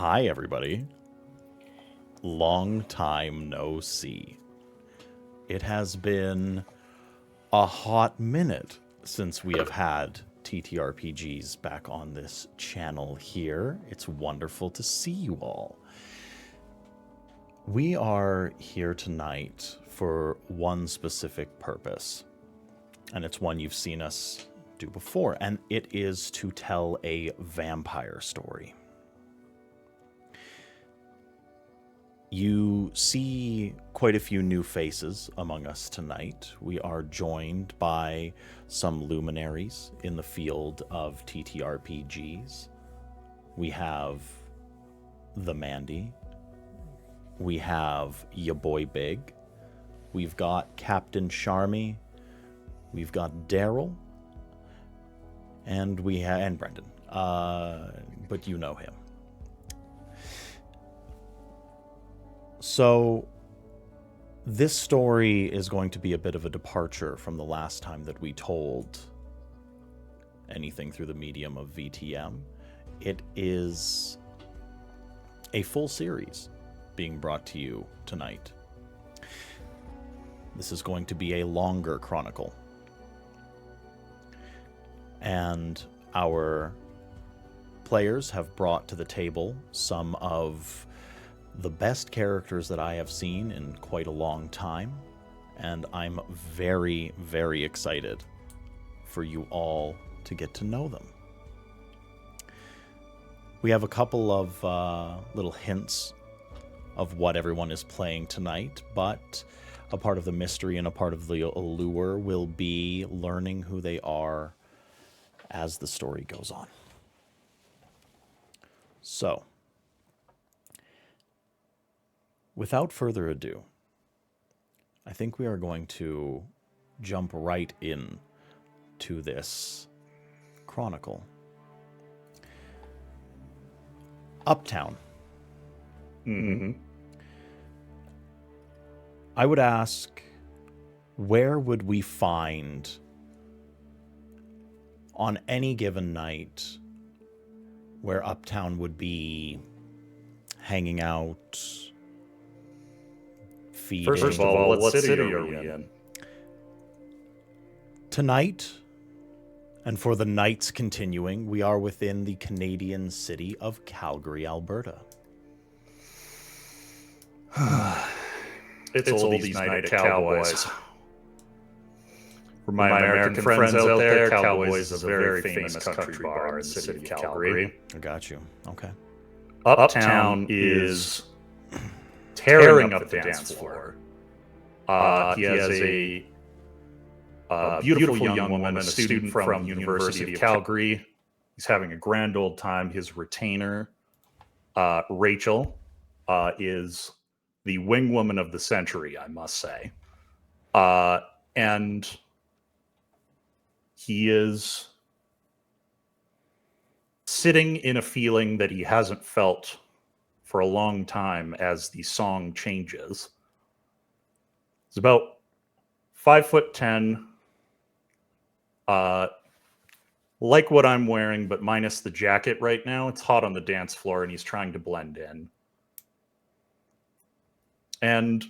Hi, everybody. Long time no see. It has been a hot minute since we have had TTRPGs back on this channel here. It's wonderful to see you all. We are here tonight for one specific purpose, and it's one you've seen us do before, and it is to tell a vampire story. You see quite a few new faces among us tonight. We are joined by some luminaries in the field of TTRPGs. We have the Mandy. We have ya boy Big. We've got Captain Charmy. We've got Daryl. And and Brendan. But you know him. So, this story is going to be a bit of a departure from the last time that we told anything through the medium of VTM. It is a full series being brought to you tonight. This is going to be a longer chronicle. And our players have brought to the table some of the best characters that I have seen in quite a long time, and I'm very, very excited for you all to get to know them. We have a couple of little hints of what everyone is playing tonight, but a part of the mystery and a part of the allure will be learning who they are as the story goes on. So, without further ado, I think we are going to jump right in to this chronicle. Uptown. Mm-hmm. I would ask, where would we find on any given night where Uptown would be hanging out, feeding? First of all, what city are we in? Tonight, and for the nights continuing, we are within the Canadian city of Calgary, Alberta. It's oldies night at Cowboys. For my American friends out there, Cowboys is a very famous country bar in the city of Calgary. I got you. Okay. Uptown is tearing up the dance floor. He has a beautiful young woman, a student from the University of Calgary. He's having a grand old time. His retainer, Rachel, is the wing woman of the century, I must say. And he is sitting in a feeling that he hasn't felt for a long time as the song changes. He's about 5'10", like what I'm wearing, but minus the jacket right now. It's hot on the dance floor, and he's trying to blend in. And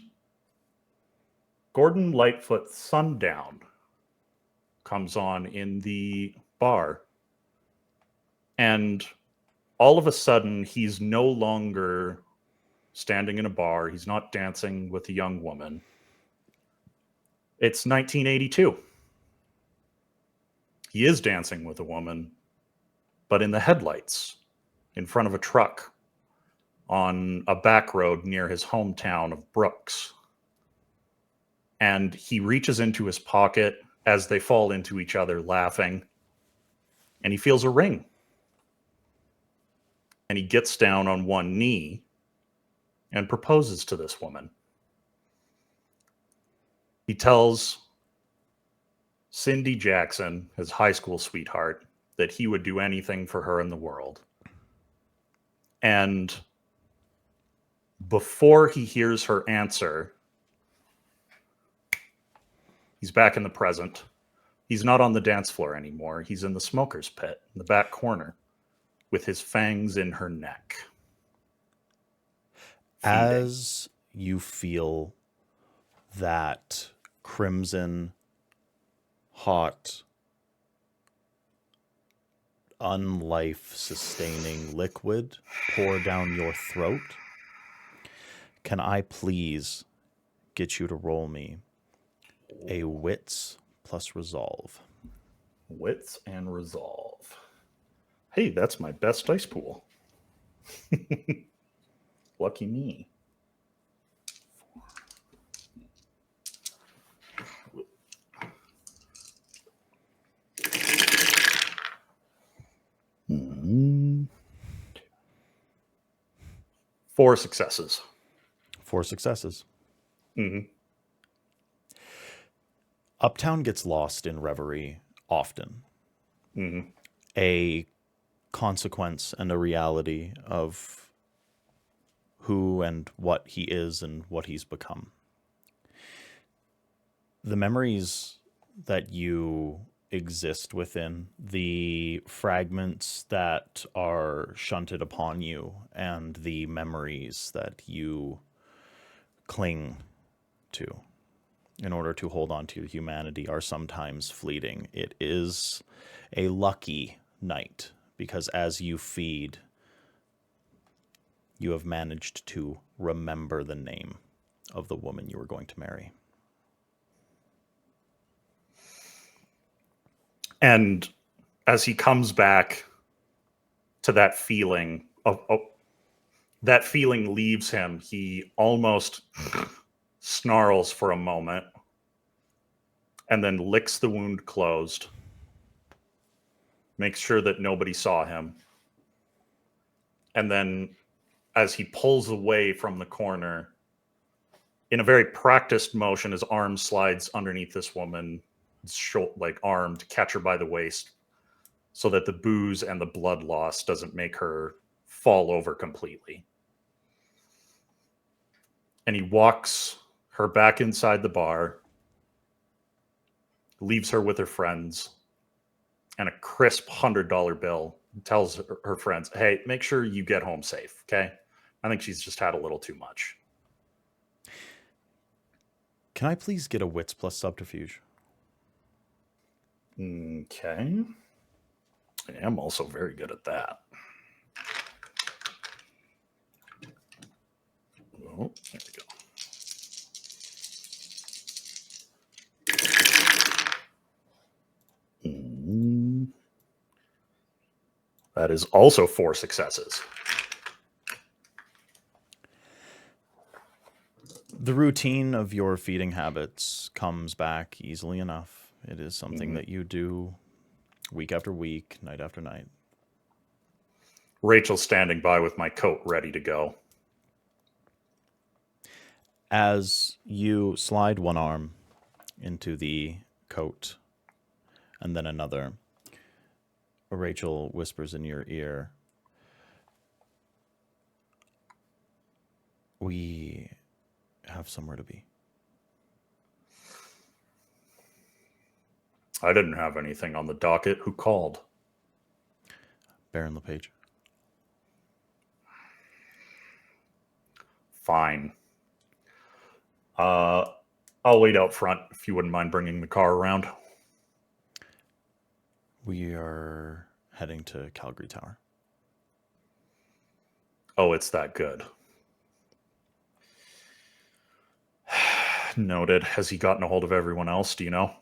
Gordon Lightfoot's Sundown comes on in the bar. And all of a sudden, he's no longer standing in a bar. He's not dancing with a young woman. It's 1982. He is dancing with a woman, but in the headlights, in front of a truck, on a back road near his hometown of Brooks. And he reaches into his pocket as they fall into each other laughing, and he feels a ring. And he gets down on one knee and proposes to this woman. He tells Cindy Jackson, his high school sweetheart, that he would do anything for her in the world. And before he hears her answer, he's back in the present. He's not on the dance floor anymore. He's in the smoker's pit in the back corner with his fangs in her neck. As you feel that crimson, hot, unlife-sustaining liquid pour down your throat, can I please get you to roll me a wits plus resolve? Wits and resolve. Hey, that's my best dice pool. Lucky me. Four successes. 4 successes. Mm-hmm. Uptown gets lost in reverie often. Mm-hmm. A consequence and a reality of who and what he is and what he's become. The memories that you exist within, the fragments that are shunted upon you, and the memories that you cling to in order to hold on to your humanity are sometimes fleeting. It is a lucky night because as you feed, you have managed to remember the name of the woman you were going to marry. And as he comes back to that feeling that feeling leaves him, he almost snarls for a moment and then licks the wound closed, makes sure that nobody saw him. And then as he pulls away from the corner, in a very practiced motion, his arm slides underneath this woman's arm to catch her by the waist so that the booze and the blood loss doesn't make her fall over completely. And he walks her back inside the bar, leaves her with her friends, and a crisp $100 bill, tells her friends, hey, make sure you get home safe, okay? I think she's just had a little too much. Can I please get a wits plus subterfuge? Okay. I am also very good at that. Oh, there we go. That is also 4 successes. The routine of your feeding habits comes back easily enough. It is something that you do week after week, night after night. Rachel's standing by with my coat ready to go. As you slide one arm into the coat and then another, Rachel whispers in your ear, we have somewhere to be. I didn't have anything on the docket. Who called? Baron LePage. Fine. I'll wait out front if you wouldn't mind bringing the car around. We are heading to Calgary Tower. Oh, it's that good. Noted. Has he gotten a hold of everyone else? Do you know?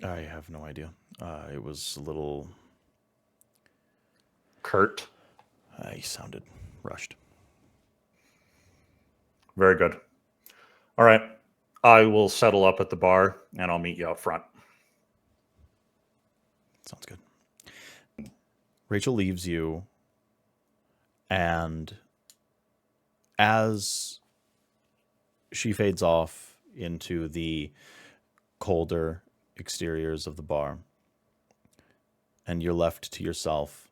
I have no idea. It was a little... Curt? He sounded rushed. Very good. All right. I will settle up at the bar, and I'll meet you out front. Sounds good. Rachel leaves you, and as she fades off into the colder exteriors of the bar, and you're left to yourself,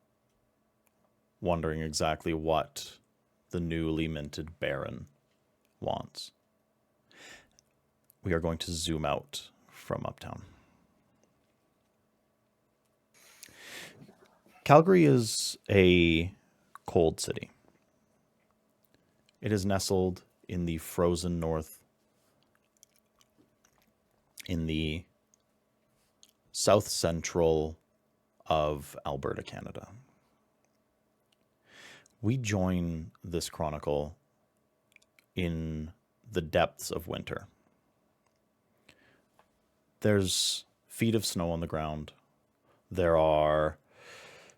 wondering exactly what the newly minted Baron wants. We are going to zoom out from Uptown. Calgary is a cold city. It is nestled in the frozen north, in the south central of Alberta, Canada. We join this chronicle in the depths of winter. There's feet of snow on the ground. There are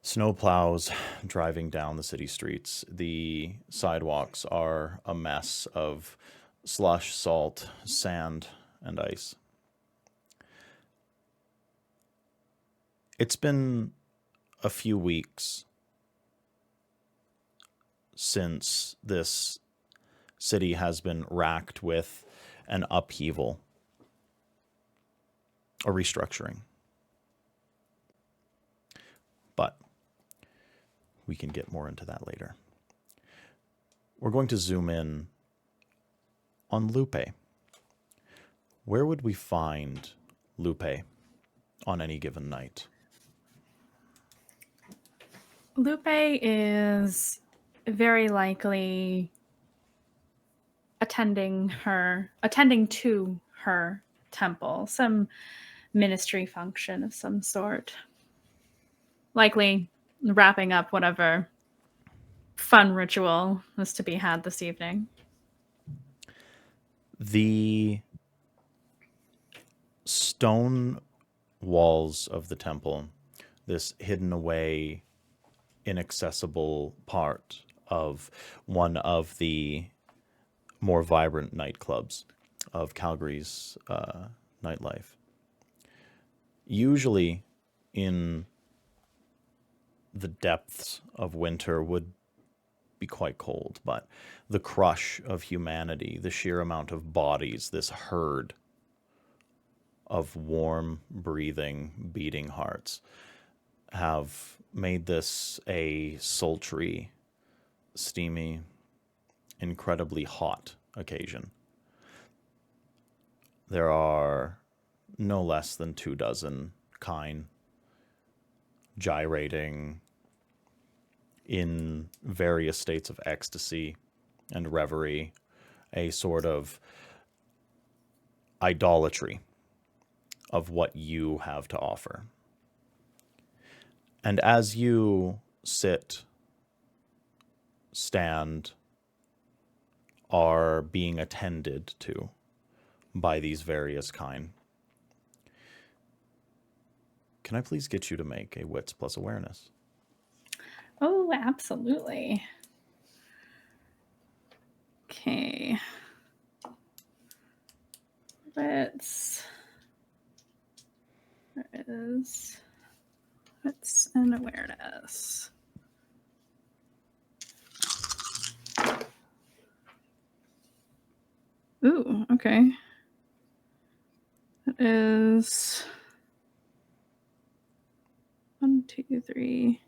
snow plows driving down the city streets. The sidewalks are a mess of slush, salt, sand, and ice. It's been a few weeks since this city has been racked with an upheaval, a restructuring. But we can get more into that later. We're going to zoom in on Lupe. Where would we find Lupe on any given night? Lupe is very likely attending to her temple, some ministry function of some sort. Likely wrapping up whatever fun ritual is to be had this evening. The stone walls of the temple, this hidden away, inaccessible part of one of the more vibrant nightclubs of Calgary's nightlife. Usually in the depths of winter would be quite cold, but the crush of humanity, the sheer amount of bodies, this herd of warm, breathing, beating hearts have made this a sultry, steamy, incredibly hot occasion. There are no less than 24 kine gyrating in various states of ecstasy and reverie, a sort of idolatry of what you have to offer. And as you sit, stand, are being attended to by these various kine, can I please get you to make a wits plus awareness? Oh, absolutely. Okay. Wits and awareness. Ooh, okay. That is 1, 2, 3.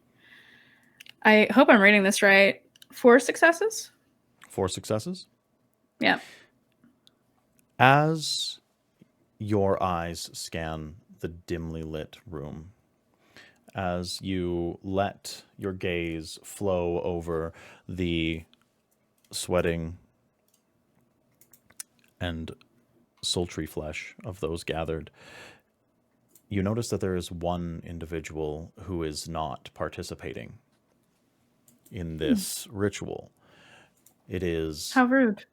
I hope I'm reading this right. 4 successes? 4 successes? Yeah. As your eyes scan the dimly lit room, as you let your gaze flow over the sweating and sultry flesh of those gathered, you notice that there is one individual who is not participating in this ritual. It is... How rude.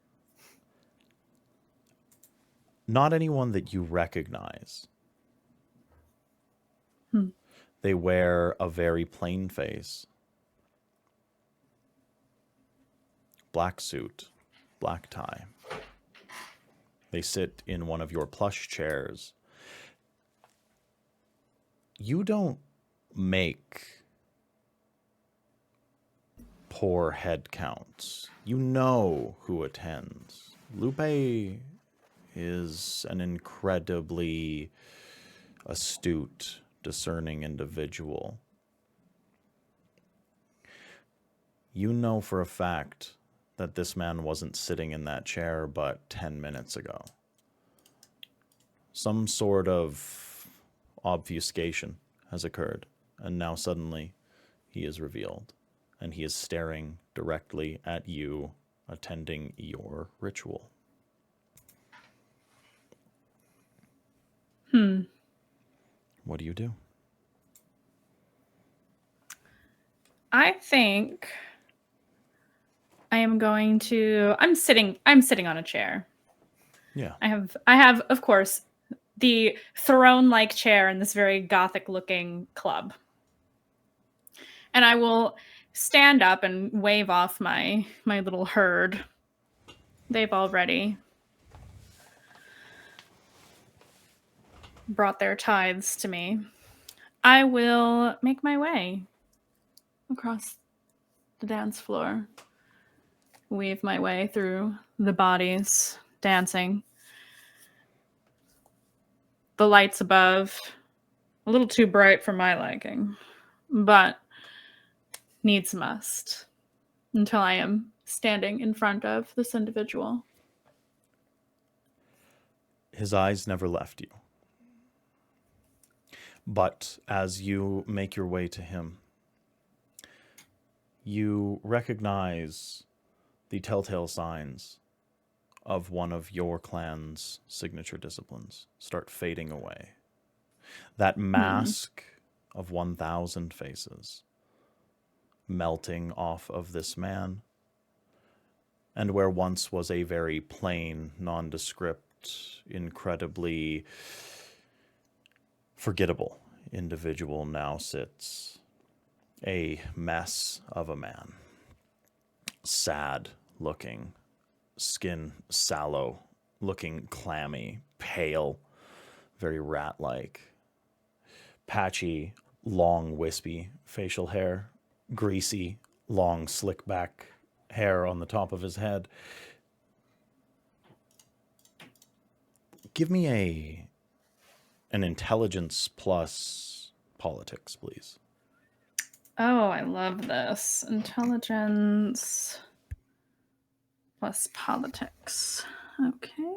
Not anyone that you recognize. They wear a very plain face. Black suit, black tie. They sit in one of your plush chairs. You don't make poor head counts. You know who attends. Lupe is an incredibly astute, discerning individual. You know for a fact that this man wasn't sitting in that chair but 10 minutes ago. Some sort of obfuscation has occurred, and now suddenly he is revealed, and he is staring directly at you attending your ritual. What do you do? I think I am going to. I'm sitting on a chair. Yeah. I have, of course, the throne-like chair in this very gothic-looking club. And I will stand up and wave off my little herd. They've already brought their tithes to me. I will make my way across the dance floor, weave my way through the bodies dancing. The lights above, a little too bright for my liking, but needs must, until I am standing in front of this individual. His eyes never left you. But as you make your way to him, you recognize the telltale signs of one of your clan's signature disciplines start fading away. That mask of 1,000 faces melting off of this man, and where once was a very plain, nondescript, incredibly forgettable individual now sits a mess of a man. Sad looking, skin sallow, looking clammy, pale, very rat-like. Patchy, long, wispy facial hair, greasy, long, slick back hair on the top of his head. Give me an intelligence plus politics, please. Oh, I love this. Intelligence plus politics. Okay.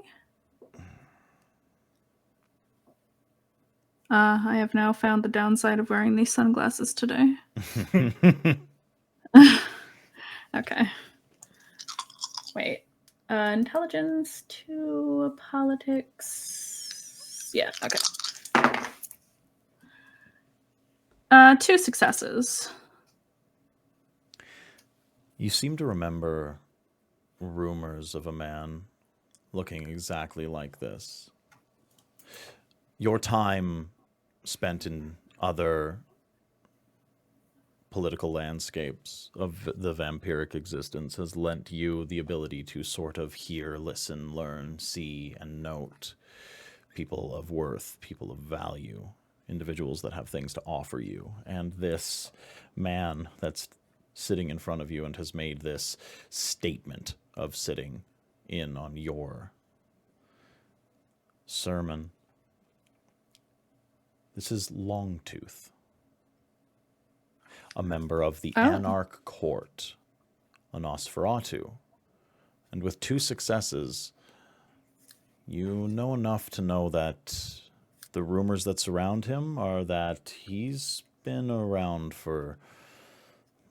I have now found the downside of wearing these sunglasses today. Okay. Wait. Intelligence to politics. Yeah, okay. 2 successes. You seem to remember rumors of a man looking exactly like this. Your time spent in other political landscapes of the vampiric existence has lent you the ability to sort of hear, listen, learn, see, and note people of worth, people of value, individuals that have things to offer you. And this man that's sitting in front of you and has made this statement of sitting in on your sermon. This is Longtooth, a member of the Anarch Court, a Nosferatu. And with 2 successes, you know enough to know that the rumors that surround him are that he's been around for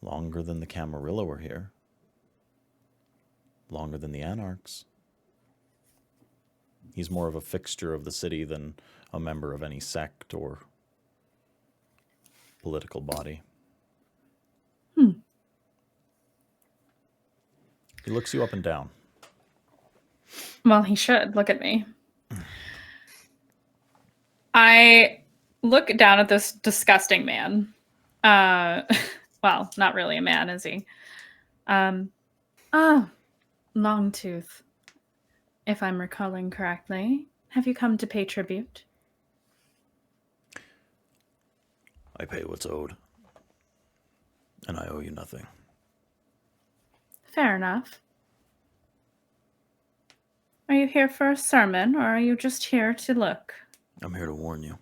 longer than the Camarilla were here. Longer than the Anarchs. He's more of a fixture of the city than a member of any sect or political body. He looks you up and down. Well, he should. Look at me. I look down at this disgusting man. Well, not really a man, is he? Longtooth. If I'm recalling correctly, have you come to pay tribute? I pay what's owed, and I owe you nothing. Fair enough. Are you here for a sermon, or are you just here to look? I'm here to warn you.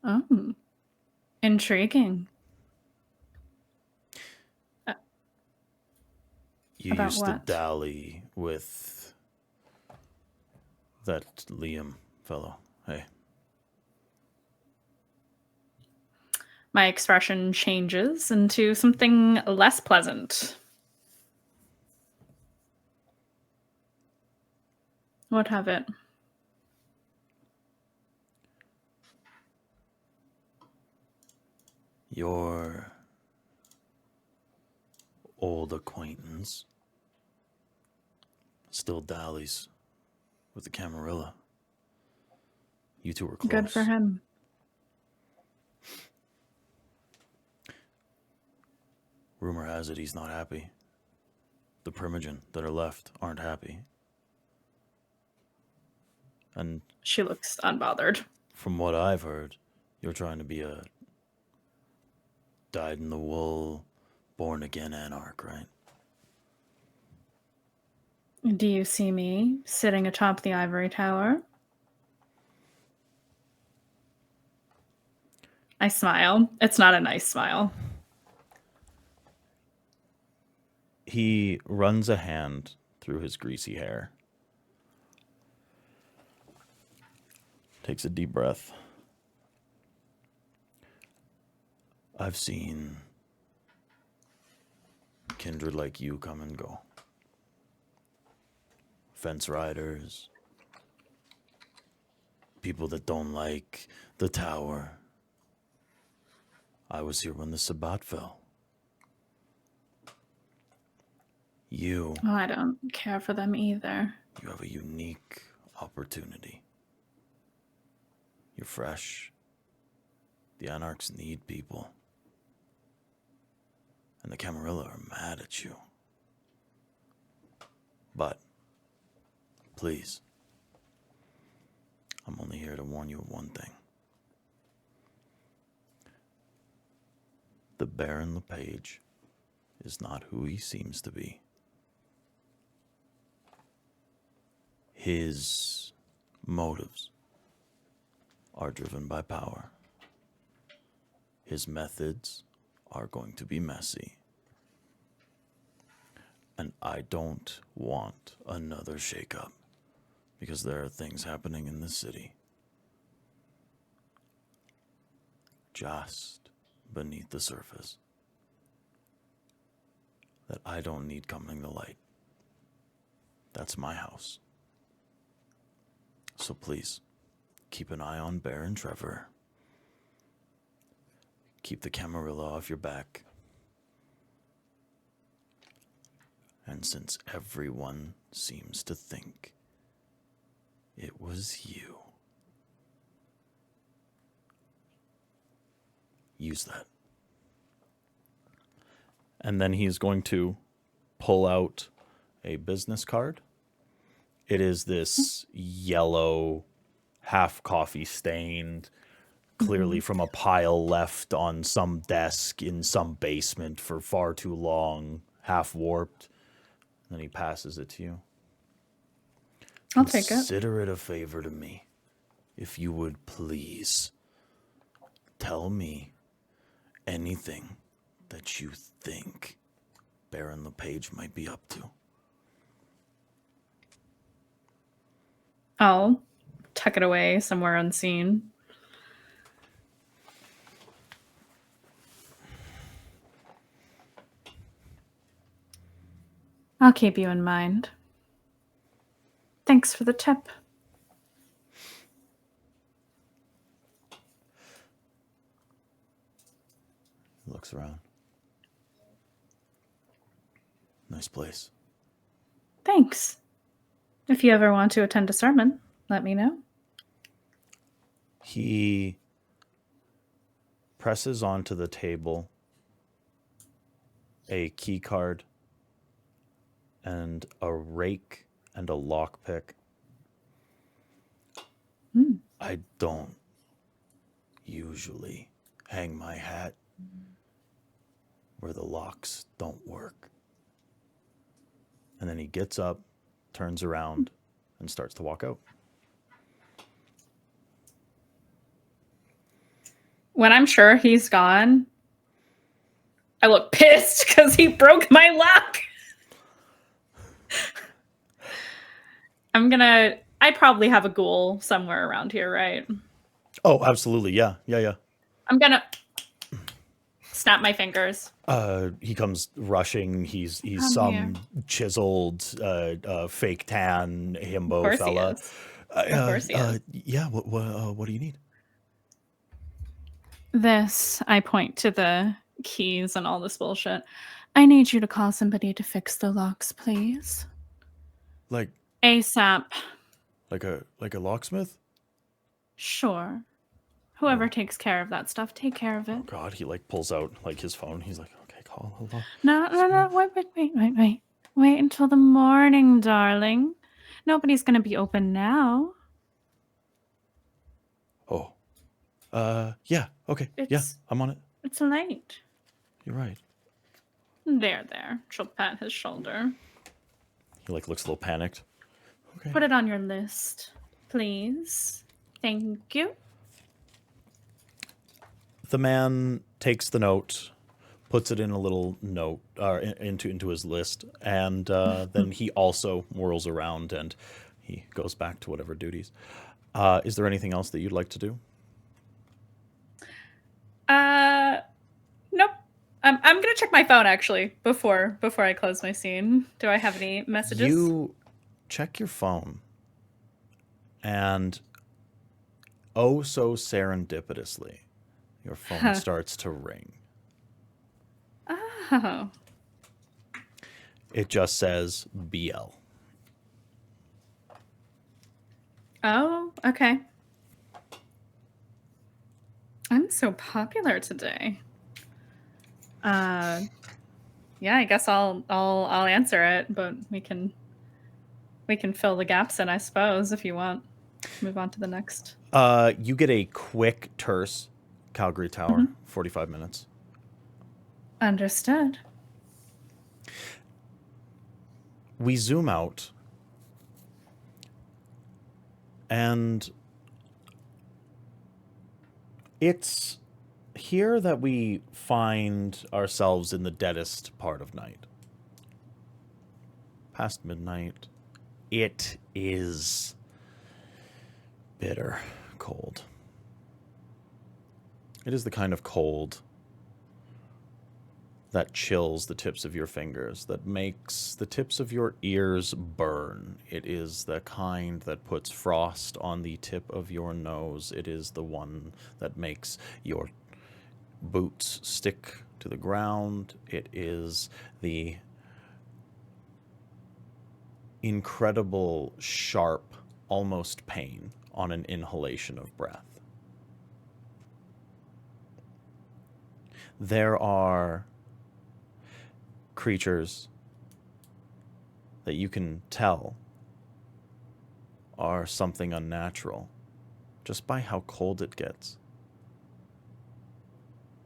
Oh, intriguing. You About used to what? dally with that Liam fellow. Hey. My expression changes into something less pleasant. What have it? Your old acquaintance still dallies with the Camarilla. You two were close. Good for him. Rumor has it he's not happy. The Primogen that are left aren't happy. And she looks unbothered. From what I've heard, you're trying to be a dyed-in-the-wool, born-again Anarch, right? Do you see me sitting atop the ivory tower? I smile. It's not a nice smile. He runs a hand through his greasy hair. Takes a deep breath. I've seen kindred like you come and go. Fence riders. People that don't like the tower. I was here when the Sabbat fell. You. Oh, I don't care for them either. You have a unique opportunity. You're fresh. The Anarchs need people. And the Camarilla are mad at you. But, please, I'm only here to warn you of one thing. The Baron LePage is not who he seems to be. His motives are driven by power. His methods are going to be messy. And I don't want another shakeup because there are things happening in the city just beneath the surface that I don't need coming to light. That's my house. So please, keep an eye on Baron Trevor. Keep the Camarilla off your back. And since everyone seems to think it was you, use that. And then he's going to pull out a business card. It is this yellow, half coffee stained, clearly from a pile left on some desk in some basement for far too long, half warped. Then he passes it to you. I'll take it. Consider it a favor to me, if you would please tell me anything that you think Baron LePage might be up to. I'll tuck it away somewhere unseen. I'll keep you in mind. Thanks for the tip. Looks around. Nice place. Thanks. If you ever want to attend a sermon, let me know. He presses onto the table a key card and a rake and a lockpick. I don't usually hang my hat where the locks don't work. And then he gets up, turns around, and starts to walk out. When I'm sure he's gone, I look pissed because he broke my lock. I probably have a ghoul somewhere around here, right? Oh, absolutely. Yeah. I'm gonna snap my fingers. He comes rushing. He's Come some chiseled, fake tan himbo Of course fella. he is. Of course he is. Yeah. What do you need? This, I point to the keys and all this bullshit. I need you to call somebody to fix the locks, please. Like ASAP. a locksmith? Sure. Whoever takes care of that stuff, take care of it. Oh God! He like pulls out like his phone. He's like, okay, call. Hold on. No. Wait until the morning, darling. Nobody's gonna be open now. Oh. Yeah. Okay. Yeah, I'm on it. It's late. You're right. There. She'll pat his shoulder. He like looks a little panicked. Okay. Put it on your list, please. Thank you. The man takes the note, puts it in a little note, into his list, and then he also whirls around and he goes back to whatever duties. Is there anything else that you'd like to do? Nope. I'm gonna check my phone actually before I close my scene. Do I have any messages? You check your phone, and oh so serendipitously, your phone starts to ring. Oh. It just says BL. Oh, okay. I'm so popular today. Yeah, I guess I'll answer it, but we can fill the gaps in, I suppose, if you want. Move on to the next. You get a quick terse. Calgary Tower, 45 minutes. Understood. We zoom out, and it's here that we find ourselves in the deadest part of night. Past midnight. It is bitter cold. It is the kind of cold that chills the tips of your fingers, that makes the tips of your ears burn. It is the kind that puts frost on the tip of your nose. It is the one that makes your boots stick to the ground. It is the incredible, sharp, almost pain on an inhalation of breath. There are creatures that you can tell are something unnatural just by how cold it gets.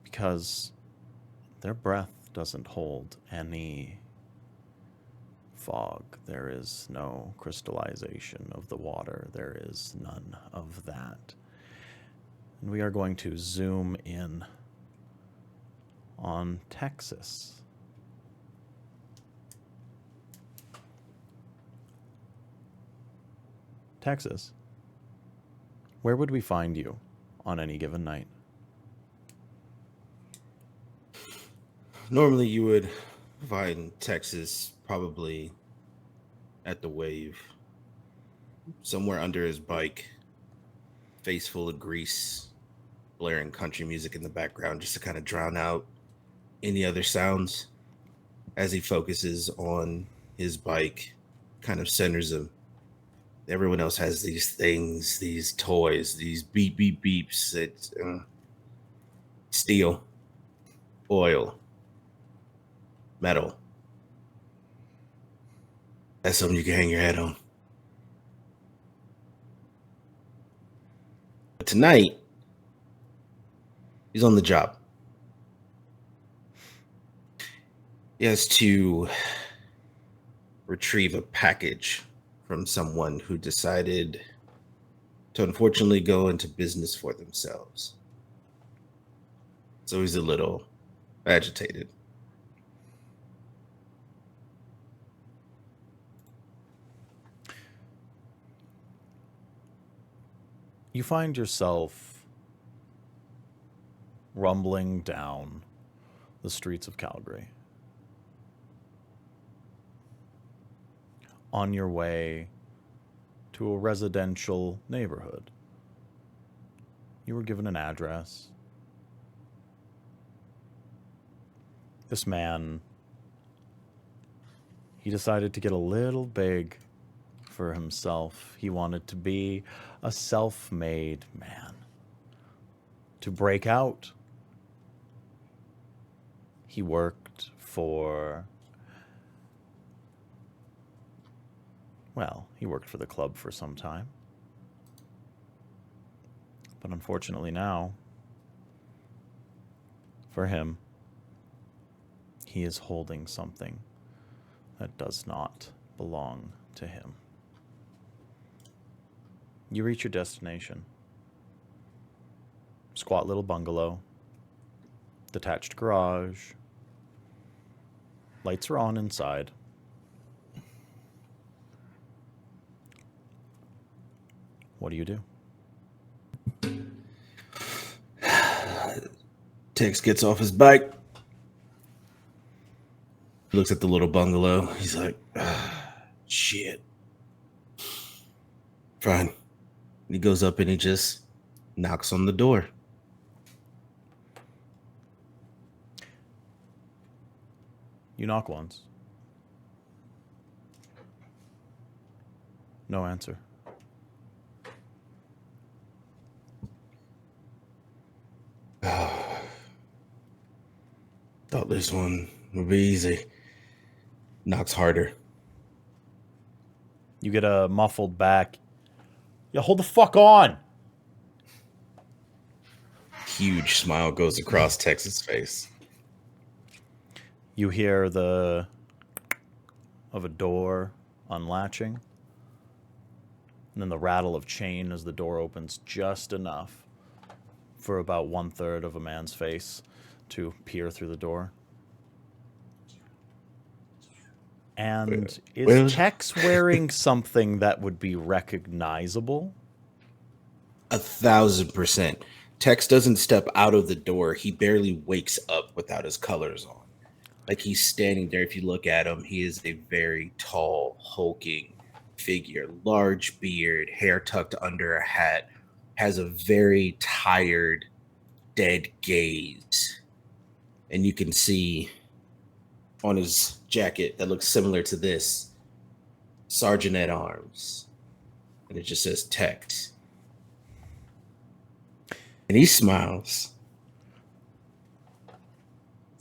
Because their breath doesn't hold any fog. There is no crystallization of the water. There is none of that. And we are going to zoom in on Texas. Texas, where would we find you on any given night? Normally you would find Texas probably at the wave, somewhere under his bike, face full of grease, blaring country music in the background just to kind of drown out any other sounds. As he focuses on his bike, kind of centers him. Everyone else has these things, these toys, these beep beep beeps. It's steel, oil, metal. That's something you can hang your head on. But tonight, he's on the job. He has to retrieve a package from someone who decided to unfortunately go into business for themselves. So he's a little agitated. You find yourself rumbling down the streets of Calgary. On your way to a residential neighborhood. You were given an address. This man, he decided to get a little big for himself. He wanted to be a self-made man, to break out. He worked for, well, he worked for the club for some time. But unfortunately now, for him, he is holding something that does not belong to him. You reach your destination. Squat little bungalow. Detached garage. Lights are on inside. What do you do? Tex gets off his bike. He looks at the little bungalow. He's like, shit. Fine. And he goes up and he just knocks on the door. You knock once. No answer. Thought this one would be easy. Knocks harder. You get a muffled back. Yeah, hold the fuck on. Huge smile goes across Tex's face. You hear the of a door unlatching. And then the rattle of chain as the door opens just enough for about 1/3 of a man's face to peer through the door. And is Tex wearing something that would be recognizable? 1,000%. Tex doesn't step out of the door. He barely wakes up without his colors on. Like he's standing there. If you look at him, he is a very tall, hulking figure. Large beard, hair tucked under a hat. Has a very tired, dead gaze. And you can see on his jacket that looks similar to this, Sergeant at Arms. And it just says Tex. And he smiles.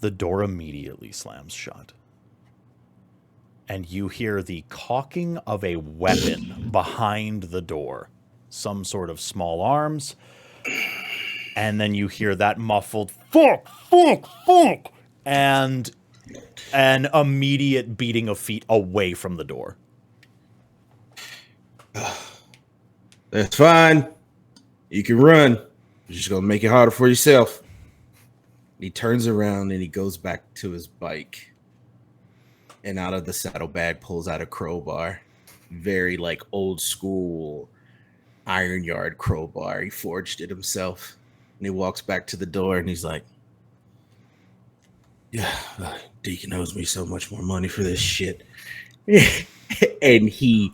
The door immediately slams shut. And you hear the cocking of a weapon behind the door. Some sort of small arms. And then you hear that muffled, fuck, fuck, fuck. And an immediate beating of feet away from the door. That's fine. You can run. You're just going to make it harder for yourself. He turns around and he goes back to his bike. And out of the saddlebag pulls out a crowbar. Very like old school iron yard crowbar. He forged it himself. And he walks back to the door and he's like, yeah, Deacon owes me so much more money for this shit. And he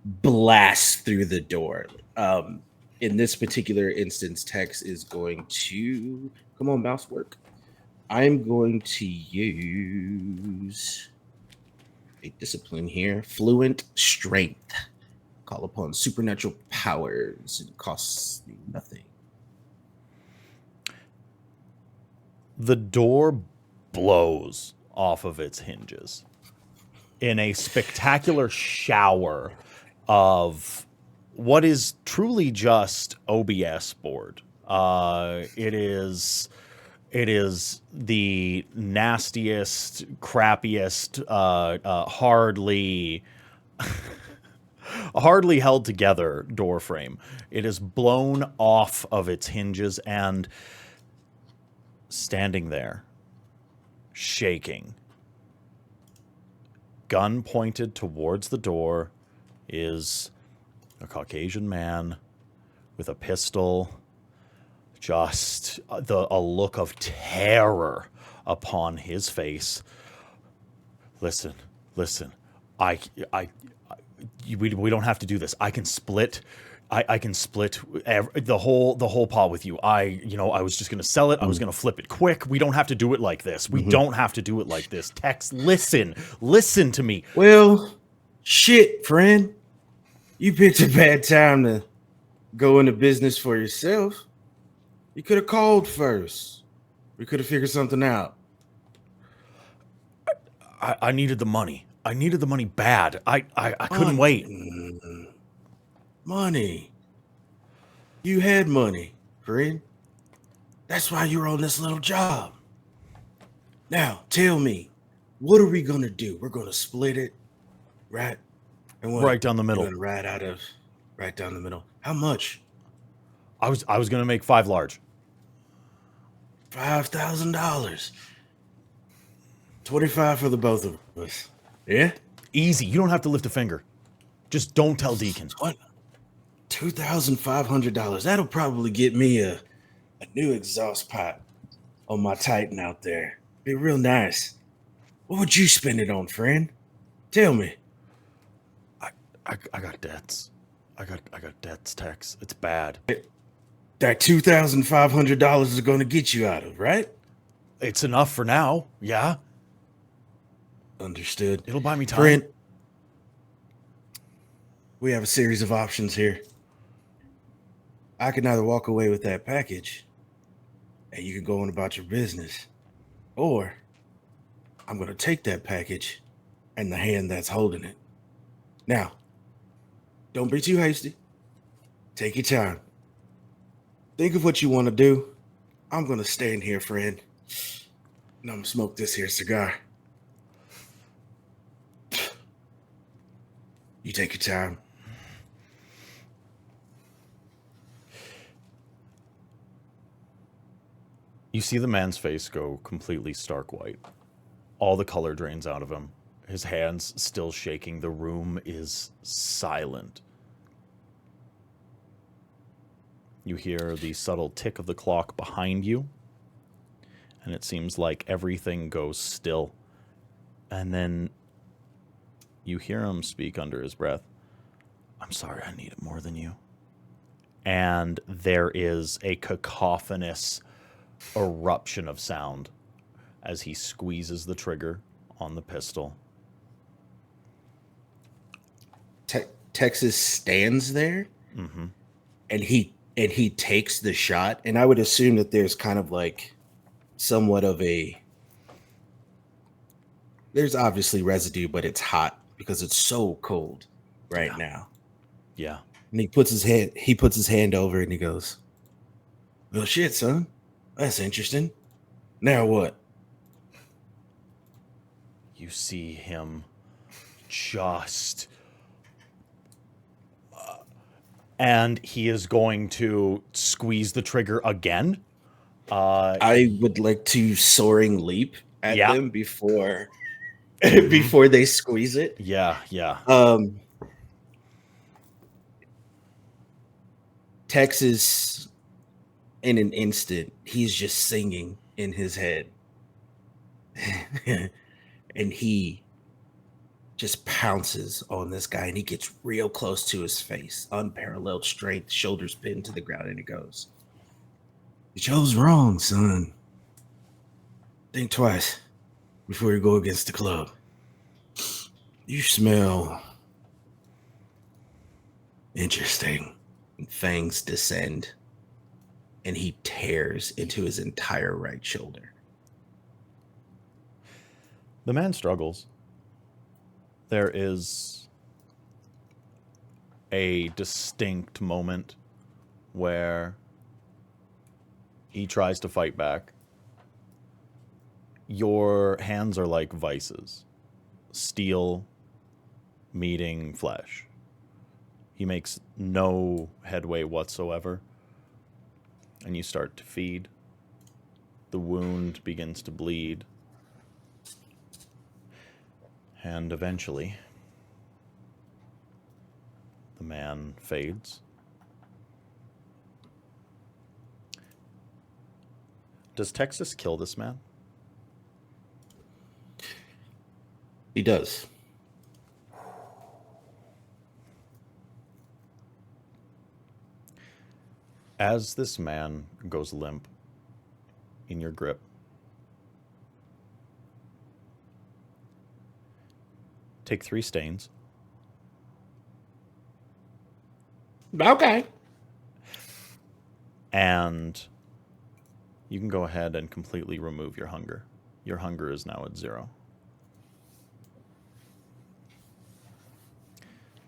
blasts through the door. In this particular instance, Tex is going to... Come on, mouse work. I'm going to use a discipline here. Fluent Strength. Call upon supernatural powers. It costs me nothing. The door blows off of its hinges in a spectacular shower of what is truly just OBS board. It is the nastiest, crappiest, hardly held together door frame. It is blown off of its hinges, and standing there, shaking, gun pointed towards the door, is a Caucasian man with a pistol. Just a look of terror upon his face. Listen. We don't have to do this. I can split. I can split the whole pot with you. I was just gonna sell it. I was gonna flip it quick. We don't have to do it like this. We don't have to do it like this. Tex, listen to me. Well, shit, friend. You picked a bad time to go into business for yourself. You could have called first. We could have figured something out. I needed the money. I needed the money bad. I couldn't wait. Money. You had money, friend. That's why you're on this little job. Now, tell me, what are we going to do? We're going to split it, right? And what? Right down the middle. We're going to right down the middle. How much? I was going to make 5 large. $5,000. 25 for the both of us. Yeah? Easy. You don't have to lift a finger. Just don't tell Deacon. What? $2,500. That'll probably get me a new exhaust pipe on my Titan out there. Be real nice. What would you spend it on, friend? Tell me. I got debts. I got debts, Tex. It's bad. That $2,500 is going to get you out of, right? It's enough for now. Yeah. Understood. It'll buy me time. Friend, we have a series of options here. I can either walk away with that package and you can go on about your business, or I'm going to take that package and the hand that's holding it. Now, don't be too hasty. Take your time. Think of what you want to do. I'm going to stand here, friend, and I'm going to smoke this here cigar. You take your time. You see the man's face go completely stark white. All the color drains out of him. His hands still shaking. The room is silent. You hear the subtle tick of the clock behind you, and it seems like everything goes still. And then you hear him speak under his breath. I'm sorry, I need it more than you. And there is a cacophonous eruption of sound as he squeezes the trigger on the pistol. Texas stands there, Mm-hmm. and he takes the shot. And I would assume that there's kind of like somewhat of there's obviously residue, but it's hot because it's so cold right now. Yeah. And he puts his hand over it and he goes, "Well, shit, son. That's interesting. Now what?" You see him just... and he is going to squeeze the trigger again. I would like to soaring leap at Yeah. them before before they squeeze it. Yeah. Texas, in an instant, he's just singing in his head. And he just pounces on this guy, and he gets real close to his face. Unparalleled strength, shoulders pinned to the ground, and he goes, "You chose wrong, son. Think twice before you go against the club. You smell interesting." And fangs descend, and he tears into his entire right shoulder. The man struggles. There is a distinct moment where he tries to fight back. Your hands are like vices. Steel meeting flesh. He makes no headway whatsoever. And you start to feed. The wound begins to bleed. And eventually, the man fades. Does Texas kill this man? He does. As this man goes limp in your grip, take 3 stains. Okay. And you can go ahead and completely remove your hunger. Your hunger is now at 0.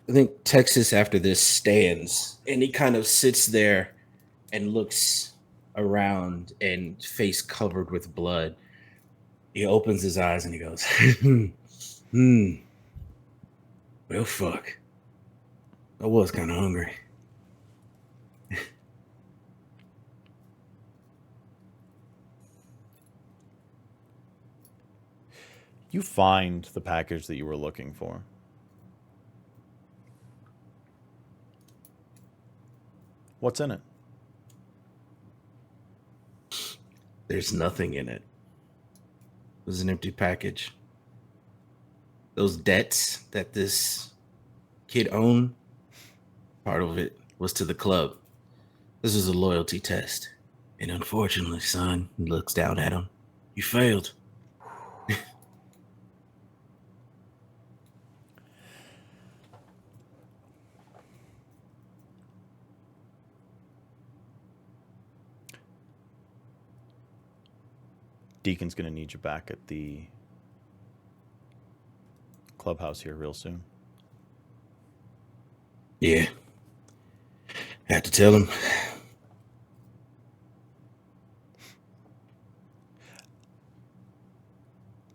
I think Texas after this stands and he kind of sits there and looks around and face covered with blood. He opens his eyes and he goes, well, fuck. I was kind of hungry. You find the package that you were looking for. What's in it? There's nothing in it. It was an empty package. Those debts that this kid owned, part of it was to the club. This was a loyalty test. And unfortunately, son, he looks down at him. You failed. Deacon's going to need you back at the clubhouse here real soon. Yeah. Had to tell him.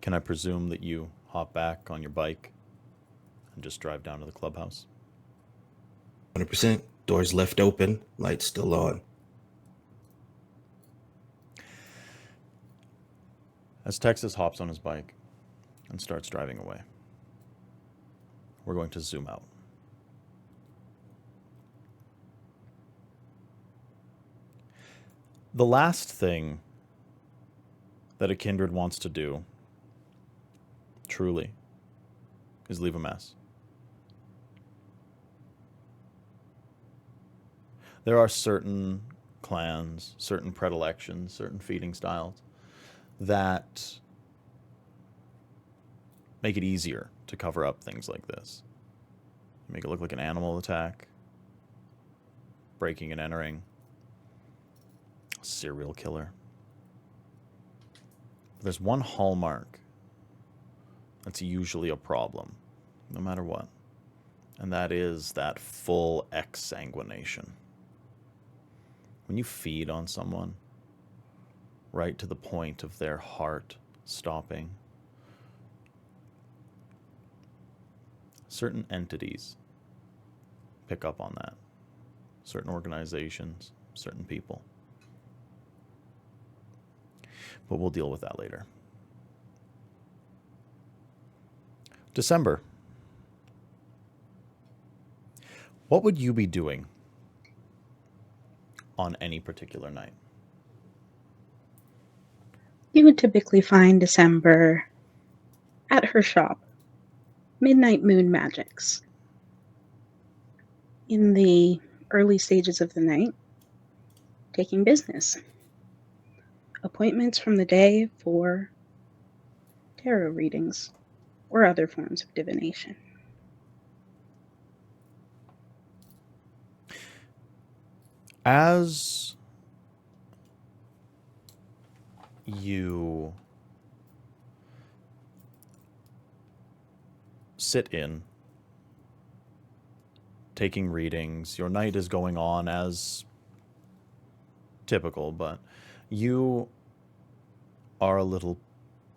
Can I presume that you hop back on your bike and just drive down to the clubhouse? 100%. Doors left open. Lights still on. As Texas hops on his bike and starts driving away, we're going to zoom out. The last thing that a kindred wants to do, truly, is leave a mess. There are certain clans, certain predilections, certain feeding styles that make it easier to cover up things like this. Make it look like an animal attack, breaking and entering, serial killer. There's one hallmark that's usually a problem, no matter what, and that is that full exsanguination. When you feed on someone, right to the point of their heart stopping, certain entities pick up on that. Certain organizations, certain people. But we'll deal with that later. December. What would you be doing on any particular night? You would typically find December at her shop, Midnight Moon Magics. In the early stages of the night, taking business. Appointments from the day for tarot readings or other forms of divination. As you sit in, taking readings, your night is going on as typical, but you are a little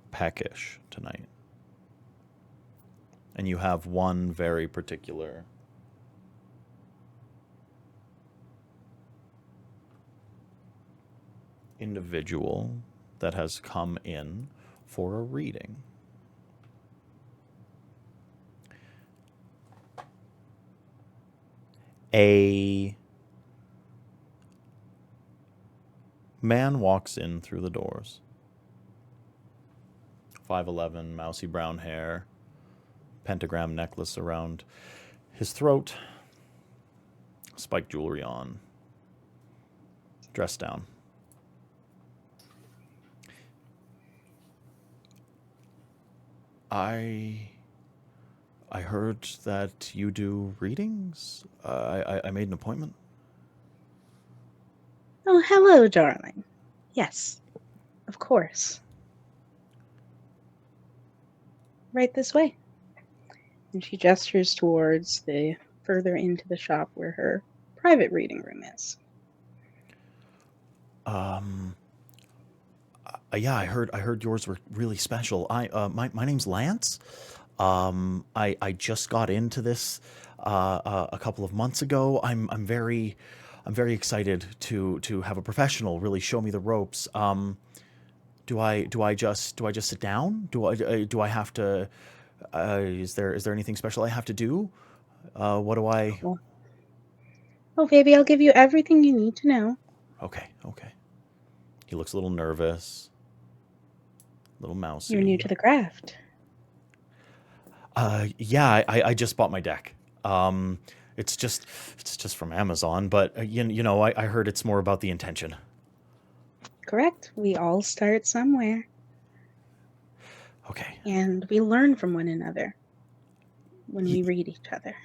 peckish tonight. And you have one very particular individual that has come in for a reading. A man walks in through the doors. 5'11", mousy brown hair, pentagram necklace around his throat, spiked jewelry on, dress down. I heard that you do readings. I made an appointment. Oh, hello, darling. Yes, of course. Right this way. And she gestures towards the further into the shop where her private reading room is. Yeah, I heard yours were really special. My name's Lance. I just got into this a couple of months ago. I'm very excited to have a professional really show me the ropes. Do I just sit down? Do I have to? Is there anything special I have to do? What do I? Oh, baby, I'll give you everything you need to know. Okay. He looks a little nervous, a little mousy. You're new to the craft. Yeah, I just bought my deck. It's just from Amazon, but you know, I heard it's more about the intention. Correct. We all start somewhere. Okay. And we learn from one another when we read each other.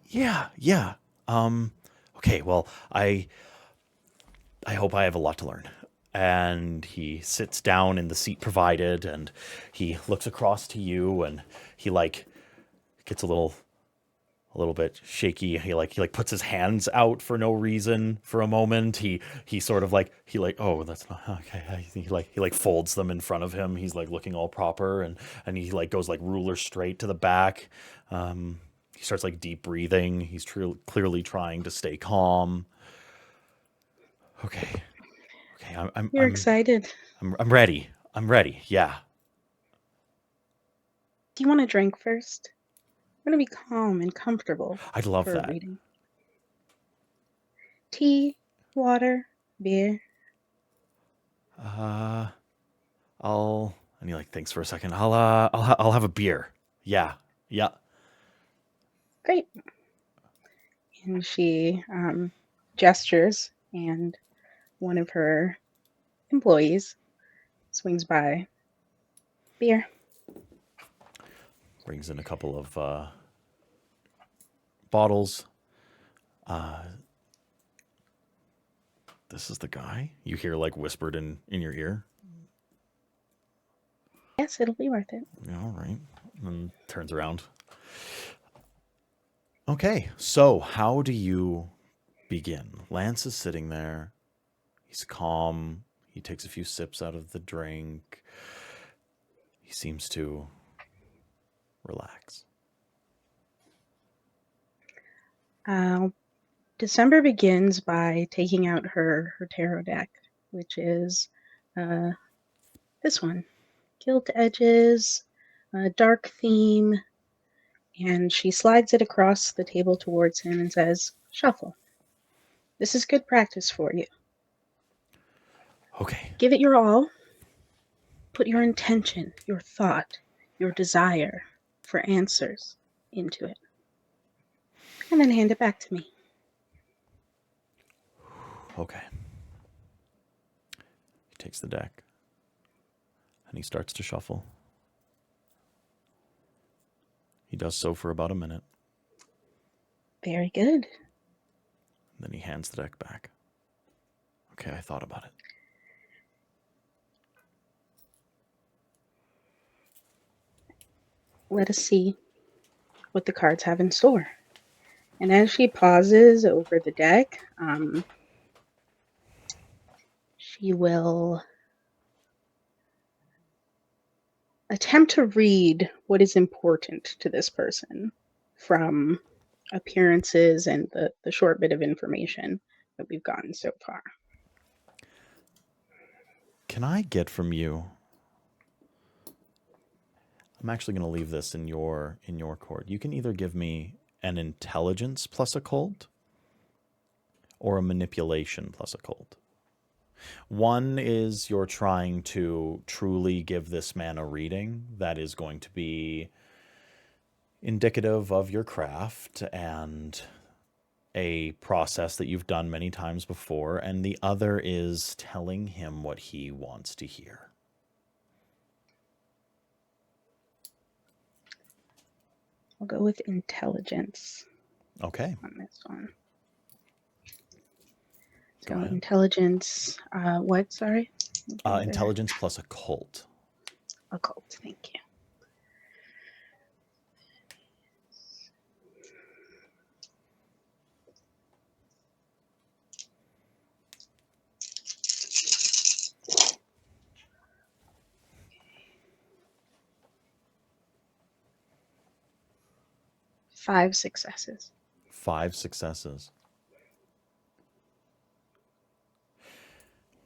Yeah. Okay, well, I hope I have a lot to learn. And he sits down in the seat provided, and he looks across to you, and he gets a little bit shaky. He puts his hands out for no reason for a moment. He sort of oh, that's not okay. He folds them in front of him. He's looking all proper, and he goes ruler straight to the back. He starts deep breathing. He's clearly trying to stay calm. Okay. I'm excited. I'm ready. Yeah. Do you want a drink first? I'm going to be calm and comfortable. I'd love for that. Reading. Tea, water, beer. And he thinks for a second. I'll have a beer. Yeah. Great. And she gestures, and one of her employees swings by. Beer. Brings in a couple of bottles. This is the guy you hear whispered in your ear. Yes, it'll be worth it. Yeah, all right. And turns around. Okay, so how do you begin? Lance is sitting there. He's calm. He takes a few sips out of the drink. He seems to relax. December begins by taking out her tarot deck, which is this one. Gilt edges, dark theme, and she slides it across the table towards him and says, "Shuffle. This is good practice for you. Okay. Give it your all. Put your intention, your thought, your desire for answers into it. And then hand it back to me." Okay. He takes the deck and he starts to shuffle. He does so for about a minute. Very good. Then he hands the deck back. Okay, I thought about it. Let us see what the cards have in store. And as she pauses over the deck, she will attempt to read what is important to this person from appearances and the short bit of information that we've gotten so far. Can I get from you? I'm actually going to leave this in your court. You can either give me an intelligence plus occult or a manipulation plus occult. One is you're trying to truly give this man a reading that is going to be indicative of your craft and a process that you've done many times before, and the other is telling him what he wants to hear. I'll go with intelligence Okay. on this one. Go So ahead. intelligence, what, sorry? Intelligence plus occult. Occult, thank you. Five successes. 5 successes.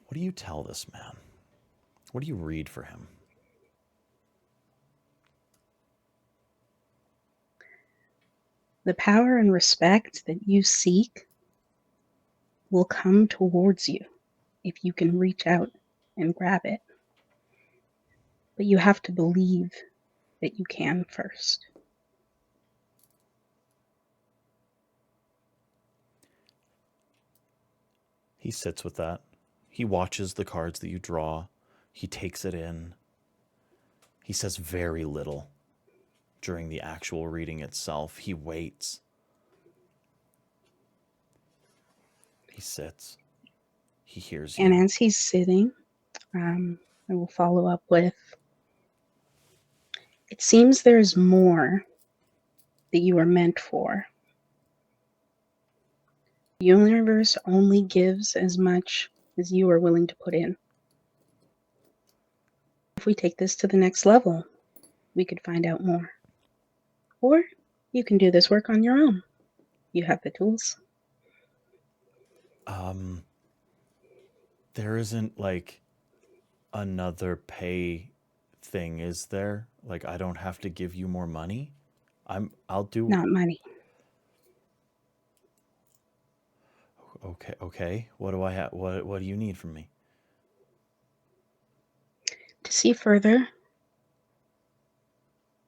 What do you tell this man? What do you read for him? The power and respect that you seek will come towards you if you can reach out and grab it. But you have to believe that you can first. He sits with that. He watches the cards that you draw. He takes it in. He says very little during the actual reading itself. He waits. He sits. He hears you. And as he's sitting, I will follow up with, it seems there's more that you are meant for. The universe only gives as much as you are willing to put in. If we take this to the next level, we could find out more. Or you can do this work on your own. You have the tools. There isn't like another pay thing, is there? Like I don't have to give you more money? I'll do. Not money. Okay. What do I have? What do you need from me? To see further,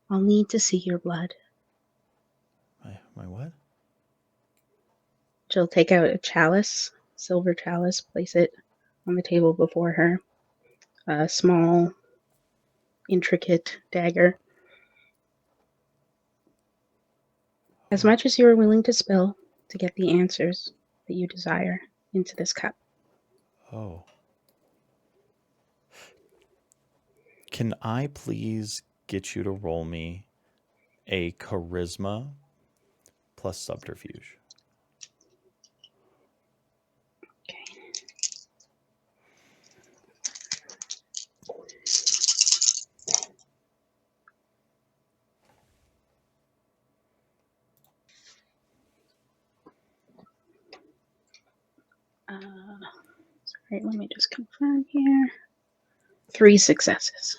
I'll need to see your blood. My what? She'll take out a chalice, silver chalice, place it on the table before her. A small, intricate dagger. As much as you are willing to spill to get the answers that you desire into this cup. Oh. Can I please get you to roll me a charisma plus subterfuge? Sorry, let me just confirm here. 3 successes.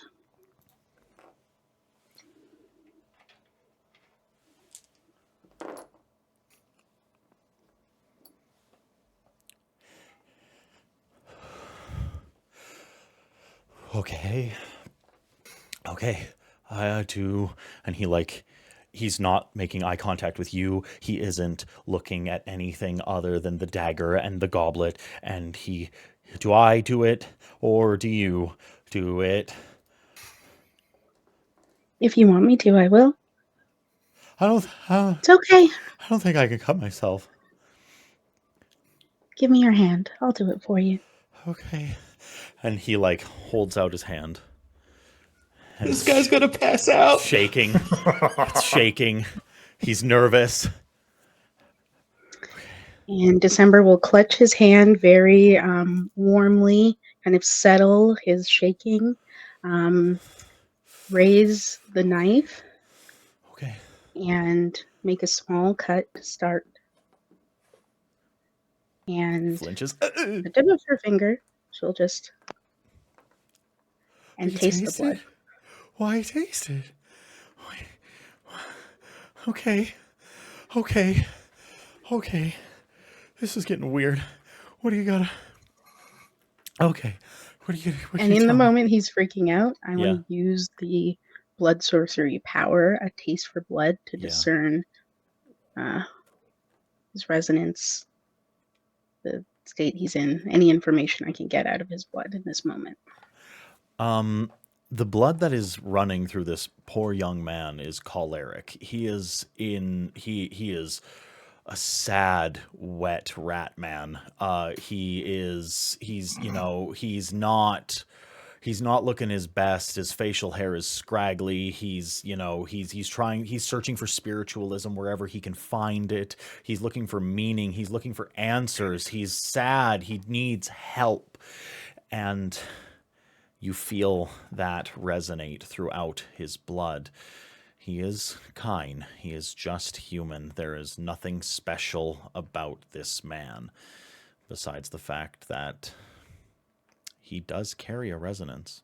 Okay. I do. And he's not making eye contact with you. He isn't looking at anything other than the dagger and the goblet. And do I do it or do you do it? If you want me to, I will. It's okay. I don't think I can cut myself. Give me your hand. I'll do it for you. Okay. And he holds out his hand. And This guy's gonna pass out. Shaking. It's shaking. He's nervous. And December will clutch his hand very warmly, kind of settle his shaking, raise the knife, Okay. and make a small cut to start. And Flinches. the tip of her finger, she'll just and taste the blood. Why taste it? Okay. This is getting weird. What do you gotta? Okay. What do you? And in the moment he's freaking out, I Yeah. want to use the blood sorcery power, a taste for blood, to Yeah. discern his resonance, the state he's in, any information I can get out of his blood in this moment. The blood that is running through this poor young man is choleric. He is a sad, wet rat man. He's not looking his best. His facial hair is scraggly. He's searching for spiritualism wherever he can find it. He's looking for meaning. He's looking for answers. He's sad. He needs help. And you feel that resonate throughout his blood. He is kind. He is just human. There is nothing special about this man, besides the fact that he does carry a resonance.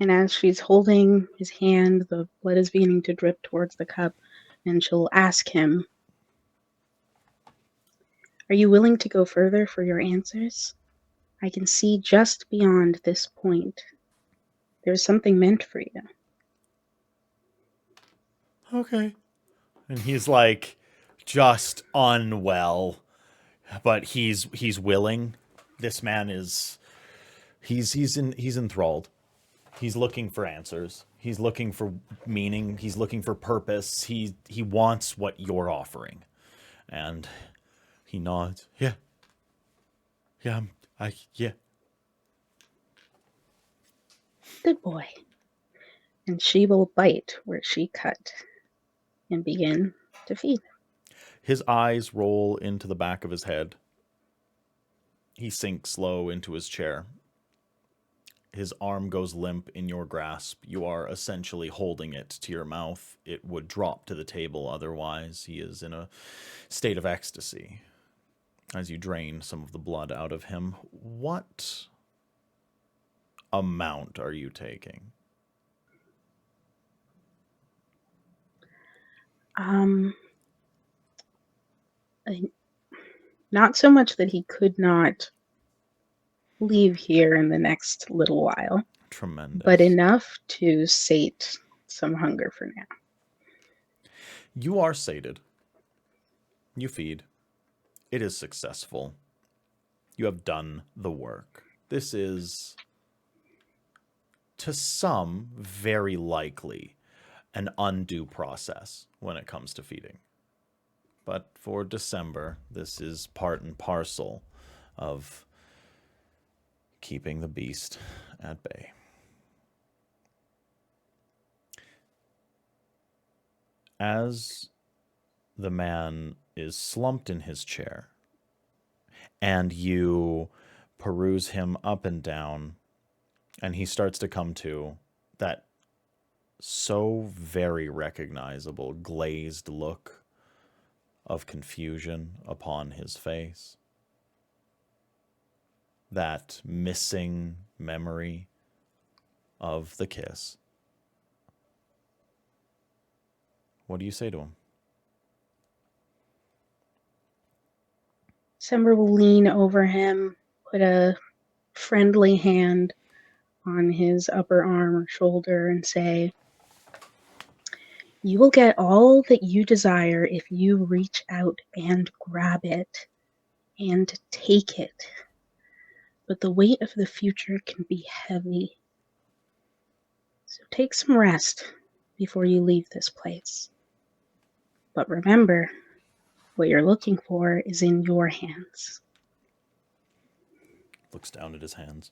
And as she's holding his hand, the blood is beginning to drip towards the cup, and she'll ask him, "Are you willing to go further for your answers? I can see just beyond this point. There's something meant for you." Okay. And he's like just unwell, but he's willing. This man is he's enthralled. He's looking for answers. He's looking for meaning. He's looking for purpose. He wants what you're offering. And he nods. Yeah. Yeah, yeah. Good boy. And she will bite where she cut and begin to feed. His eyes roll into the back of his head. He sinks low into his chair. His arm goes limp in your grasp. You are essentially holding it to your mouth. It would drop to the table otherwise. He is in a state of ecstasy as you drain some of the blood out of him. What amount are you taking? Not so much that he could not leave here in the next little while. Tremendous. But enough to sate some hunger for now. You are sated. You feed. It is successful. You have done the work. This is, to some, very likely an undue process when it comes to feeding. But for December, this is part and parcel of keeping the beast at bay. As the man is slumped in his chair, and you peruse him up and down, and he starts to come to, that so very recognizable glazed look of confusion upon his face, that missing memory of the kiss. What do you say to him? December will lean over him, put a friendly hand on his upper arm or shoulder, and say, "You will get all that you desire if you reach out and grab it and take it. But the weight of the future can be heavy. So take some rest before you leave this place. But remember, what you're looking for is in your hands." Looks down at his hands.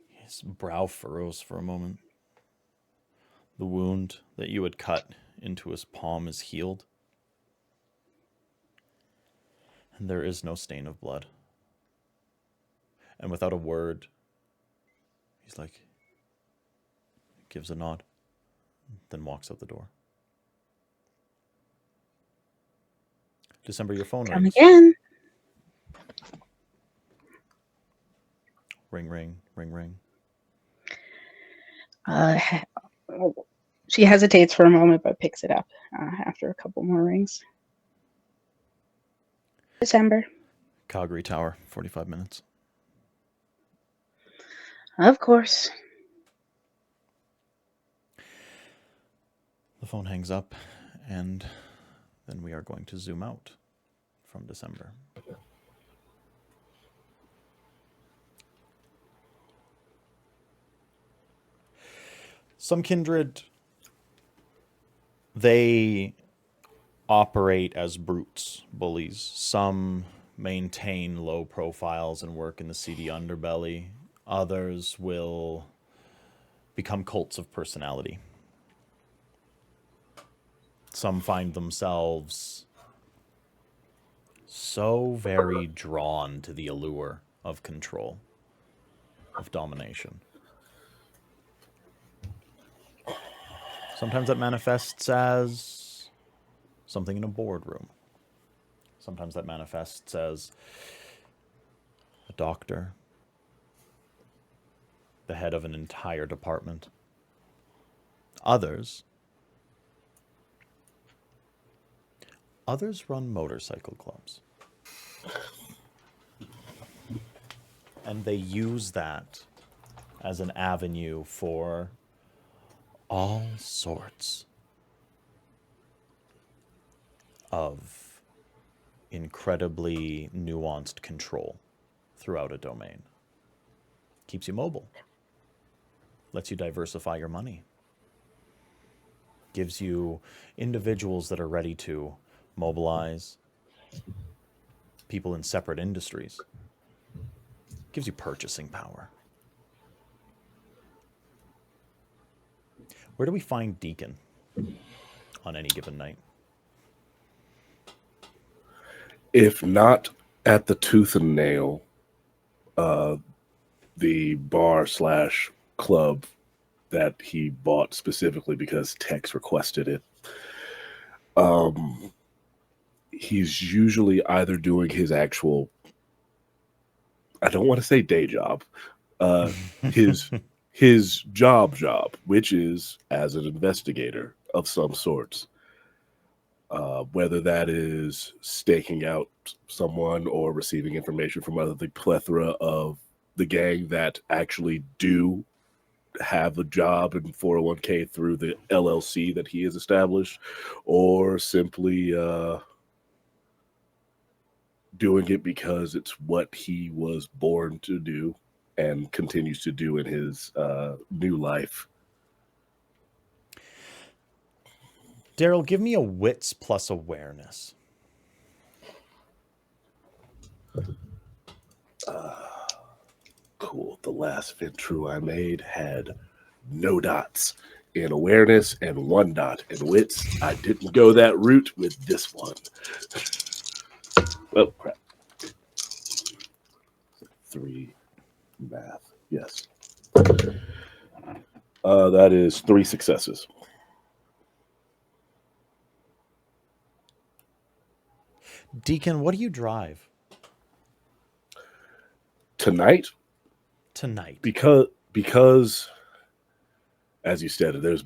His brow furrows for a moment. The wound that you had cut into his palm is healed. And there is no stain of blood. And without a word, he's like, gives a nod, then walks out the door. December, your phone Come rings. again. Ring, ring, ring, ring. She hesitates for a moment, but picks it up after a couple more rings. December. Calgary Tower, 45 minutes. Of course. The phone hangs up, and then we are going to zoom out from December. Some kindred, they operate as brutes, bullies. Some maintain low profiles and work in the seedy underbelly. Others will become cults of personality. Some find themselves so very drawn to the allure of control, of domination. Sometimes that manifests as something in a boardroom. Sometimes that manifests as a doctor, the head of an entire department. Others run motorcycle clubs. And they use that as an avenue for all sorts of incredibly nuanced control throughout a domain. Keeps you mobile. Lets you diversify your money. Gives you individuals that are ready to mobilize. People in separate industries. Gives you purchasing power. Where do we find Deacon on any given night? If not at the Tooth and Nail, the bar / club that he bought specifically because Tex requested it, he's usually either doing his actual, I don't want to say day job, his job, which is as an investigator of some sorts. Whether that is staking out someone or receiving information from the plethora of the gang that actually do have a job in 401k through the LLC that he has established, or simply doing it because it's what he was born to do and continues to do in his new life. Daryl, give me a wits plus awareness. Cool. The last Ventru I made had no dots in awareness and 1 dot in wits. I didn't go that route with this one. Oh, crap. 3 math. Yes. That is 3 successes. Deacon, what do you drive? Tonight, because as you said, there's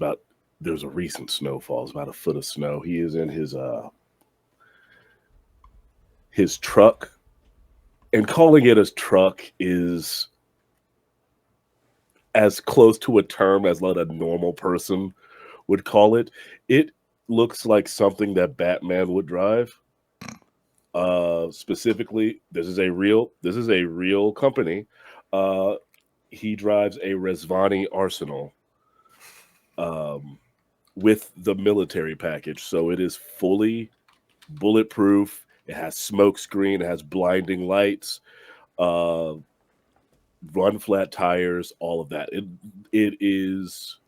a recent snowfall. It's about a foot of snow. He is in his truck, and calling it a truck is as close to a term as what a normal person would call it. It looks like something that Batman would drive. Specifically, this is a real company. He drives a Resvani Arsenal with the military package, so it is fully bulletproof. It has smoke screen, it has blinding lights, run flat tires, all of that. It is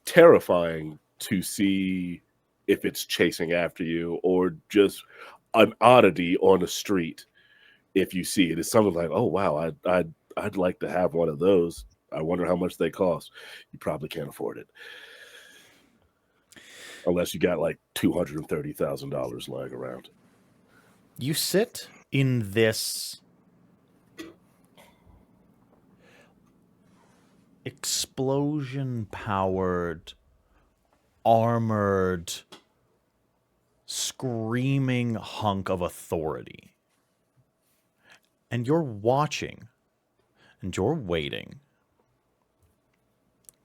terrifying to see if it's chasing after you or just an oddity on the street. If you see it, it's something like, oh wow, I'd like to have one of those. I wonder how much they cost. You probably can't afford it unless you got like $230,000 lying around. You sit in this explosion-powered, armored, screaming hunk of authority And you're watching and you're waiting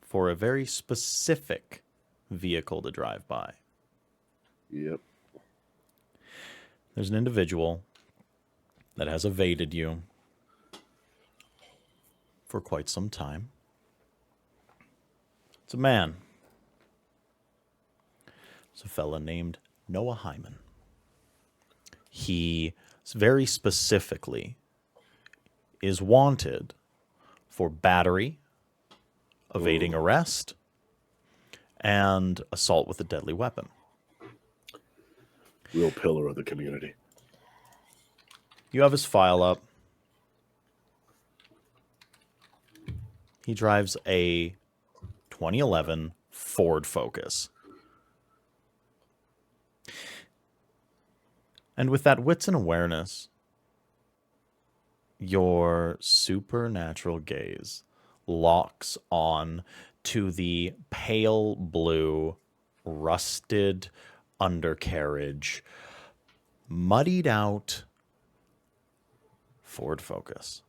for a very specific vehicle to drive by. Yep. There's an individual that has evaded you for quite some time. It's a man. It's a fella named Noah Hyman. He very specifically is wanted for battery, evading arrest, and assault with a deadly weapon. Real pillar of the community. You have his file up. He drives a 2011 Ford Focus. And with that wits and awareness, your supernatural gaze locks on to the pale blue, rusted undercarriage, muddied out Ford Focus.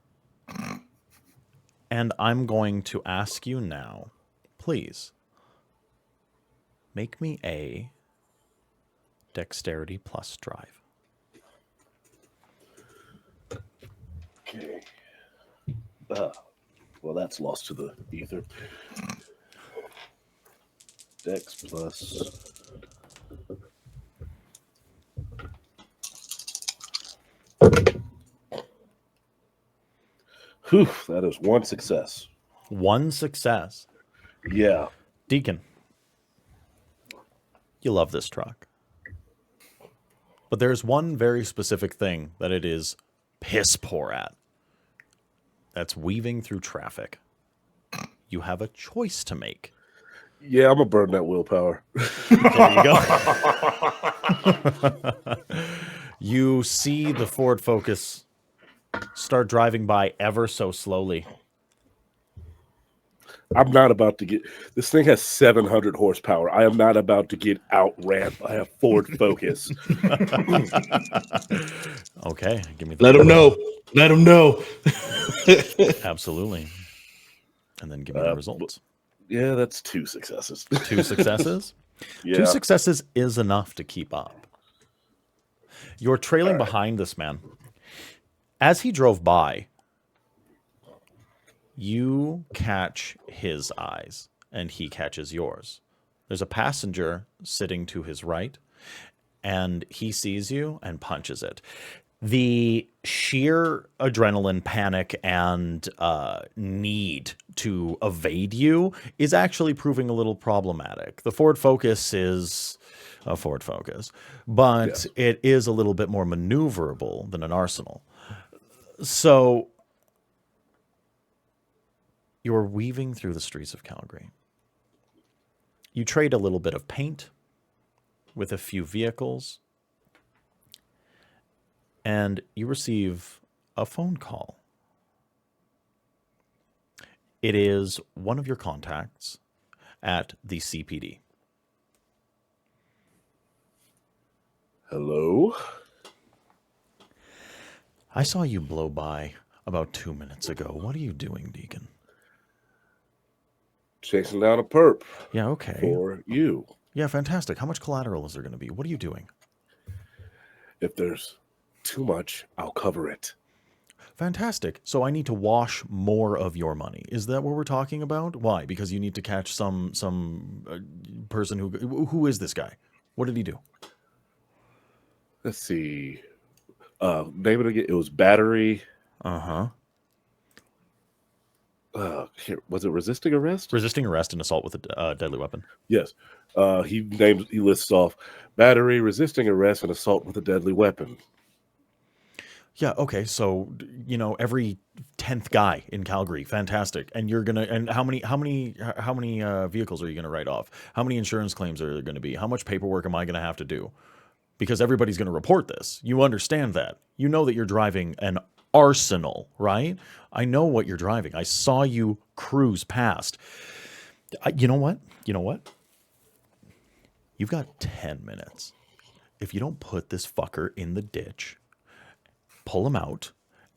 And I'm going to ask you now, please, make me a Dexterity Plus drive. Okay. Well, that's lost to the ether. Dex plus. Whew, that is one success. One success. Yeah. Deacon, you love this truck. But there's one very specific thing that it is piss poor at. That's weaving through traffic. You have a choice to make. Yeah, I'm going to burn that willpower. There you go. You see the Ford Focus start driving by ever so slowly. I'm not about to get... This thing has 700 horsepower. I am not about to get outran by a Ford Focus. Okay, give me the... Let him know. Let him know. Absolutely. And then give me the results. Yeah, that's 2 successes. 2 successes? Yeah. 2 successes is enough to keep up. You're trailing behind this man. As he drove by, you catch his eyes, and he catches yours. There's a passenger sitting to his right, and he sees you and punches it. The sheer adrenaline, panic, and need to evade you is actually proving a little problematic. The Ford Focus is a Ford Focus, but yes, it is a little bit more maneuverable than an Arsenal. So you're weaving through the streets of Calgary. You trade a little bit of paint with a few vehicles, and you receive a phone call. It is one of your contacts at the CPD. Hello? I saw you blow by about 2 minutes ago. What are you doing, Deacon? Chasing down a perp. Yeah, okay. For you. Yeah, fantastic. How much collateral is there going to be? What are you doing? If there's too much, I'll cover it. Fantastic. So I need to wash more of your money. Is that what we're talking about? Why? Because you need to catch some person who is this guy? What did he do? Let's see. Name it again. It was battery. Uh-huh. Was it resisting arrest? Resisting arrest and assault with a deadly weapon. Yes. He lists off battery, resisting arrest, and assault with a deadly weapon. Yeah, okay. So, every 10th guy in Calgary, fantastic. And you're going to, and how many vehicles are you going to write off? How many insurance claims are there going to be? How much paperwork am I going to have to do? Because everybody's going to report this. You understand that. You know that you're driving an Arsenal, right? I know what you're driving. I saw you cruise past. You know what? You've got 10 minutes. If you don't put this fucker in the ditch, pull him out,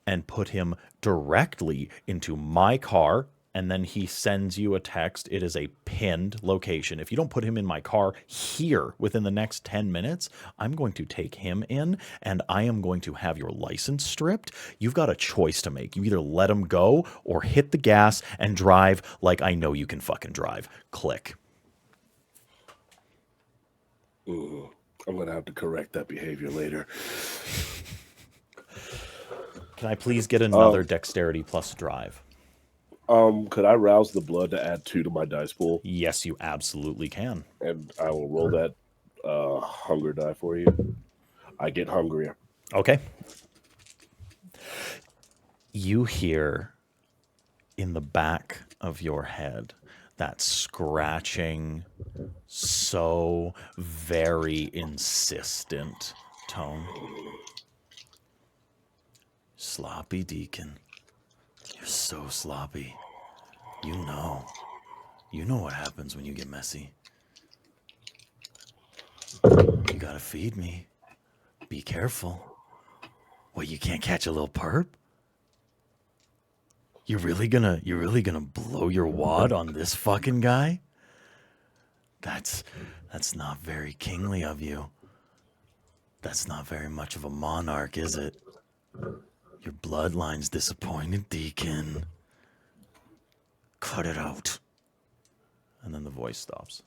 and put him directly into my car. And then he sends you a text. It is a pinned location. If you don't put him in my car here within the next 10 minutes, I'm going to take him in and I am going to have your license stripped. You've got a choice to make. You either let him go or hit the gas and drive like I know you can fucking drive. Click. I'm going to have to correct that behavior later. Can I please get another dexterity plus drive? Could I rouse the blood to add 2 to my dice pool? Yes, you absolutely can. And I will roll that hunger die for you. I get hungrier. Okay. You hear in the back of your head that scratching, so very insistent tone. Sloppy Deacon. You're so sloppy. You know what happens when you get messy. You gotta feed me. Be careful. What, you can't catch a little perp? You're really gonna blow your wad on this fucking guy? That's not very kingly of you. That's not very much of a monarch, is it? Your bloodline's disappointed, Deacon. Cut it out. And then the voice stops.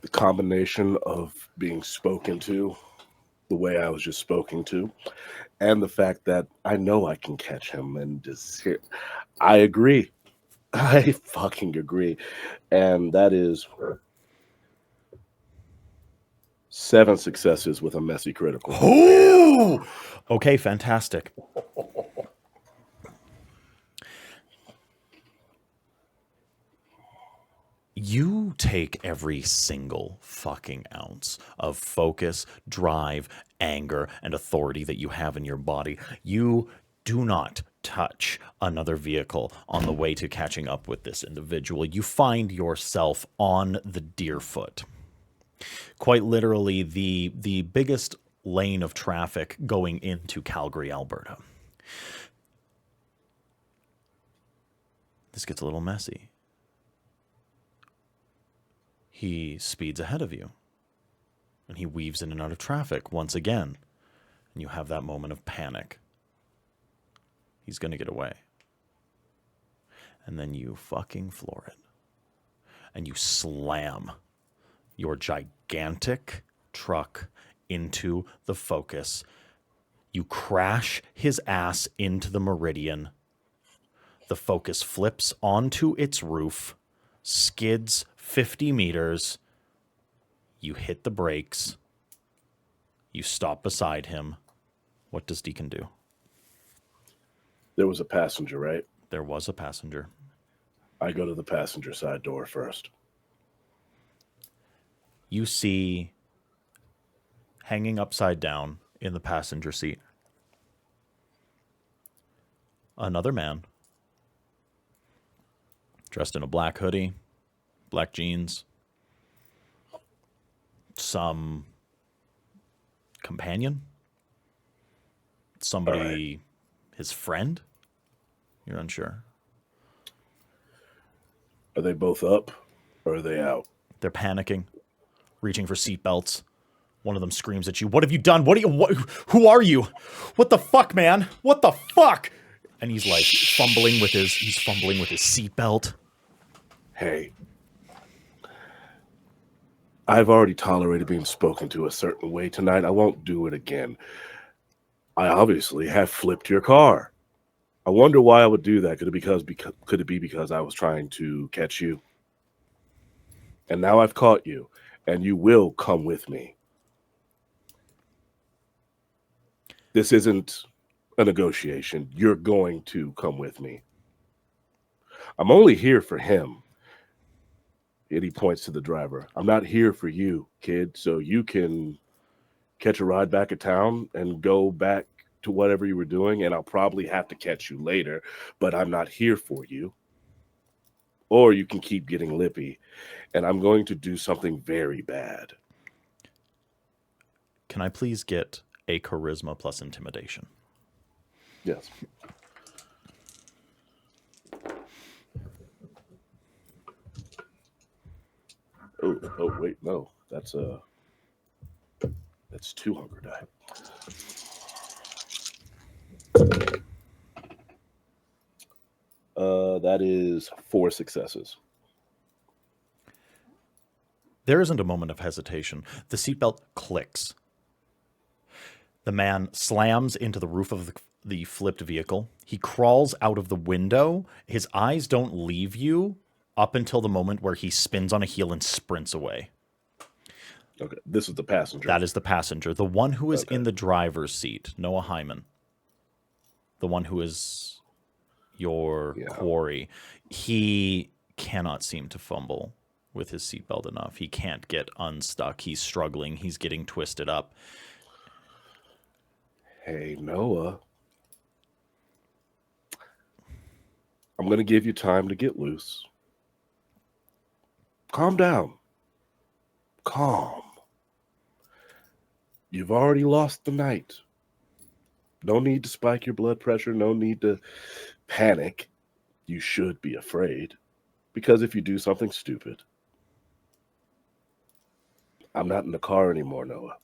The combination of being spoken to the way I was just spoken to, and the fact that I know I can catch him and just hear, I agree. I fucking agree. And that is 7 successes with a messy critical. Ooh! Okay, fantastic. You take every single fucking ounce of focus, drive, anger, and authority that you have in your body. You do not touch another vehicle on the way to catching up with this individual. You find yourself on the Deerfoot. Quite literally, the biggest lane of traffic going into Calgary, Alberta. This gets a little messy. He speeds ahead of you, and he weaves in and out of traffic once again, and you have that moment of panic. He's going to get away. And then you fucking floor it, and you slam your gigantic truck into the Focus. You crash his ass into the Meridian. The Focus flips onto its roof, skids 50 meters. You hit the brakes. You stop beside him. What does Deacon do? There was a passenger, right? There was a passenger. I go to the passenger side door first. You see, hanging upside down in the passenger seat, another man dressed in a black hoodie, black jeans, some companion, somebody, right. His friend. You're unsure. Are they both up or are they out? They're panicking, reaching for seatbelts. One of them screams at you, "What have you done? Who are you? What the fuck, man? What the fuck?" And he's like fumbling with his seatbelt. Hey, I've already tolerated being spoken to a certain way tonight. I won't do it again. I obviously have flipped your car. I wonder why I would do that. Could it be because I was trying to catch you? And now I've caught you, and you will come with me. This isn't a negotiation. You're going to come with me. I'm only here for him. And he points to the driver. I'm not here for you, kid, so you can catch a ride back at town and go back to whatever you were doing, and I'll probably have to catch you later, but I'm not here for you. Or you can keep getting lippy, and I'm going to do something very bad. Can I please get a charisma plus intimidation. Yes. Oh, wait, no. That's 2 hunger die. That is 4 successes. There isn't a moment of hesitation. The seatbelt clicks. The man slams into the roof of the flipped vehicle. He crawls out of the window. His eyes don't leave you up until the moment where he spins on a heel and sprints away. Okay, this is the passenger. That is the passenger. The one who is in the driver's seat, Noah Hyman. The one who is your quarry. He cannot seem to fumble with his seatbelt enough. He can't get unstuck. He's struggling. He's getting twisted up. Hey, Noah. I'm going to give you time to get loose. Calm down. Calm. You've already lost the night. No need to spike your blood pressure. No need to panic. You should be afraid. Because if you do something stupid, I'm not in the car anymore, Noah.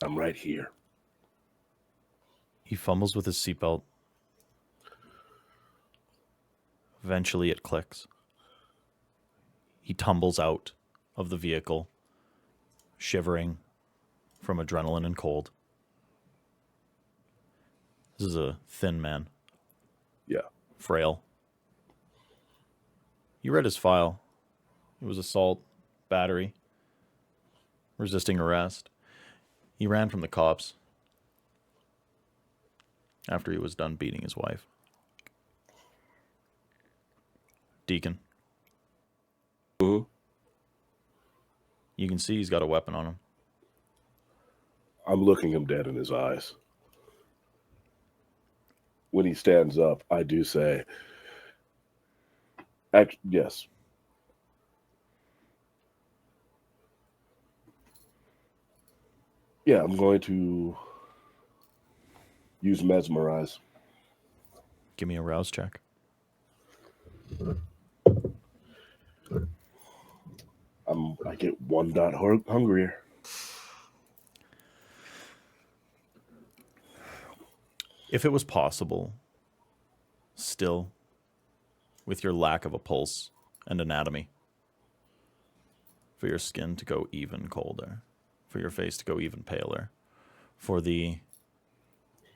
I'm right here. He fumbles with his seatbelt. Eventually it clicks. He tumbles out of the vehicle, shivering from adrenaline and cold. This is a thin man. Yeah. Frail. You read his file. It was assault, battery, resisting arrest. He ran from the cops after he was done beating his wife. Deacon. Mm-hmm. You can see he's got a weapon on him. I'm looking him dead in his eyes. When he stands up, I do say, yes. Yeah, I'm going to use Mesmerize. Give me a rouse check. I get 1 dot hungrier. If it was possible, still, with your lack of a pulse and anatomy, for your skin to go even colder, for your face to go even paler, for the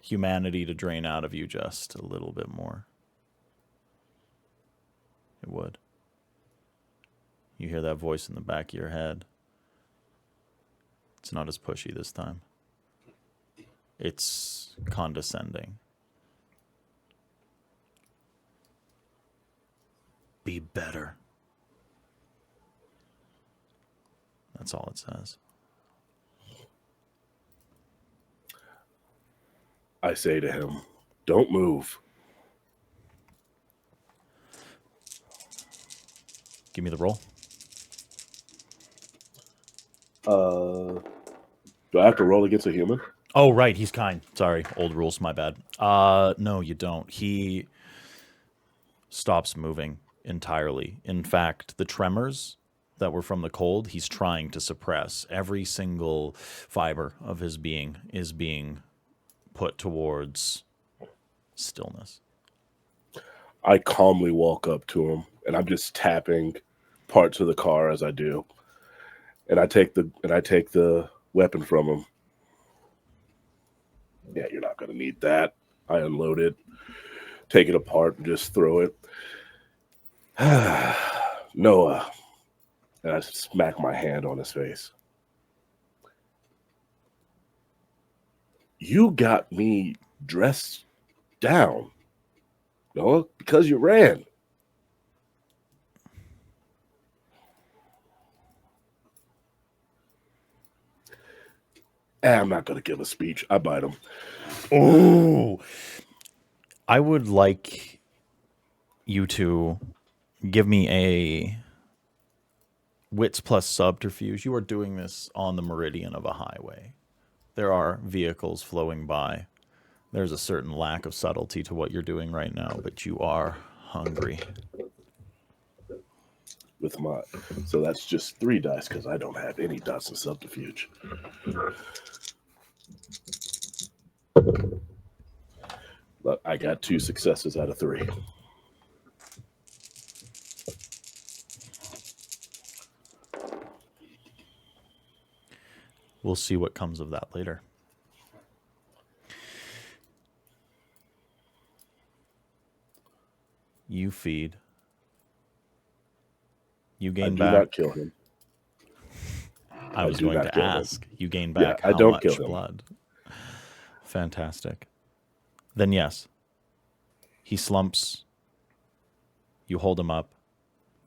humanity to drain out of you just a little bit more, it would. You hear that voice in the back of your head. It's not as pushy this time. It's condescending. Be better. That's all it says. I say to him, don't move. Give me the roll. Do I have to roll against a human? Oh, right. He's kind. Sorry. Old rules. My bad. No, you don't. He stops moving entirely. In fact, the tremors that were from the cold, he's trying to suppress. Every single fiber of his being is being put towards stillness. I calmly walk up to him, and I'm just tapping parts of the car as I do. And I take the weapon from him. Yeah, you're not going to need that. I unload it, take it apart, and just throw it. Noah. And I smack my hand on his face. You got me dressed down, Noah, because you ran. I'm not going to give a speech. I bite him. Oh, I would like you to give me a wits plus subterfuge. You are doing this on the meridian of a highway. there are vehicles flowing by. There's a certain lack of subtlety to what you're doing right now, but you are hungry. With my, so that's just 3 dice because I don't have any dice in subterfuge. Look, I got 2 successes out of 3. We'll see what comes of that later. You feed. You gain back. I do not kill him. I was going to ask. You gain back I how don't much kill him. blood? Fantastic. Then yes. He slumps. You hold him up.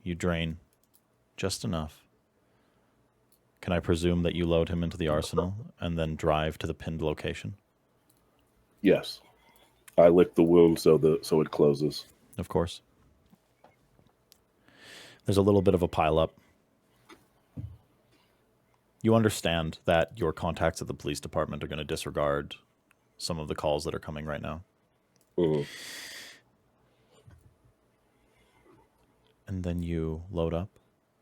You drain just enough. Can I presume that you load him into the arsenal and then drive to the pinned location? Yes. I lick the wound so it closes. Of course. There's a little bit of a pileup. You understand that your contacts at the police department are going to disregard some of the calls that are coming right now. Mm-hmm. And then you load up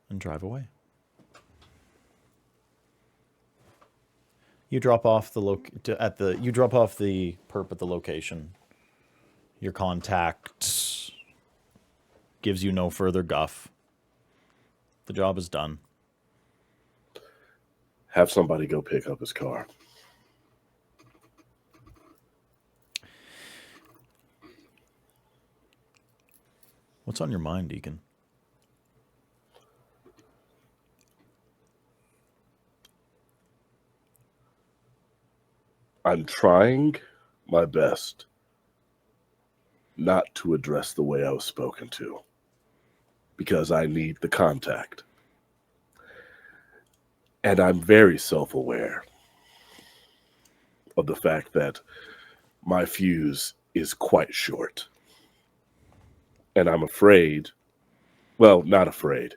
and drive away. You drop off the perp at the location. Your contact gives you no further guff. The job is done. Have somebody go pick up his car. What's on your mind, Deacon? I'm trying my best not to address the way I was spoken to because I need the contact. And I'm very self-aware of the fact that my fuse is quite short. And I'm afraid, well, not afraid.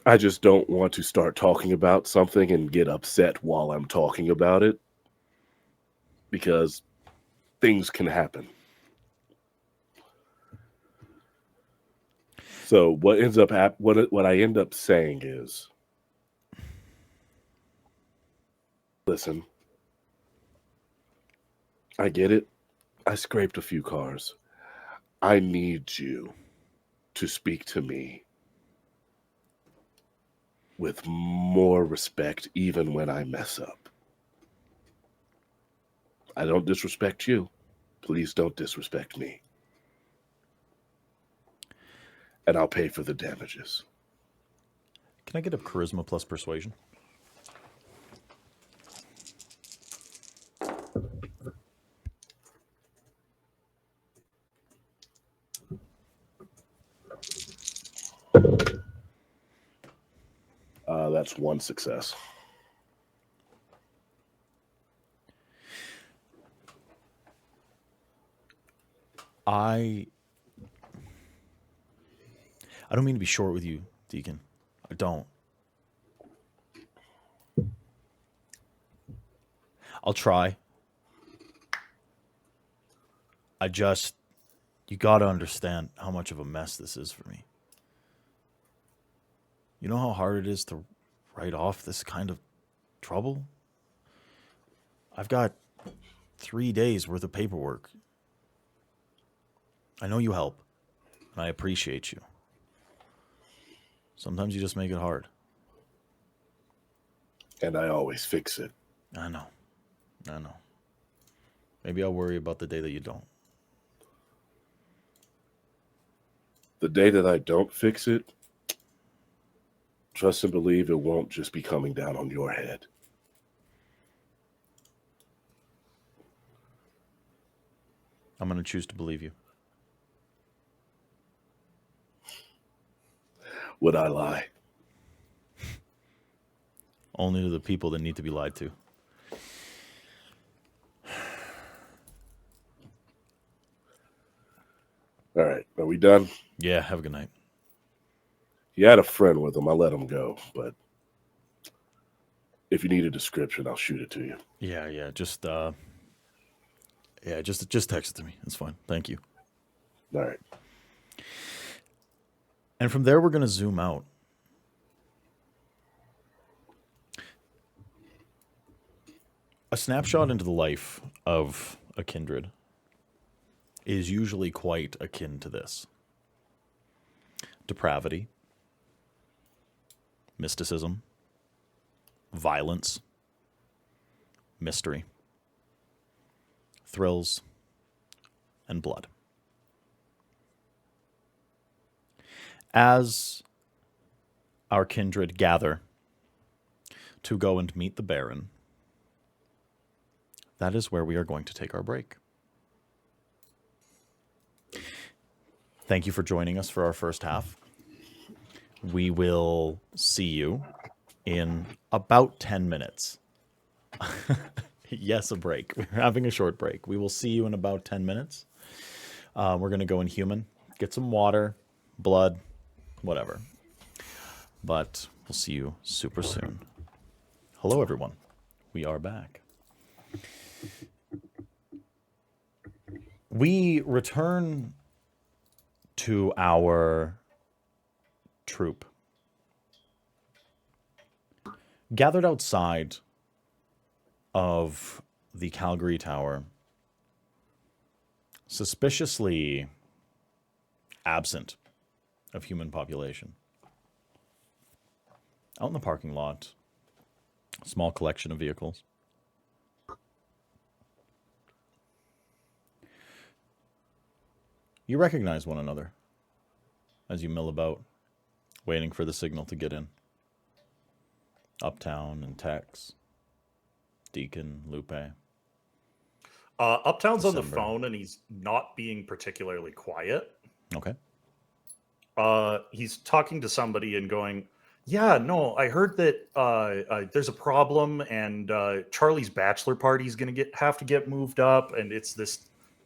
I just don't want to start talking about something and get upset while I'm talking about it because things can happen. So what ends up what I end up saying is, listen, I get it. I scraped a few cars. I need you to speak to me with more respect even when I mess up. I don't disrespect you. Please don't disrespect me. And I'll pay for the damages. Can I get a charisma plus persuasion? That's 1 success. I don't mean to be short with you, Deacon. I don't. I'll try. You got to understand how much of a mess this is for me. You know how hard it is to write off this kind of trouble? I've got 3 days worth of paperwork. I know you help, and I appreciate you. Sometimes you just make it hard. And I always fix it. I know. Maybe I'll worry about the day that you don't. The day that I don't fix it, trust and believe it won't just be coming down on your head. I'm going to choose to believe you. Would I lie? Only to the people that need to be lied to. All right, are we done? Yeah, have a good night. He had a friend with him. I let him go, but If you need a description, I'll shoot it to you. Yeah. Just text it to me. It's fine. Thank you. All right. And from there, we're going to zoom out. A snapshot into the life of a kindred is usually quite akin to this. Depravity, mysticism, violence, mystery, thrills, and blood. As our kindred gather to go and meet the Baron, that is where we are going to take our break. Thank you for joining us for our first half. We will see you in about 10 minutes. Yes, a break. We're having a short break. We will see you in about 10 minutes. We're going to go in human, get some water, blood, whatever. But we'll see you super soon. Hello, everyone. We are back. We return to our troop. Gathered outside of the Calgary Tower, suspiciously absent of human population. Out in the parking lot, a small collection of vehicles. You recognize one another as you mill about, waiting for the signal to get in. Uptown and Tex, Deacon, Lupe. Uptown's on the December. phone, and he's not being particularly quiet. Okay. He's talking to somebody and going, yeah, no, I heard that there's a problem, and Charlie's bachelor party is going to have to get moved up, and it's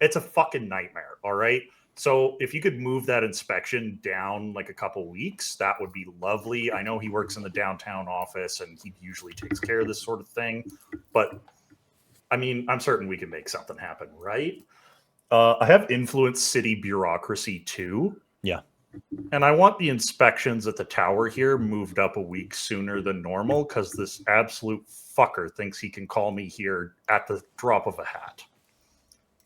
a fucking nightmare, all right? So if you could move that inspection down like a couple weeks, that would be lovely. I know he works in the downtown office, and he usually takes care of this sort of thing, but I mean, I'm certain we can make something happen, right? I have influenced city bureaucracy too. Yeah. And I want the inspections at the tower here moved up a week sooner than normal because this absolute fucker thinks he can call me here at the drop of a hat.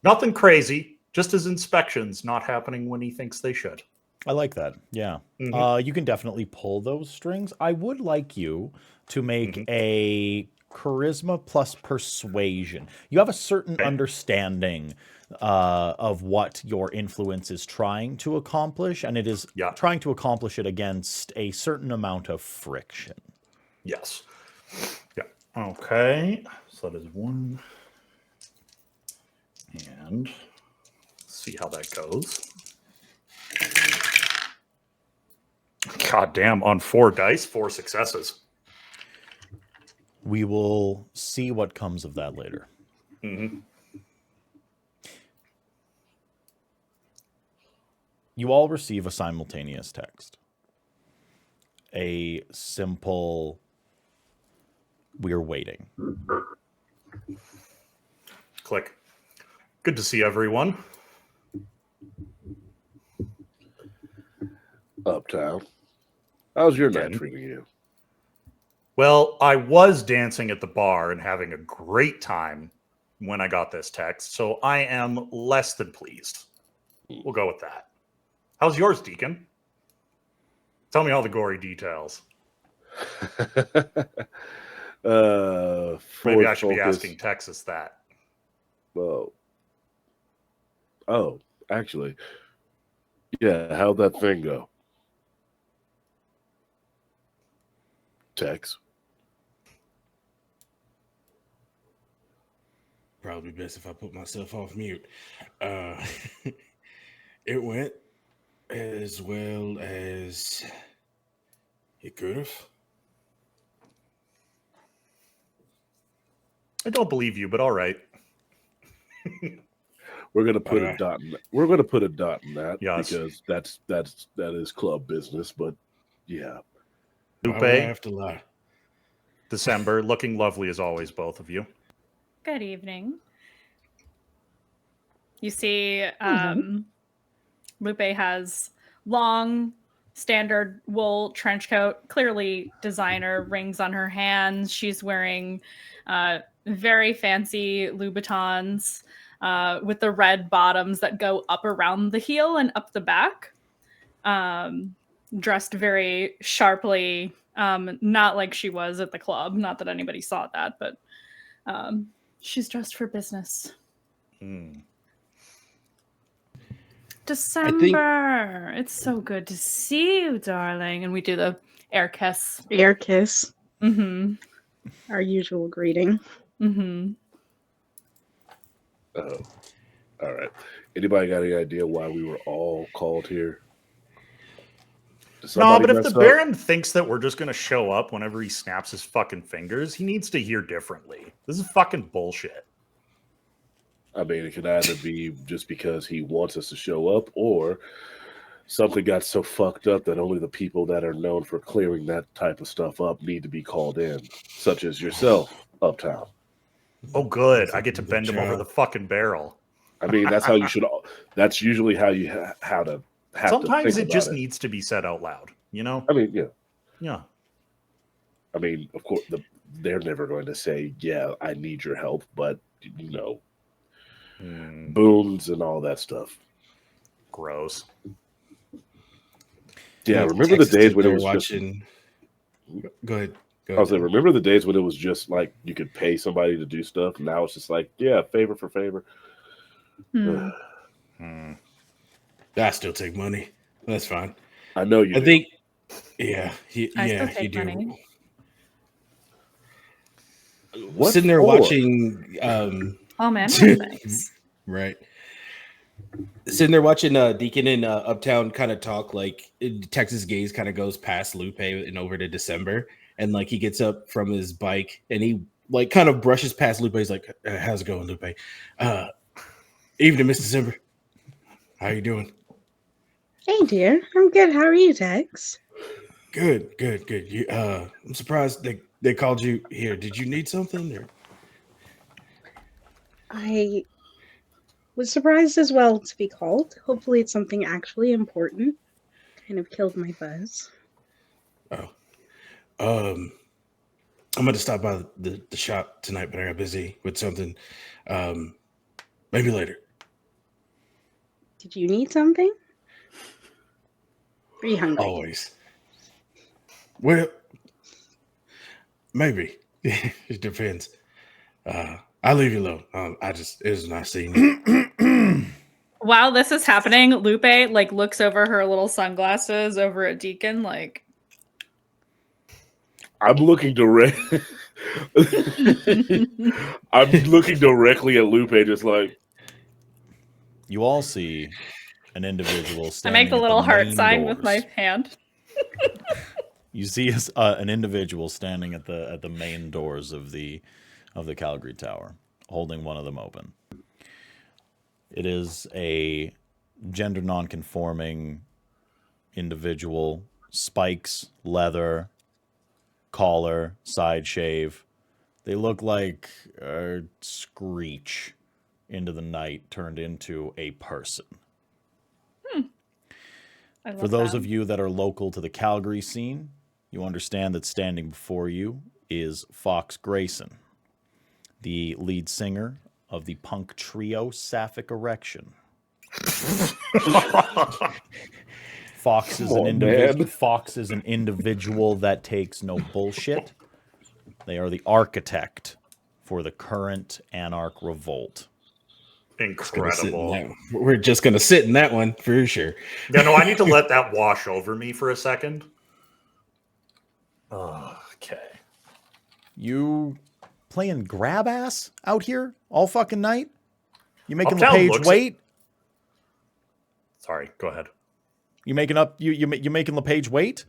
Nothing crazy, just his inspections not happening when he thinks they should. I like that. Yeah. Mhm. You can definitely pull those strings. I would like you to make a charisma plus persuasion. You have a certain Okay. understanding of what your influence is trying to accomplish, and it is trying to accomplish it against a certain amount of friction. Yes. Yeah. Okay. So that is one. And let's see how that goes. God damn, on 4 dice, 4 successes. We will see what comes of that later. Mm-hmm. You all receive a simultaneous text. A simple, we're waiting. Click. Good to see everyone. Uptown. How's your night Again. treating you? Well, I was dancing at the bar and having a great time when I got this text, so I am less than pleased. We'll go with that. How's yours, Deacon? Tell me all the gory details. Maybe I should be asking Texas that. Well, oh, actually, yeah. How'd that thing go, Tex? Probably best if I put myself off mute. It went as well as it could have. I don't believe you, but all right. We're gonna put a dot in that. We're gonna put a dot in that Yes. because that is club business. But yeah, Why would I have to lie? December, looking lovely as always, both of you. Good evening. You see, Lupe has long, standard wool trench coat, clearly designer, rings on her hands. She's wearing very fancy Louboutins with the red bottoms that go up around the heel and up the back. Dressed very sharply, not like she was at the club. Not that anybody saw that, but she's dressed for business. December. It's so good to see you, darling. And we do the air kiss. Air kiss. Mm-hmm. Our usual greeting. Mm-hmm. All right. Anybody got any idea why we were all called here? No, but if the Baron thinks that we're just going to show up whenever he snaps his fucking fingers, he needs to hear differently. This is fucking bullshit. I mean, it could either be just because he wants us to show up, or something got so fucked up that only the people that are known for clearing that type of stuff up need to be called in, such as yourself, Uptown. Oh, good. I get to bend him over the fucking barrel. I mean, that's how you should. That's usually how you have Sometimes to it just needs to be said out loud, you know? I mean, yeah. Yeah. I mean, of course, they're never going to say, yeah, I need your help, but, you know, boons and all that stuff. Gross. Yeah, remember the days when it was watching. Go ahead. I was like, remember the days when it was just like you could pay somebody to do stuff? Now it's just like, yeah, favor for favor. I still take money. That's fine. I know you. I think, yeah, I yeah, still take you do. money. What Sitting there for? watching. Oh man, thanks. Right. Sitting there watching Deacon and Uptown kind of talk, like Texas Gaze kind of goes past Lupe and over to December, and like he gets up from his bike and he like kind of brushes past Lupe. He's like, "How's it going, Lupe? Evening, Miss December. How you doing?" Hey, dear. I'm good. How are you, Tex? Good. You, I'm surprised they called you here. Did you need something? Or? I was surprised as well to be called. Hopefully it's something actually important. Kind of killed my buzz. Oh. I'm going to stop by the shop tonight, but I got busy with something. Maybe later. Did you need something? Are you hungry? Always. Well, maybe. It depends. I'll leave you alone. It was nice seeing you. While this is happening, Lupe like looks over her little sunglasses over at Deacon, like I'm looking I'm looking directly at Lupe, just like You all see an individual I standing make the at little heart main sign with doors. my hand. You see an individual standing at the main doors of the Calgary Tower, holding one of them open. It is a gender non-conforming individual, spikes, leather, collar, side shave. They look like a screech into the night turned into a person. For those of you that are local to the Calgary scene, you understand that standing before you is Fox Grayson, the lead singer of the punk trio Sapphic Erection. Fox is an individual that takes no bullshit. They are the architect for the current Anarch revolt. Incredible. We're just going to sit in that one for sure. Yeah, no, I need to let that wash over me for a second. Okay. You playing grab ass out here all fucking night? You making Uptown LePage wait? Sorry, go ahead. You making LePage wait?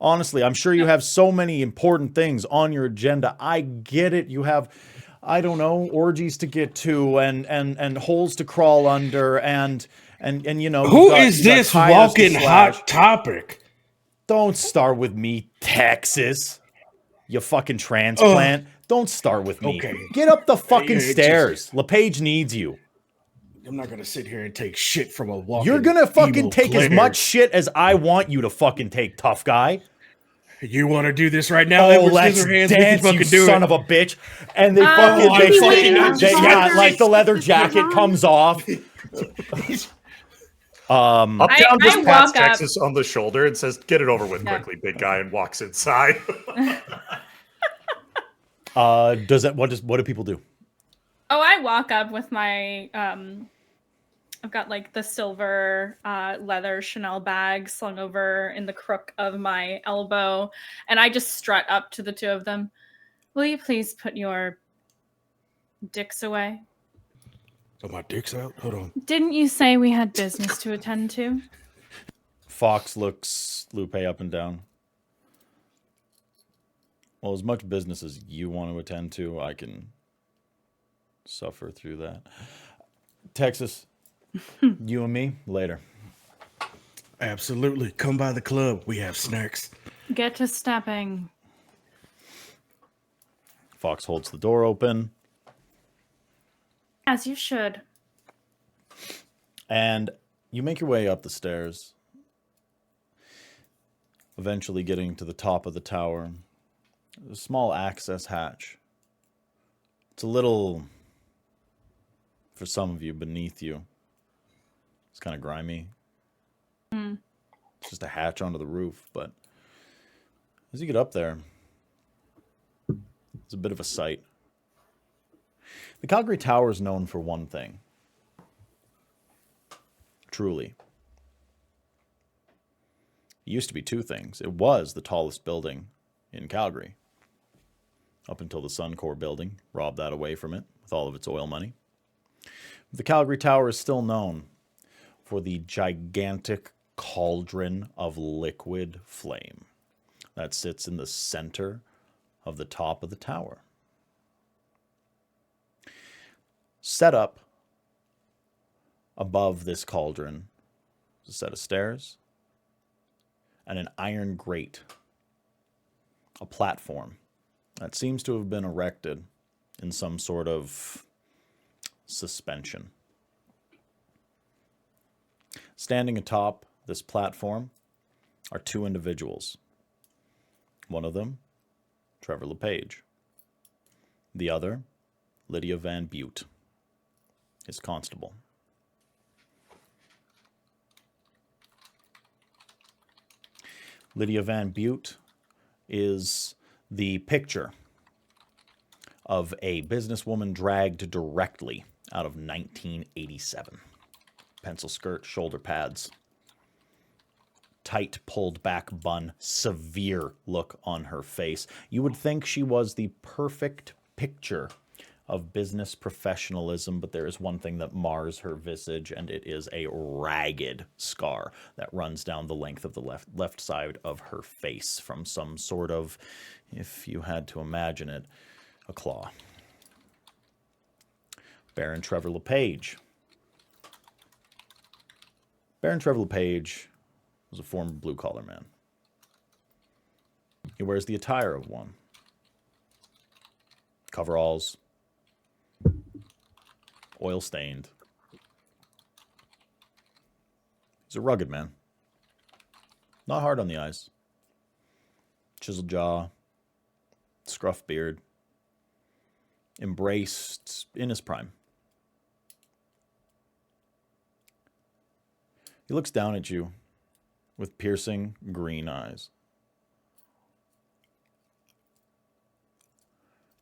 Honestly, I'm sure you have so many important things on your agenda. I get it. You have, I don't know, orgies to get to and holes to crawl under and you know. Who is this walking hot topic? Don't start with me, Texas. You fucking transplant. Don't start with me. Okay. Get up the fucking Yeah, stairs. LePage needs you. I'm not gonna sit here and take shit from a walking. You're gonna fucking emo take as player. much shit as I want you to fucking take, tough guy. You want to do this right now? Oh, Edward let's Scissorhands? dance, we you can fucking do son it. of a bitch. And they Oh, fucking, I they fucking know. yeah, like the leather jacket comes off. Uptown I just pats walk up. Texas on the shoulder and says, "Get it over with quickly, big guy," and walks inside. What do people do? Oh, I walk up with my I've got like the silver leather Chanel bag slung over in the crook of my elbow, and I just strut up to the two of them. Will you please put your dicks away? So my dick's out. Hold on. Didn't you say we had business to attend to? Fox looks Lupe up and down. Well, as much business as you want to attend to, I can suffer through that. Texas, you and me, later. Absolutely. Come by the club. We have snacks. Get to stepping. Fox holds the door open. As you should. And you make your way up the stairs, eventually getting to the top of the tower. There's a small access hatch. It's a little, for some of you, beneath you. It's kind of grimy. It's just a hatch onto the roof, but as you get up there, it's a bit of a sight. The Calgary Tower is known for one thing. Truly. It used to be two things. It was the tallest building in Calgary, up until the Suncor building robbed that away from it with all of its oil money. The Calgary Tower is still known for the gigantic cauldron of liquid flame that sits in the center of the top of the tower. Set up above this cauldron is a set of stairs and an iron grate, a platform that seems to have been erected in some sort of suspension. Standing atop this platform are two individuals. One of them, Trevor LePage. The other, Lydia Van Butte, his constable. Lydia Van Butte is the picture of a businesswoman dragged directly out of 1987. Pencil skirt, shoulder pads, tight pulled back bun, severe look on her face. You would think she was the perfect picture of business professionalism, but there is one thing that mars her visage, and it is a ragged scar that runs down the length of the left side of her face from some sort of, if you had to imagine it, a claw. Baron Trevor LePage. Baron Trevor LePage was a former blue-collar man. He wears the attire of one. Coveralls, oil-stained. He's a rugged man. Not hard on the eyes. Chiseled jaw, scruff beard. Embraced in his prime. He looks down at you with piercing green eyes.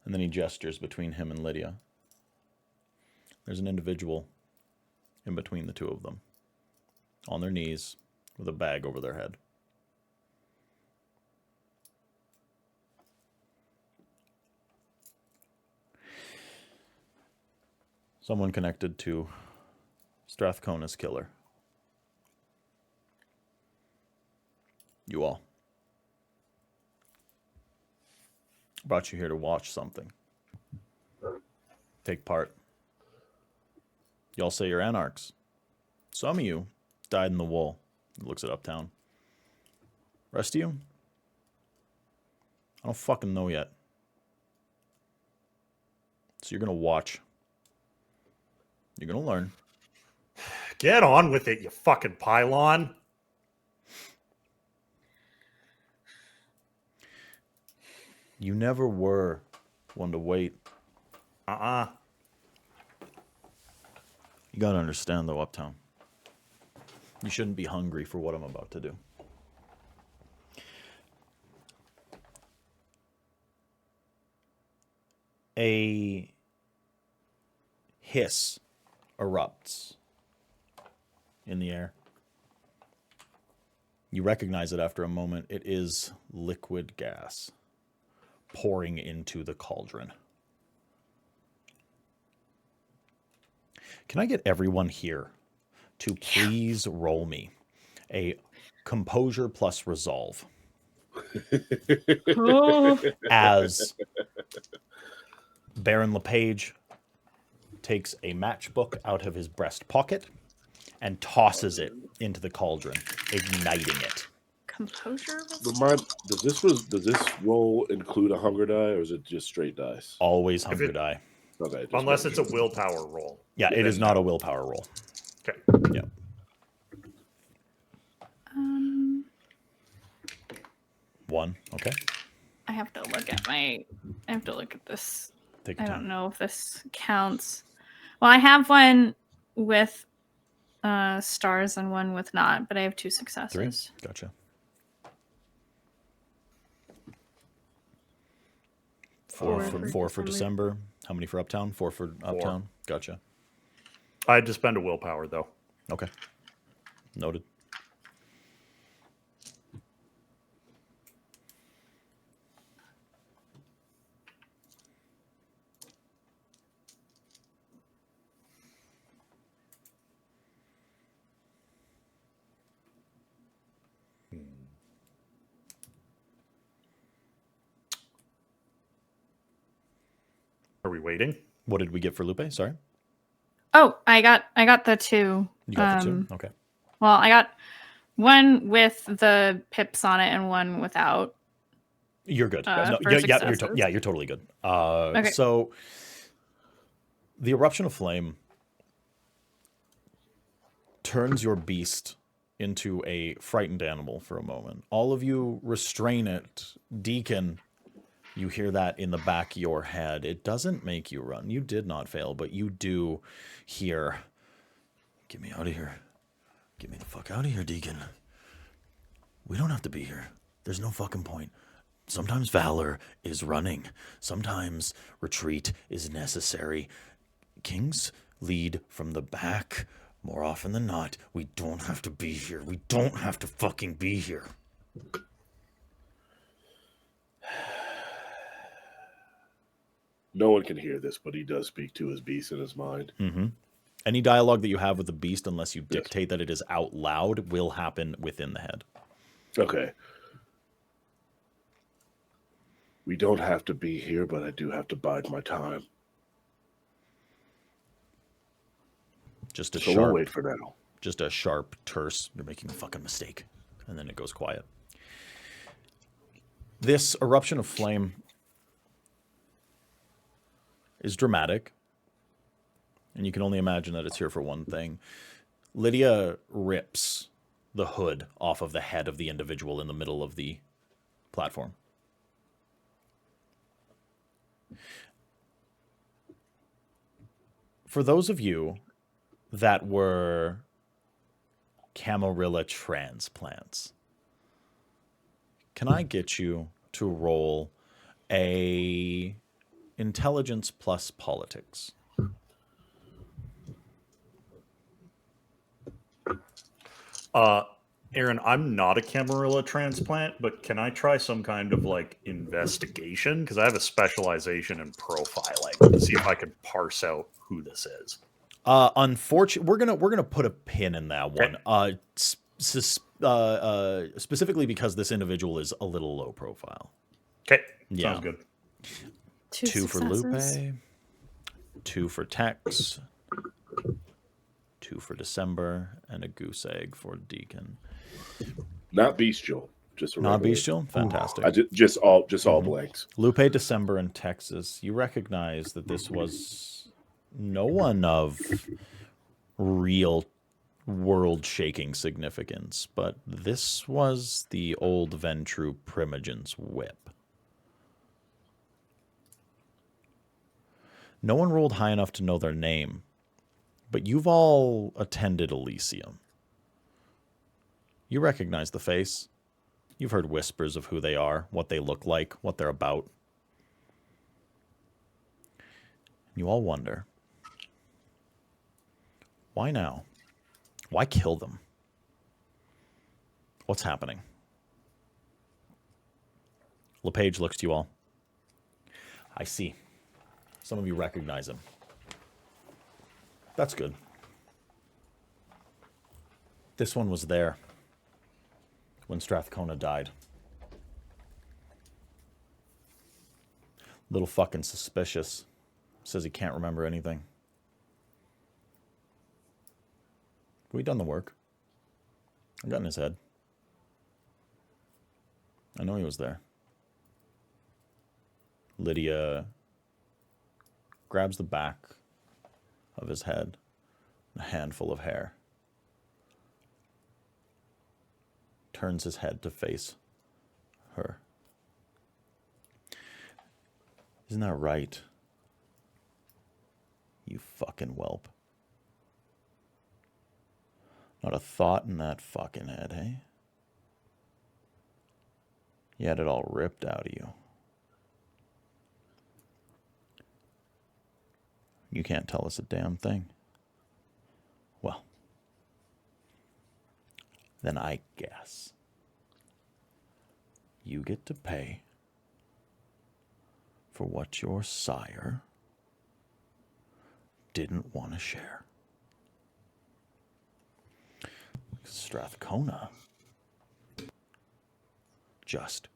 And then he gestures between him and Lydia. There's an individual in between the two of them, on their knees with a bag over their head. Someone connected to Strathcona's killer. You all. Brought you here to watch something. Take part. Y'all say you're anarchs. Some of you died in the wool. He looks at Uptown. Rest of you? I don't fucking know yet. So you're going to watch. You're going to learn. Get on with it, you fucking pylon. You never were one to wait. Uh-uh. You got to understand, though, Uptown. You shouldn't be hungry for what I'm about to do. A hiss erupts in the air. You recognize it after a moment. It is liquid gas pouring into the cauldron. Can I get everyone here to please roll me a composure plus resolve? Oh, As Baron LePage takes a matchbook out of his breast pocket and tosses it into the cauldron, igniting it. composure. Does this roll include a hunger die, or is it just straight dice? Always hunger die. Okay, just Unless it's a making willpower roll. Yeah, it is not a willpower roll. Okay. Yeah. One. Okay. I have to look at my. I have to look at this. Take your I time. don't know if this counts. Well, I have one with stars and one with not, but I have 2 successes. 3. Gotcha. 4 for December. How many for Uptown? 4 for Uptown. Gotcha. I had to spend a willpower, though. Okay. Noted. Are we waiting? What did we get for Lupe? Sorry. Oh, I got the 2. You got the 2? Okay. Well, I got one with the pips on it and one without. You're good. For You're totally good. Okay. So the eruption of flame turns your beast into a frightened animal for a moment. All of you restrain it. Deacon, you hear that in the back of your head. It doesn't make you run. You did not fail, but you do hear, "Get me out of here. Get me the fuck out of here, Deacon. We don't have to be here. There's no fucking point. Sometimes valor is running. Sometimes retreat is necessary. Kings lead from the back. More often than not, we don't have to be here. We don't have to fucking be here." No one can hear this, but he does speak to his beast in his mind. Mm-hmm. Any dialogue that you have with the beast, unless you dictate that it is out loud, will happen within the head. Okay. We don't have to be here, but I do have to bide my time. Just a So sharp, we'll wait for now. just a sharp, terse, "You're making a fucking mistake," and then it goes quiet. This eruption of flame is dramatic, and you can only imagine that it's here for one thing. Lydia rips the hood off of the head of the individual in the middle of the platform. For those of you that were Camarilla transplants, can I get you to roll a intelligence plus politics? Aaron, I'm not a Camarilla transplant, but can I try some kind of like investigation? Because I have a specialization in profiling to see if I can parse out who this is. Unfortunately, we're gonna put a pin in that one. Specifically because this individual is a little low profile. Okay, Yeah. sounds good. 2 for successes. Lupe, 2 for Tex, 2 for December, and a goose egg for Deacon. Not bestial. Just a Not regular. bestial? Fantastic. I just all Mhm. blanks. Lupe December in Texas. You recognize that this was no one of real world-shaking significance, but this was the old Ventru Primogen's whip. No one rolled high enough to know their name, but you've all attended Elysium. You recognize the face. You've heard whispers of who they are, what they look like, what they're about. You all wonder, why now? Why kill them? What's happening? LePage looks to you all. I see. Some of you recognize him. That's good. This one was there when Strathcona died. Little fucking suspicious. Says he can't remember anything. We done the work. I got in his head. I know he was there. Lydia grabs the back of his head, a handful of hair. Turns his head to face her. Isn't that right? You fucking whelp. Not a thought in that fucking head, hey? You had it all ripped out of you. You can't tell us a damn thing. Well, then I guess you get to pay for what your sire didn't want to share. Strathcona just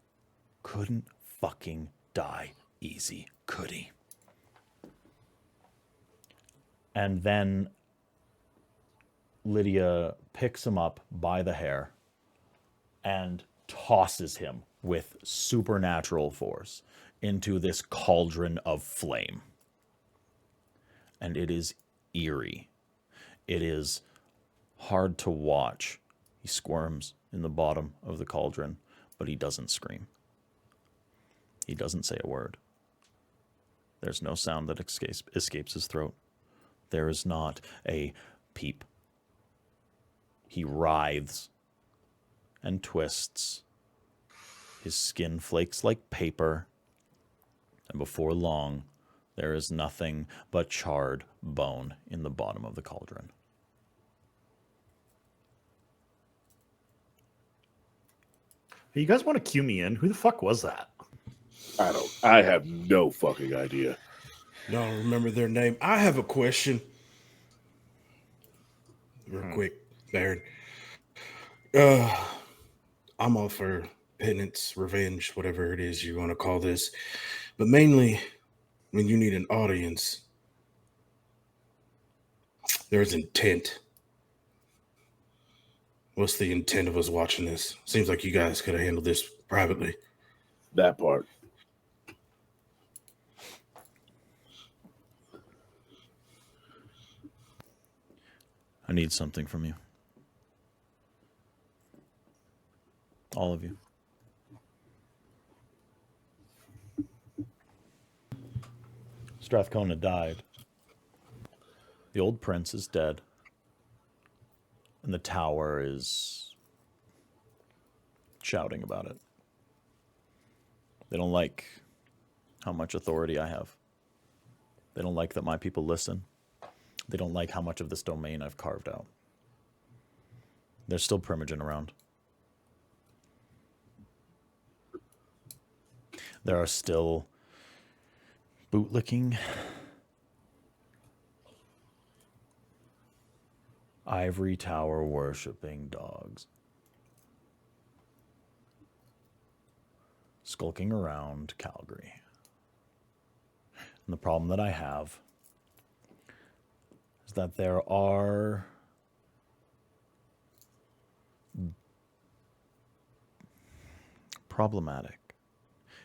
couldn't fucking die easy, could he? And then Lydia picks him up by the hair and tosses him with supernatural force into this cauldron of flame. And it is eerie. It is hard to watch. He squirms in the bottom of the cauldron, but he doesn't scream. He doesn't say a word. There's no sound that escapes his throat. There is not a peep. He writhes and twists. His skin flakes like paper. And before long, there is nothing but charred bone in the bottom of the cauldron. Hey, you guys want to cue me in? Who the fuck was that? I have no fucking idea. Y'all remember their name? I have a question. Real quick, Baron. I'm all for penance, revenge, whatever it is you want to call this. But mainly, when you need an audience, there's intent. What's the intent of us watching this? Seems like you guys could have handled this privately. That part. I need something from you. All of you. Strathcona died. The old prince is dead. And the tower is shouting about it. They don't like how much authority I have. They don't like that my people listen. They don't like how much of this domain I've carved out. There's still Primogen around. There are still bootlicking, ivory tower worshipping dogs skulking around Calgary. And the problem that I have is that there are problematic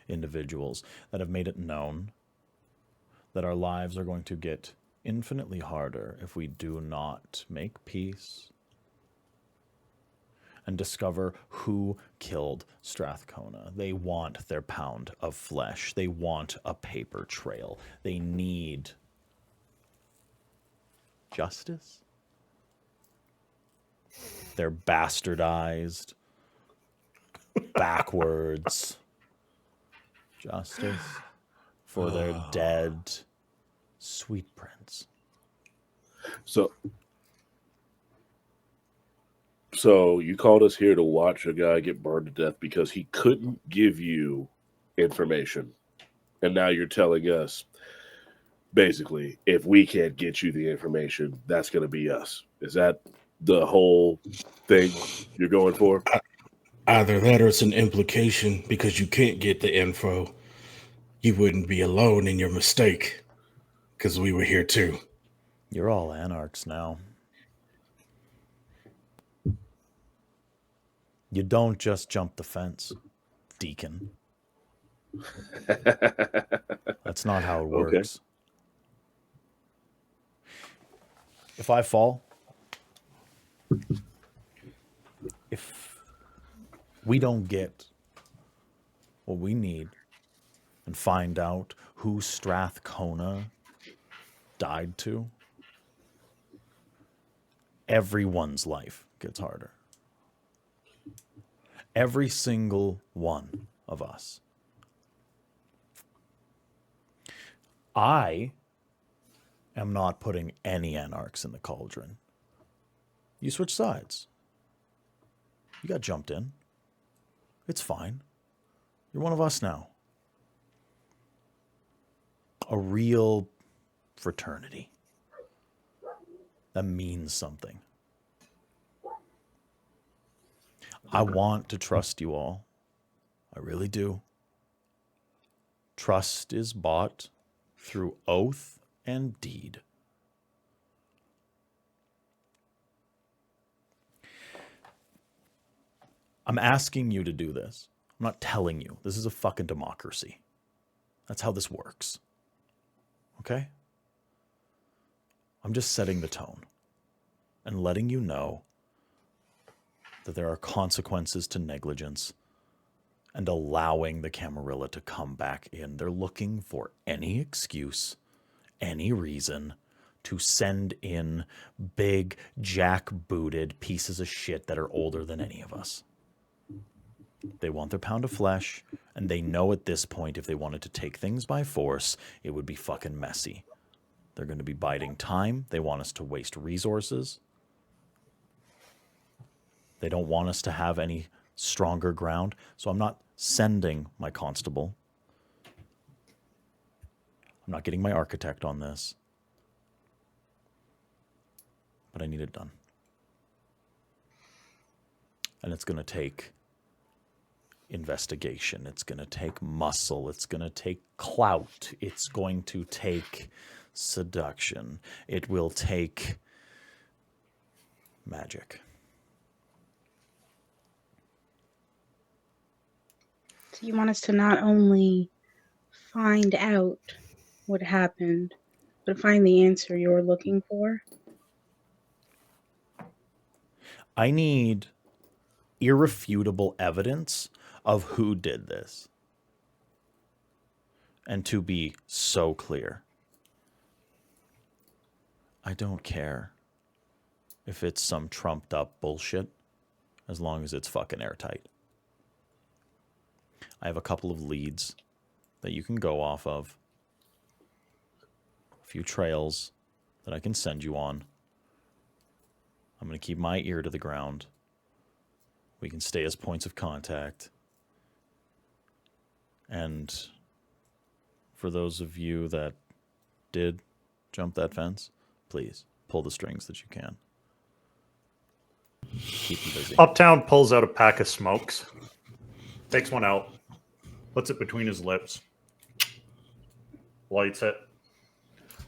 individuals that have made it known that our lives are going to get infinitely harder if we do not make peace and discover who killed Strathcona. They want their pound of flesh. They want a paper trail. They need justice. They're bastardized, backwards justice for their dead sweet prince. So you called us here to watch a guy get burned to death because he couldn't give you information. And now you're telling us, basically, if we can't get you the information, that's going to be us. Is that the whole thing you're going for? Either that or it's an implication because you can't get the info. You wouldn't be alone in your mistake because we were here too. You're all anarchs now. You don't just jump the fence, Deacon. That's not how it works. Okay. If I fall, if we don't get what we need and find out who Strathcona died to, everyone's life gets harder. Every single one of us. I am not putting any anarchs in the cauldron. You switch sides. You got jumped in. It's fine. You're one of us now. A real fraternity. That means something. I want to trust you all. I really do. Trust is bought through oath and deed. I'm asking you to do this. I'm not telling you. This is a fucking democracy. That's how this works. Okay? I'm just setting the tone and letting you know that there are consequences to negligence and allowing the Camarilla to come back in. They're looking for any excuse, any reason to send in big, jack-booted pieces of shit that are older than any of us. They want their pound of flesh, and they know at this point if they wanted to take things by force, it would be fucking messy. They're going to be biding time. They want us to waste resources. They don't want us to have any stronger ground. So I'm not sending my constable. I'm not getting my architect on this. But I need it done. And it's going to take investigation. It's going to take muscle. It's going to take clout. It's going to take seduction. It will take magic. So you want us to not only find out what happened, but find the answer you're looking for? I need irrefutable evidence of who did this. And to be so clear, I don't care if it's some trumped up bullshit as long as it's fucking airtight. I have a couple of leads that you can go off of. A few trails that I can send you on. I'm going to keep my ear to the ground. We can stay as points of contact. And for those of you that did jump that fence, please pull the strings that you can. Keep them busy. Uptown pulls out a pack of smokes, takes one out, puts it between his lips, lights it,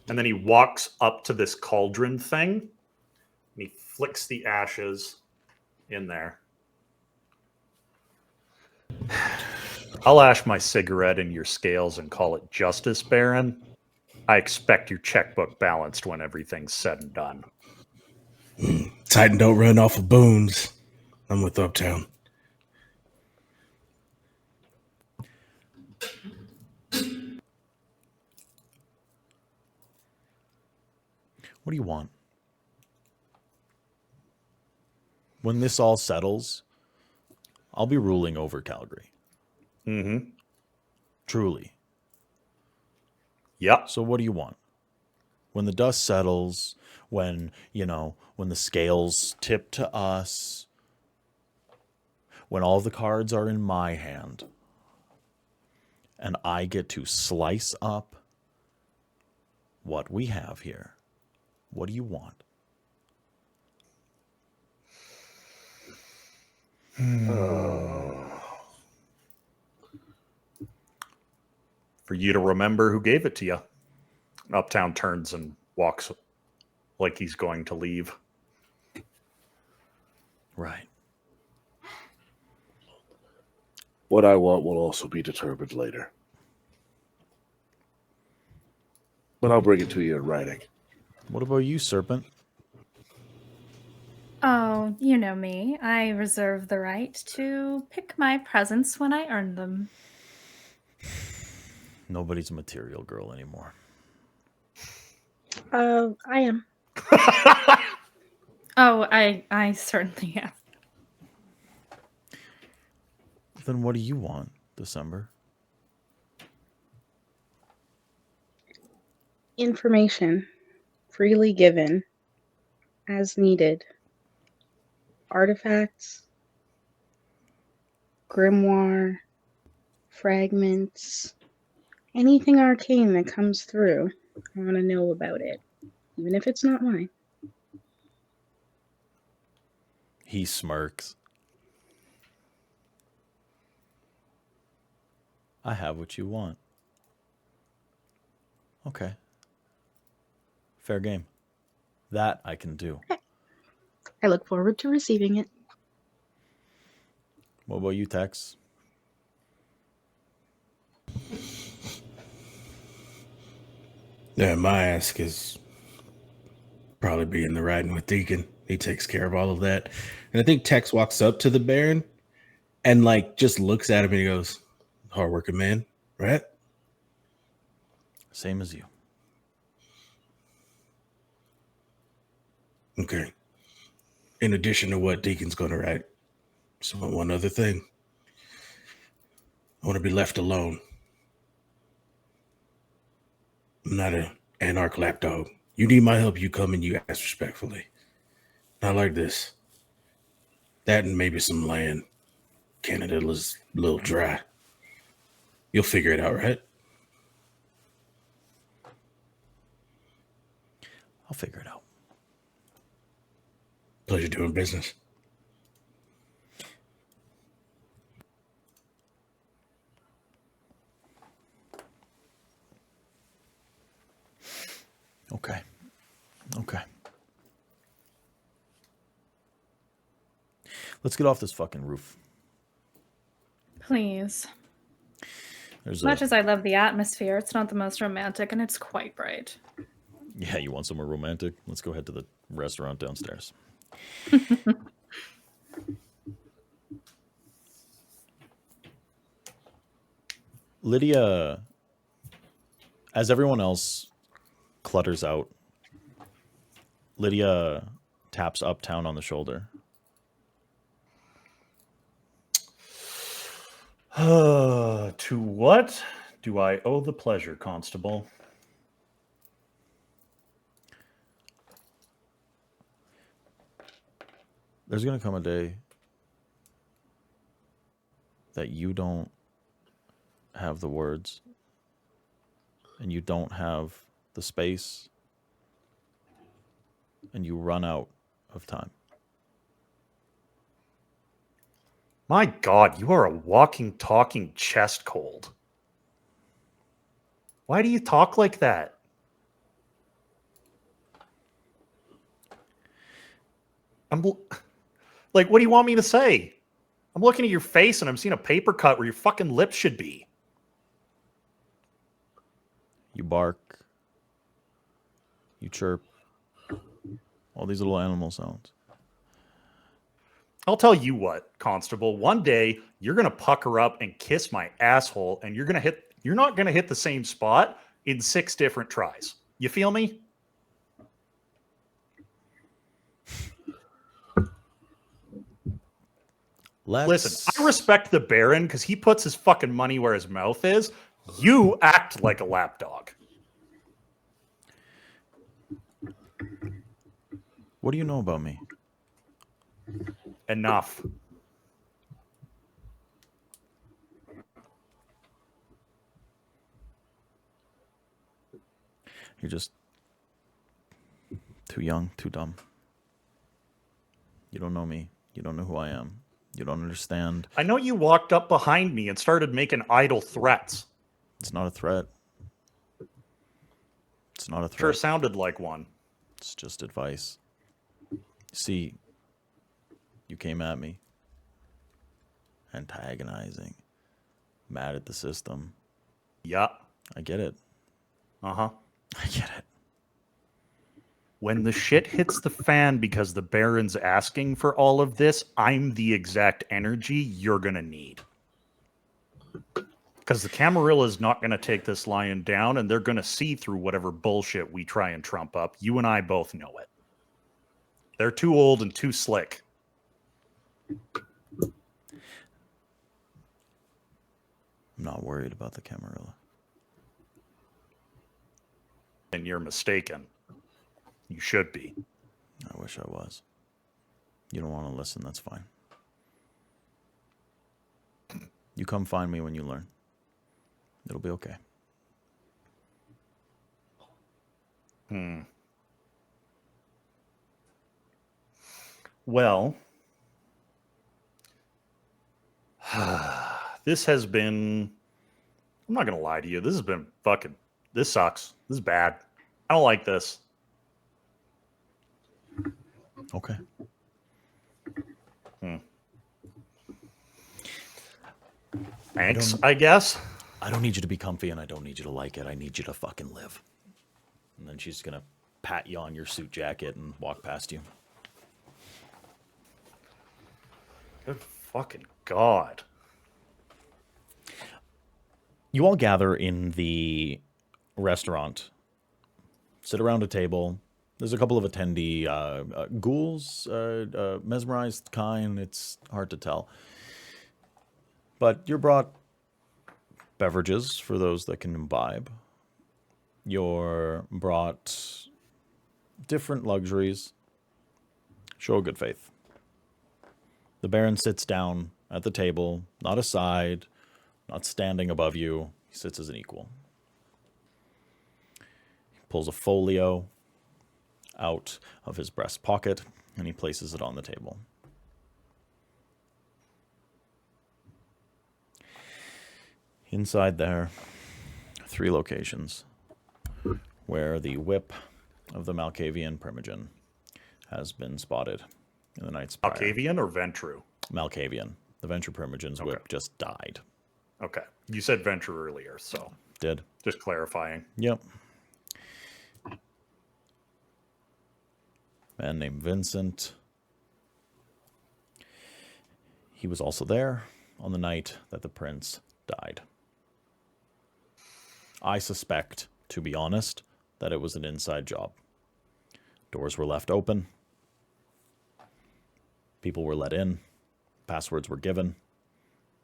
and then he walks up to this cauldron thing, and he flicks the ashes in there. I'll ash my cigarette in your scales and call it justice, Baron. I expect your checkbook balanced when everything's said and done. Titan don't run off of boons. I'm with Uptown. What do you want? When this all settles, I'll be ruling over Calgary. Mm-hmm. Truly. Yep. So what do you want? When the dust settles, when the scales tip to us, when all the cards are in my hand, and I get to slice up what we have here, what do you want? For you to remember who gave it to you. Uptown turns and walks like he's going to leave. Right. What I want will also be determined later. But I'll bring it to you in writing. What about you, Serpent? Oh, you know me. I reserve the right to pick my presents when I earn them. Nobody's a material girl anymore. I am. Oh, I certainly am. Then what do you want, December? Information freely given as needed. Artifacts, grimoire, fragments, anything arcane that comes through. I want to know about it, even if it's not mine. He smirks. I have what you want. Okay. Fair game. That I can do. I look forward to receiving it. What about you, Tex? Yeah, my ask is probably be in the riding with Deacon. He takes care of all of that. And I think Tex walks up to the Baron and just looks at him and he goes, hardworking man, right? Same as you. Okay. In addition to what Deacon's going to write, so one other thing. I want to be left alone. I'm not an Anarch lapdog. You need my help, you come and you ask respectfully. Not like this. That and maybe some land. Canada is a little dry. You'll figure it out, right? I'll figure it out. Pleasure doing business. Okay. Okay. Let's get off this fucking roof. Please. There's As much as I love the atmosphere, it's not the most romantic, and it's quite bright. Yeah, you want somewhere romantic? Let's go head to the restaurant downstairs. Lydia, as everyone else clutters out, Lydia taps Uptown on the shoulder. To what do I owe the pleasure, Constable? There's going to come a day that you don't have the words and you don't have the space and you run out of time. My God, you are a walking, talking chest cold. Why do you talk like that? I'm like, what do you want me to say? I'm looking at your face and I'm seeing a paper cut where your fucking lips should be. You bark. You chirp. All these little animal sounds. I'll tell you what, Constable. One day you're gonna pucker up and kiss my asshole, and you're not gonna hit the same spot in 6 different tries. You feel me? Listen, I respect the Baron because he puts his fucking money where his mouth is. You act like a lapdog. What do you know about me? Enough. You're just too young, too dumb. You don't know me. You don't know who I am. You don't understand. I know you walked up behind me and started making idle threats. It's not a threat. It's not a threat. Sure sounded like one. It's just advice. See, you came at me. Antagonizing. Mad at the system. Yeah. I get it. Uh-huh. I get it. When the shit hits the fan because the Baron's asking for all of this, I'm the exact energy you're going to need. Because the Camarilla's not going to take this lion down, and they're going to see through whatever bullshit we try and trump up. You and I both know it. They're too old and too slick. I'm not worried about the Camarilla. And you're mistaken. You should be. I wish I was. You don't want to listen, that's fine. You come find me when you learn. It'll be okay. Well, this has been... I'm not going to lie to you. This has been fucking... This sucks. This is bad. I don't like this. Okay. Thanks, I guess. I don't need you to be comfy, and I don't need you to like it. I need you to fucking live. And then she's going to pat you on your suit jacket and walk past you. Good fucking God. You all gather in the restaurant. Sit around a table. There's a couple of attendee ghouls, mesmerized kind. It's hard to tell. But you're brought beverages for those that can imbibe. You're brought different luxuries. Show good faith. The Baron sits down at the table, not aside, not standing above you. He sits as an equal. He pulls a folio out of his breast pocket, and he places it on the table. Inside there, 3 locations where the whip of the Malkavian Primogen has been spotted in the night's prior. Malkavian or Ventru? Malkavian. The Venture Primogen's whip just died. Okay. You said Ventru earlier, so... Did. Just clarifying. Yep. Man named Vincent. He was also there on the night that the prince died. I suspect, to be honest, that it was an inside job. Doors were left open. People were let in. Passwords were given.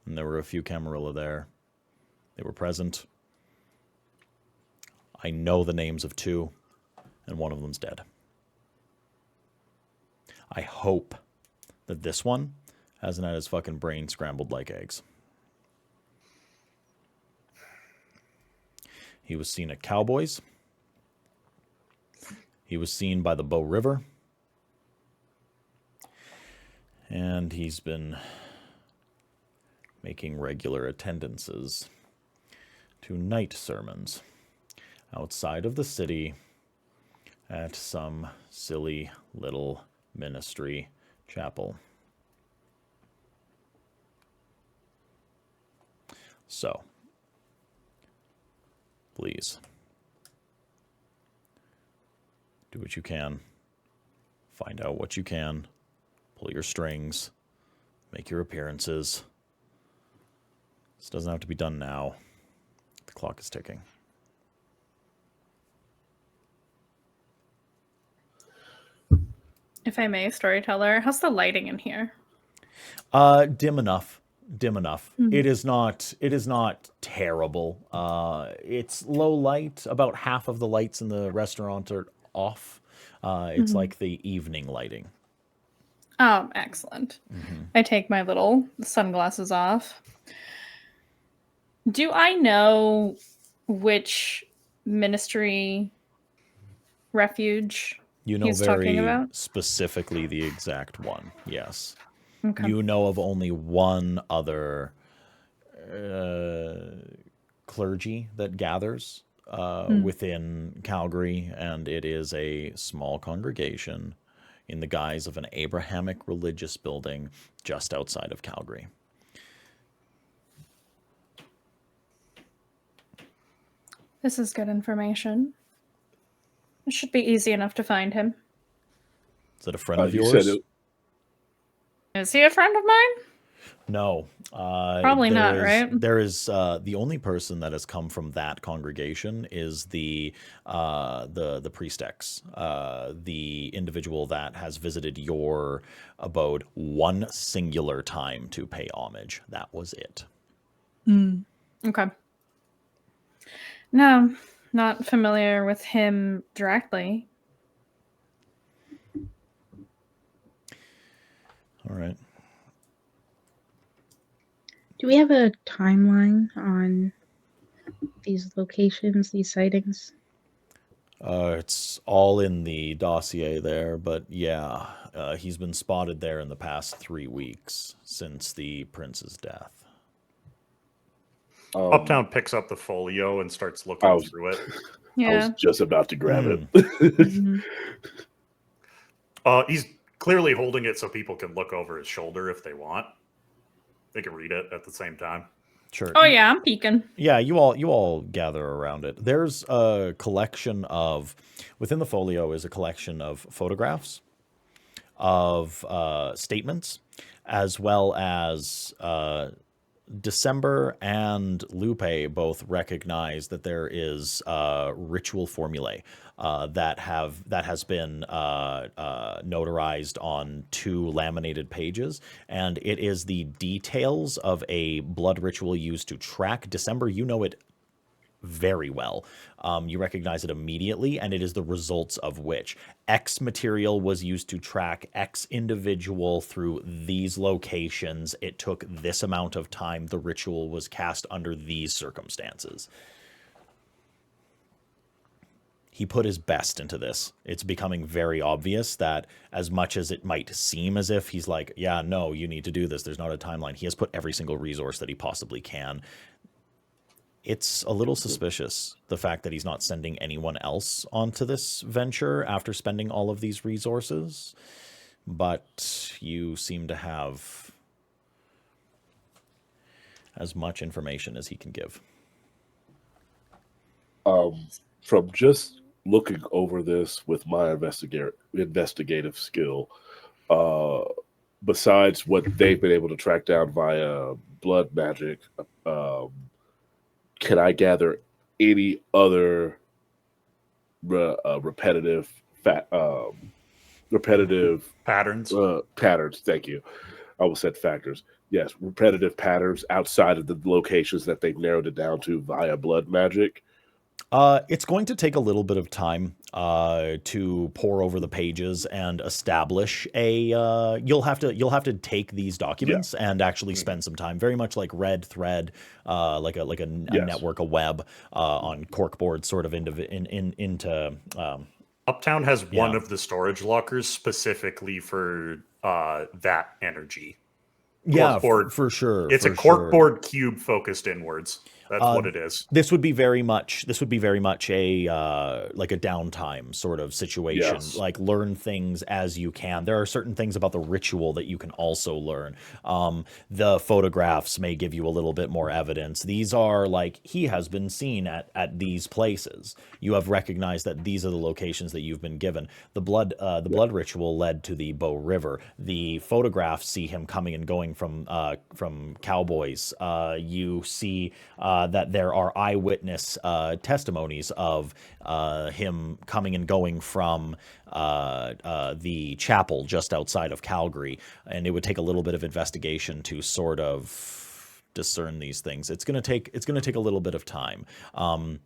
And there were a few Camarilla there. They were present. I know the names of 2, and one of them's dead. I hope that this one hasn't had his fucking brain scrambled like eggs. He was seen at Cowboys. He was seen by the Bow River. And he's been making regular attendances to night sermons outside of the city at some silly little ministry chapel. So, please do what you can. Find out what you can. Pull your strings. Make your appearances. This doesn't have to be done now. The clock is ticking. If I may, storyteller, how's the lighting in here? Dim enough. Dim enough. Mhm. It is not terrible. It's low light. About half of the lights in the restaurant are off. It's Mhm. like the evening lighting. Oh, excellent. I take my little sunglasses off. Do I know which ministry refuge You know he's talking very about? specifically the exact one. Yes. Okay. You know of only one other clergy that gathers within Calgary, and it is a small congregation in the guise of an Abrahamic religious building just outside of Calgary. This is good information. It should be easy enough to find him. Is it a friend of You yours? said it, Is he a friend of mine? No. Probably not, right? There is the only person that has come from that congregation is the priestess, the individual that has visited your abode one singular time to pay homage. That was it. Okay. No, not familiar with him directly. All right. Do we have a timeline on these locations, these sightings? It's all in the dossier there, but yeah, he's been spotted there in the past 3 weeks since the prince's death. Uptown picks up the folio and starts looking through it. I was just about to grab it. Mhm. He's clearly holding it so people can look over his shoulder if they want. They can read it at the same time. Sure. Oh yeah, I'm peeking. Yeah, you all gather around it. There's a collection of, within the folio is a collection of photographs, of statements, as well as December and Lupe both recognize that there is ritual formulae that has been notarized on 2 laminated pages, and it is the details of a blood ritual used to track December. You know it very well. You recognize it immediately, and it is the results of which X material was used to track X individual through these locations. It took this amount of time. The ritual was cast under these circumstances. He put his best into this. It's becoming very obvious that as much as it might seem as if he's like, yeah, no, you need to do this, there's not a timeline, he has put every single resource that he possibly can. It's a little suspicious, the fact that he's not sending anyone else onto this venture after spending all of these resources. But you seem to have as much information as he can give. From just looking over this with my investigative skill, besides what they've been able to track down via blood magic, can I gather any other repetitive Patterns. patterns? Thank you. I almost said factors. Yes, repetitive patterns outside of the locations that they've narrowed it down to via blood magic. It's going to take a little bit of time to pore over the pages and establish a. You'll have to take these documents and actually spend some time, very much like Red Thread, like a network, a web on corkboard, sort of into. Uptown has one of the storage lockers specifically for that energy. Yeah, Corkboard. for sure. It's for a corkboard cube focused inwards. That's what it is. This would be very much a like a downtime sort of situation. Yes. Like learn things as you can. There are certain things about the ritual that you can also learn. The photographs may give you a little bit more evidence. These are like he has been seen at these places. You have recognized that these are the locations that you've been given. The blood ritual led to the Bow River. The photographs see him coming and going from cowboys. You see that there are eyewitness testimonies of him coming and going from the chapel just outside of Calgary, and it would take a little bit of investigation to sort of discern these things. It's gonna take a little bit of time.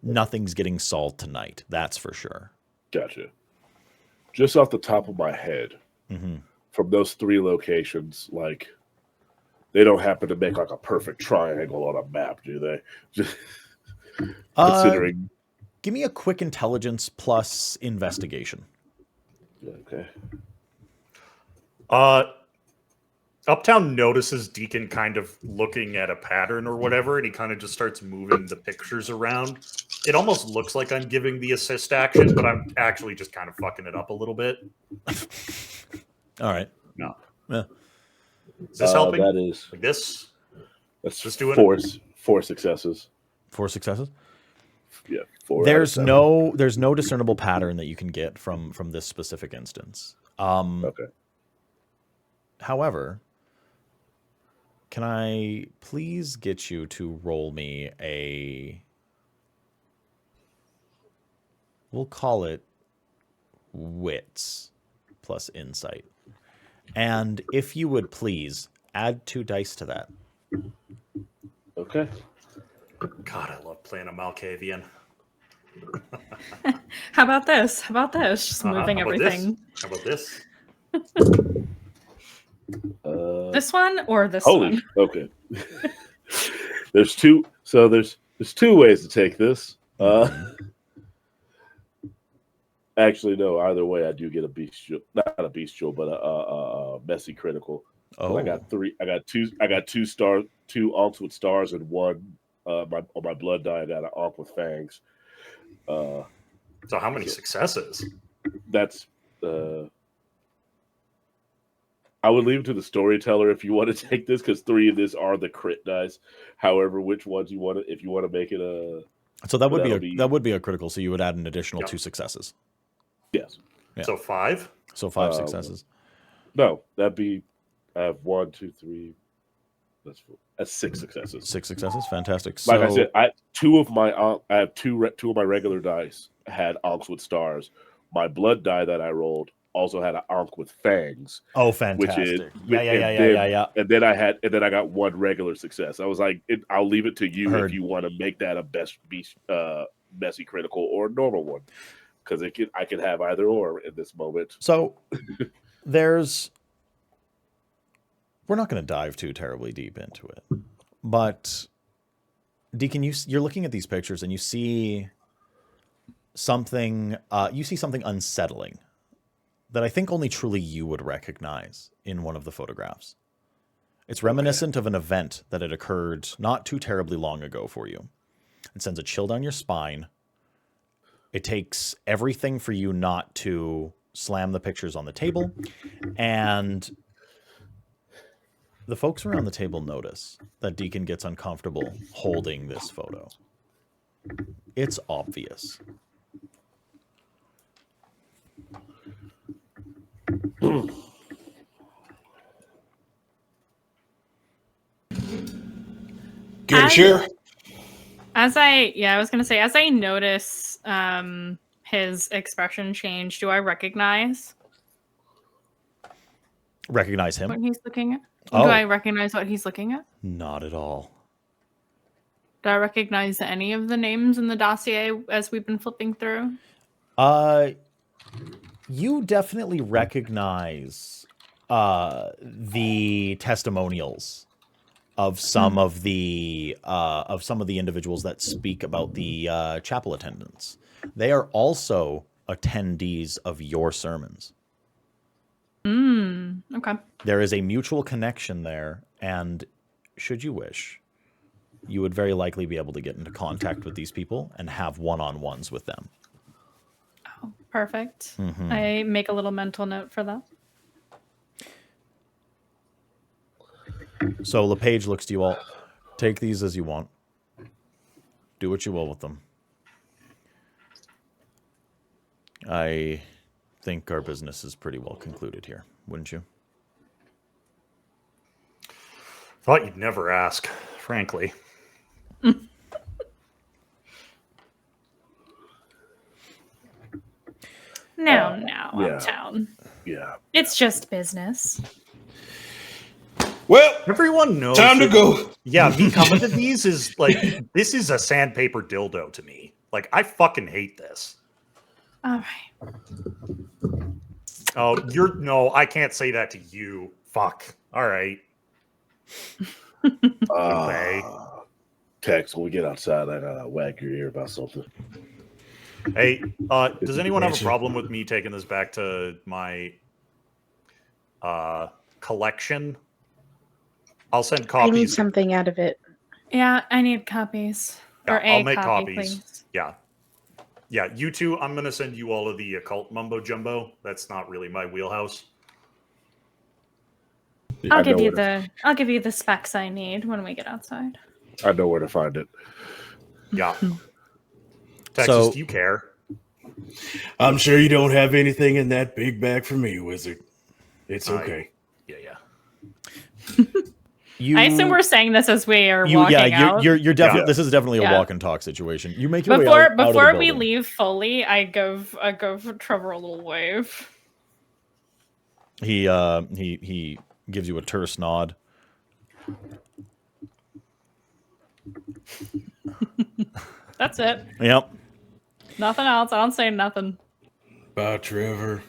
Nothing's getting solved tonight, that's for sure. Gotcha. Just off the top of my head, from those 3 locations, like they don't happen to make like a perfect triangle on a map, do they? Just considering. Give me a quick intelligence plus investigation. Okay. Uptown notices Deacon kind of looking at a pattern or whatever, and he kind of just starts moving the pictures around. It almost looks like I'm giving the assist action, but I'm actually just kind of fucking it up a little bit. All right. No. Yeah. Is this helping? That is. Like this? That's Just doing four successes. 4 successes? Yeah. 4. There's no discernible pattern that you can get from this specific instance. Okay. However, can I please get you to roll me we'll call it wits plus insight. And if you would please add 2 dice to that. Okay. God, I love playing a Malkavian. How about this? Just moving How about everything. this? How about this? This one or this Holy. one? Okay. There's 2. So there's 2 ways to take this. Actually, no. Either way, I do get a bestial, not a bestial, but a messy critical. Oh, I got 3. I got 2 onks with stars, and 1 on my blood die. I got an onk with fangs. So how many successes? That's. I would leave it to the storyteller if you want to take this, because 3 of this are the crit dice. However, which ones you want to, if you want to make it a. So that would be a critical. So you would add an additional 2 successes. Yes. Yeah. So 5? So 5 successes. No, that'd be. I have 1, 2, 3. That's 6 successes. 6 successes, fantastic. Like I said, I have two of my regular dice had onks with stars. My blood die that I rolled also had an onk with fangs. Oh, fantastic! Which is, yeah. And then I got 1 regular success. I was like, I'll leave it to you if you want to make that a messy critical or a normal one, because I can have either or in this moment. So we're not going to dive too terribly deep into it, but Deacon, you're looking at these pictures and you see something. You see something unsettling that I think only truly you would recognize in one of the photographs. It's reminiscent of an event that had occurred not too terribly long ago for you. It sends a chill down your spine. It takes everything for you not to slam the pictures on the table, and the folks around the table notice that Deacon gets uncomfortable holding this photo. It's obvious. Good, sure. As I notice his expression change, do I recognize him? what he's looking at? Oh. Do I recognize what he's looking at? Not at all. Do I recognize any of the names in the dossier as we've been flipping through? You definitely recognize the testimonials of some of the individuals that speak about the chapel attendants. They are also attendees of your sermons. Okay. There is a mutual connection there, and should you wish, you would very likely be able to get into contact with these people and have one-on-ones with them. Oh, perfect. Mhm. I make a little mental note for that. So LePage looks to you all. Take these as you want. Do what you will with them. I think our business is pretty well concluded here, wouldn't you? Thought you'd never ask, frankly. No, yeah. Uptown. Yeah. It's just business. Well, Everyone knows. time to that- go. Yeah, me coming to these is like, this is a sandpaper dildo to me. Like, I fucking hate this. All right. Oh, no, I can't say that to you. Fuck. All right. Tex, when we get outside, I gotta wag your ear about something. Hey, does anyone have a problem with me taking this back to my collection? I'll send copies. I need something out of it. Yeah, I need copies. Yeah, Or I'll a make copy, copies. please. Yeah. Yeah, you two, I'm going to send you all of the occult mumbo jumbo. That's not really my wheelhouse. I'll give you the specs I need when we get outside. I know where to find it. Yeah. Texas, So- do you care? I'm sure you don't have anything in that big bag for me, wizard. It's okay. Yeah. You, I assume we're saying this as we are walking yeah, out. you're definitely. Yeah. This is definitely a Yeah. walk and talk situation. You make your way Before out of the before we building. leave fully, I go for Trevor a little wave. He gives you a terse nod. That's it. Yep. Nothing else. I don't say nothing. Bye, Trevor.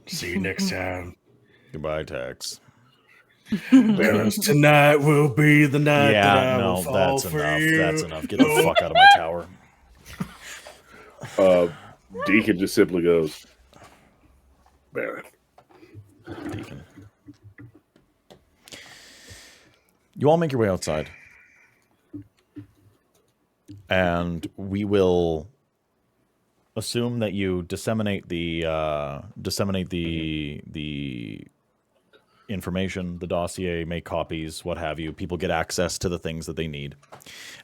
See you next time. Goodbye, Tex. Balance tonight will be the night that I will fall that's for enough. you. That's enough. Get the fuck out of my tower. Deacon just simply goes, Baron. Deacon. You all make your way outside, and we will assume that you disseminate the information, the dossier, make copies, what have you. People get access to the things that they need.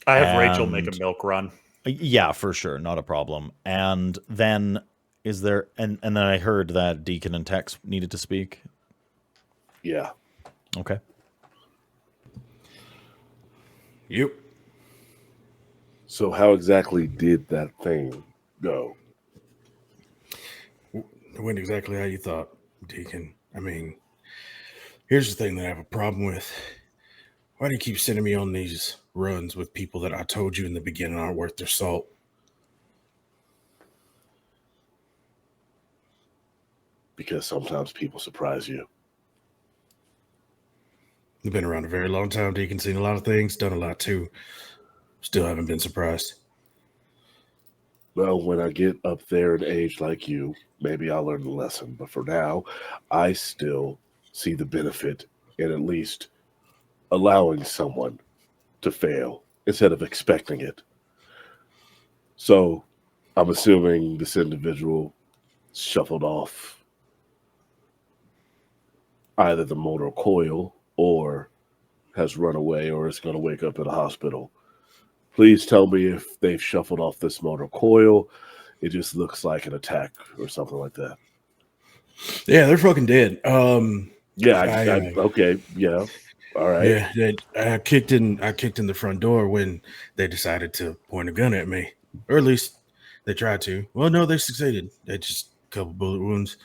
I have Rachel make a And- milk run. Yeah, for sure, not a problem. And then is there? And then I heard that Deacon and Tex needed to speak. Yeah. Okay. Yep. So how exactly did that thing go? It went exactly how you thought, Deacon. I mean, here's the thing that I have a problem with. Why do you keep sending me on these runs with people that I told you in the beginning aren't worth their salt? Because sometimes people surprise you. I've been around a very long time, Deacon, seen a lot of things, done a lot too. Still haven't been surprised. Well, when I get up there in age like you, maybe I'll learn the lesson. But for now, I still see the benefit in at least allowing someone to fail instead of expecting it. So I'm assuming this individual shuffled off either the motor coil or has run away or is going to wake up in a hospital. Please tell me if they've shuffled off this motor coil. It just looks like an attack or something like that. Yeah, they're fucking dead. Yeah, okay, yeah. All right. Yeah, I kicked in the front door when they decided to point a gun at me. Or at least they tried to. Well, no, they succeeded. They just a couple bullet wounds.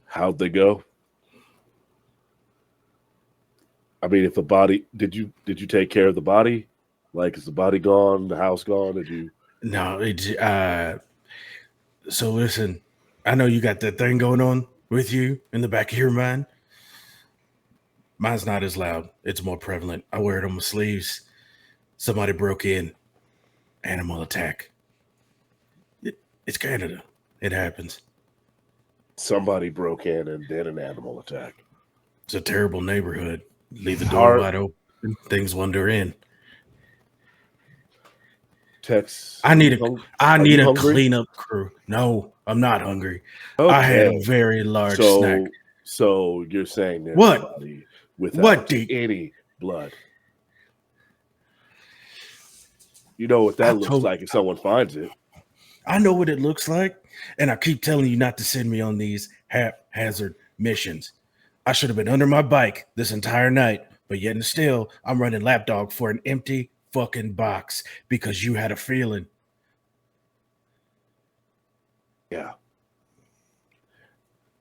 How'd they go? I mean, if the body did you take care of the body? Like, is the body gone? The house gone? Did you? No, so listen, I know you got that thing going on with you in the back of your mind. Mine's not as loud. It's more prevalent. I wear it on my sleeves. Somebody broke in. Animal attack. It's Canada. It happens. Somebody broke in and did an animal attack. It's a terrible neighborhood. Leave the door wide open. Things wander in. Tex, I need a hungry? cleanup crew. No, I'm not hungry. Okay. I had a very large snack. So you're saying there's What? a body without What, Deke? any blood? You know what that looks like if someone finds it. I know what it looks like, and I keep telling you not to send me on these haphazard missions. I should have been under my bike this entire night, but yet and still, I'm running lapdog for an empty fucking box because you had a feeling. Yeah.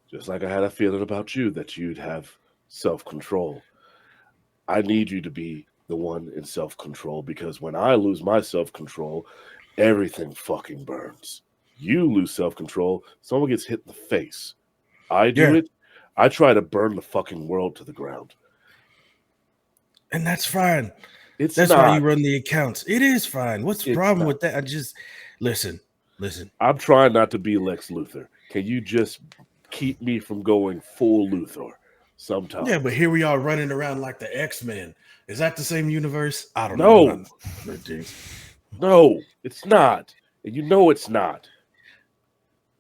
Just like I had a feeling about you that you'd have self-control. I need you to be the one in self-control because when I lose my self-control, everything fucking burns. You lose self-control, someone gets hit in the face. I do it, I try to burn the fucking world to the ground. And that's fine. That's why you run the accounts. It is fine. What's the problem with that? I just listen. I'm trying not to be Lex Luthor. Can you just keep me from going full Luthor sometimes? Yeah, but here we are running around like the X-Men. Is that the same universe? I don't know. No, it's not. And you know it's not.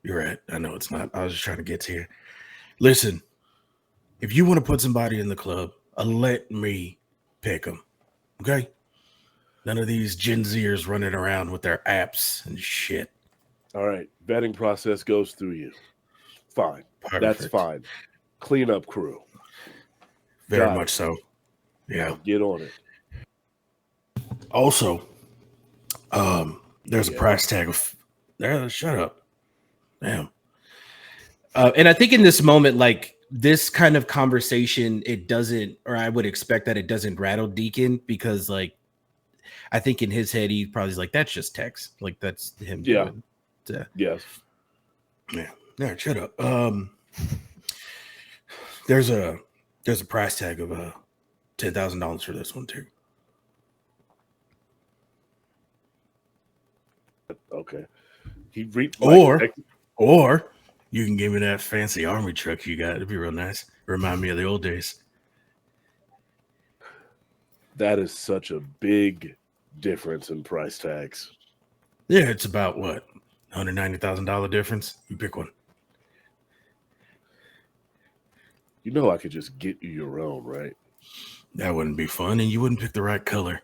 You're right. I know it's not. I was just trying to get to you. Listen, if you want to put somebody in the club, let me pick them. Okay? None of these Gen Zers running around with their apps and shit. All right. Vetting process goes through you. Fine. Perfect. That's fine. Cleanup crew. Very much so. Yeah. Now get on it. Also, there's a price tag of shut up. Damn. And I think in this moment, like this kind of conversation, it doesn't, or I would expect that it doesn't rattle Deacon because like I think in his head he probably is like, that's just Tex. Like that's him. Yeah. Yes. Yeah. No, shut up. There's a price tag of $10,000 for this one too. Okay. Or you can give me that fancy army truck you got. It'd be real nice. Remind me of the old days. That is such a big difference in price tags. Yeah, it's about what? $190,000 difference. You pick one. You know I could just get you your own, right? That wouldn't be fun, and you wouldn't pick the right color.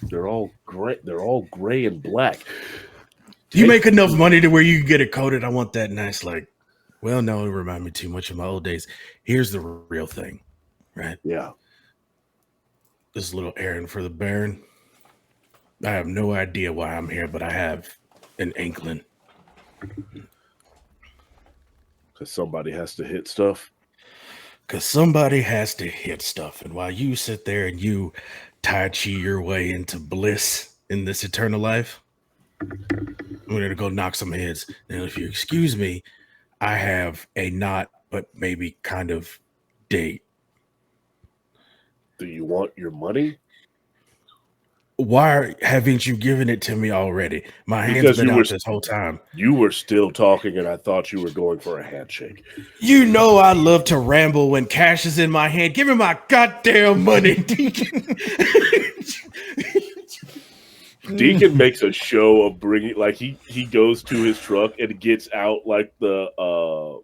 They're all gray. They're all gray and black. You make enough money to where you can get it coated. I want that nice, like, well, no, it remind me too much of my old days. Here's the real thing, right? Yeah. This little errand for the Baron. I have no idea why I'm here, but I have an inkling. Because somebody has to hit stuff. And while you sit there and you Tai Chi your way into bliss in this eternal life, I'm going to go knock some heads. Now, if you excuse me, I have a not, but maybe kind of date. Do you want your money? Why haven't you given it to me already? My hand's been out this whole time. You were still talking, and I thought you were going for a handshake. You know I love to ramble when cash is in my hand. Give me my goddamn money, Deacon. Deacon makes a show of bringing, like he goes to his truck and gets out like a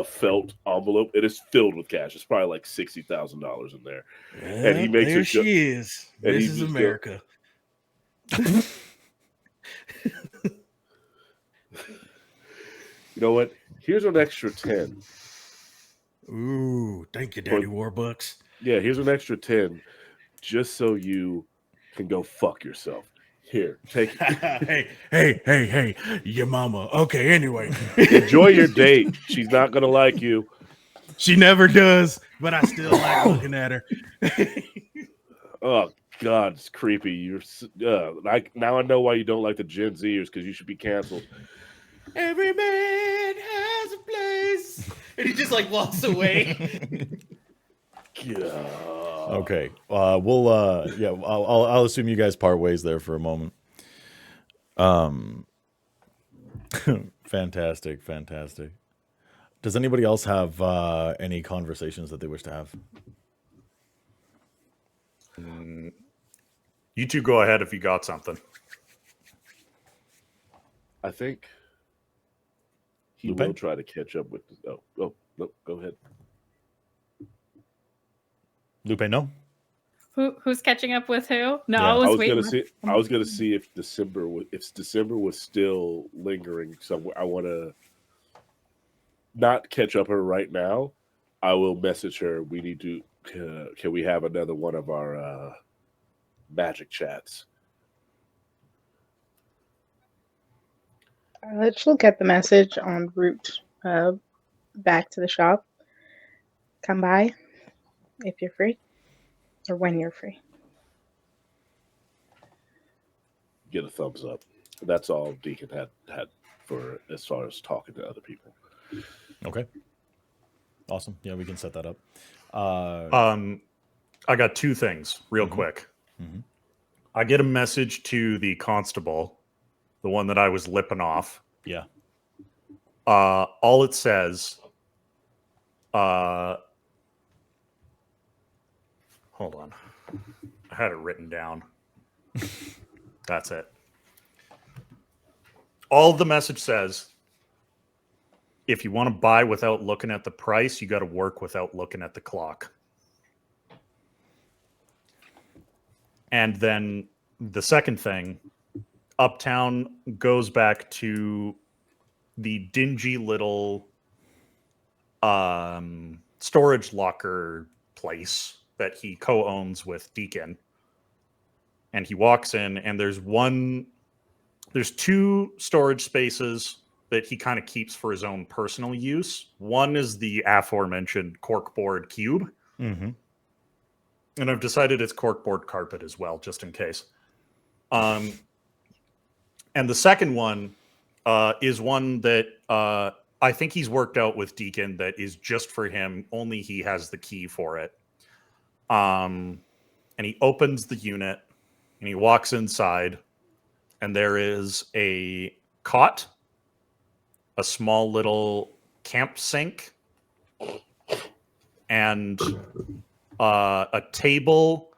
felt envelope. It is filled with cash. It's probably like $60,000 in there. Well, and he makes there she is. This is America. You know what? Here's an extra 10. Ooh, thank you, Daddy Warbucks. Yeah, here's an extra 10, just so you can go fuck yourself. Here, take it. Hey, your mama. Okay, anyway. Enjoy your date. She's not going to like you. She never does, but I still like looking at her. Oh, God, it's creepy. You're now I know why you don't like the Gen Zers, because you should be canceled. Every man has a place. And he just like walks away. Okay. I'll assume you guys part ways there for a moment. Fantastic. Does anybody else have any conversations that they wish to have? You two go ahead if you got something. I think he Lupe? will try to catch up with. No, go ahead. Lupe, no? Who's catching up with who? No, Yeah. I was waiting. I was gonna see if December was still lingering somewhere. I want to not catch up her right now. I will message her. We need to. Can we have another one of our magic chats? She'll get the message en route back to the shop. Come by if you're free, or when you're free. Get a thumbs up. That's all Deacon had for as far as talking to other people. Okay. Awesome. Yeah, we can set that up. I got two things real quick. Mhm. I get a message to the constable, the one that I was lipping off. Yeah. All it says, hold on. I had it written down. That's it. All the message says, if you want to buy without looking at the price, you got to work without looking at the clock. And then the second thing, Uptown goes back to the dingy little storage locker place that he co-owns with Deacon. And he walks in, and there's two storage spaces that he kind of keeps for his own personal use. One is the aforementioned corkboard cube. Mm-hmm. And I've decided it's corkboard carpet as well, just in case. And the second one is one that I think he's worked out with Deacon that is just for him. Only he has the key for it. And he opens the unit, and he walks inside, and there is a cot, a small little camp sink, and a table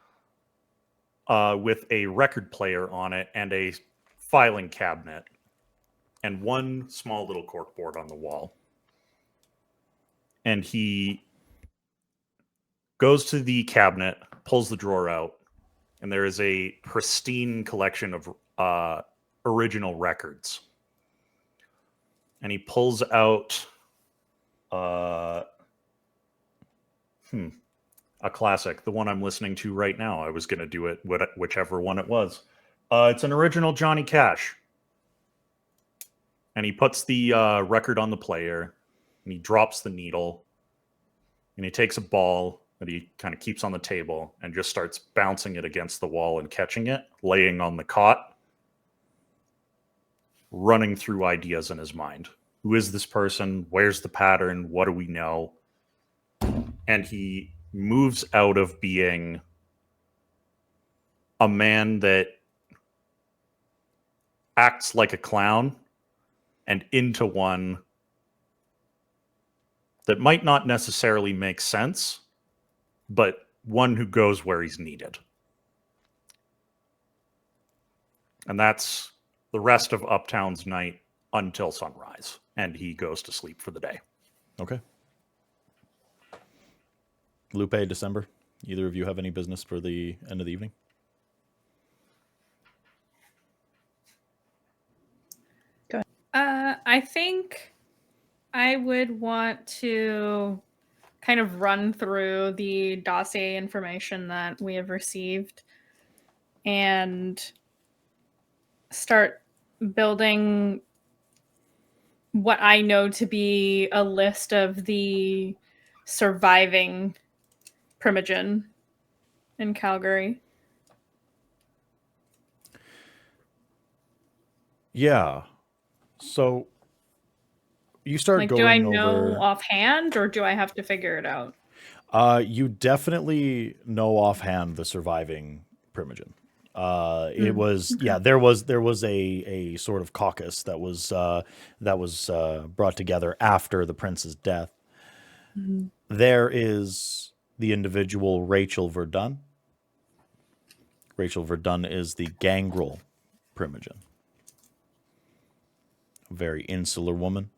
with a record player on it and a filing cabinet and one small little corkboard on the wall. And he goes to the cabinet, pulls the drawer out, and there is a pristine collection of original records. And he pulls out a classic, the one I'm listening to right now. I was going to do it, whichever one it was. It's an original Johnny Cash. And he puts the record on the player, and he drops the needle, and he takes a ball that he kind of keeps on the table and just starts bouncing it against the wall and catching it, laying on the cot, running through ideas in his mind. Who is this person? Where's the pattern? What do we know? And he moves out of being a man that acts like a clown and into one that might not necessarily make sense, but one who goes where he's needed. And that's the rest of Uptown's night until sunrise. And he goes to sleep for the day. Okay. Lupe, December, either of you have any business for the end of the evening? I think I would want to kind of run through the dossier information that we have received and start building what I know to be a list of the surviving Primogen in Calgary. Yeah. So you start Like, going do I over... know offhand, or do I have to figure it out? You definitely know offhand the surviving Primogen. It was there was a sort of caucus that was brought together after the prince's death. Mm-hmm. There is the individual Rachel Verdun. Rachel Verdun is the gangrel primogen. A very insular woman.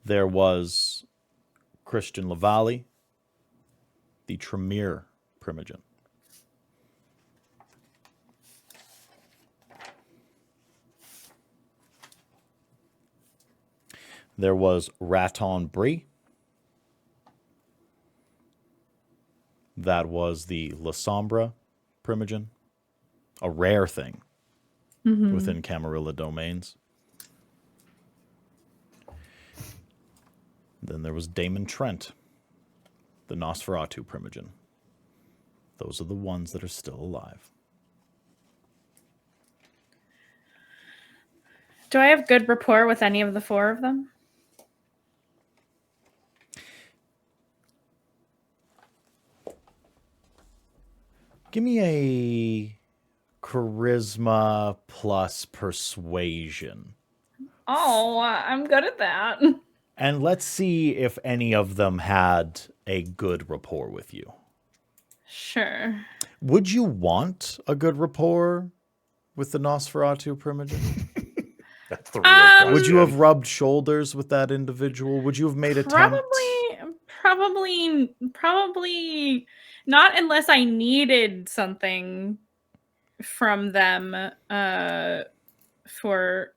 There was Christian Lavallee, the Tremere primogen. There was Raton Brie. That was the La Sombra primogen. A rare thing within Camarilla domains. Then there was Damon Trent, the Nosferatu primogen. Those are the ones that are still alive. Do I have good rapport with any of the four of them? Give me a charisma plus persuasion. Oh, I'm good at that. And let's see if any of them had a good rapport with you. Sure. Would you want a good rapport with the Nosferatu primogen? That's the real question. Would you have rubbed shoulders with that individual? Would you have made attempts? Probably not unless I needed something from them for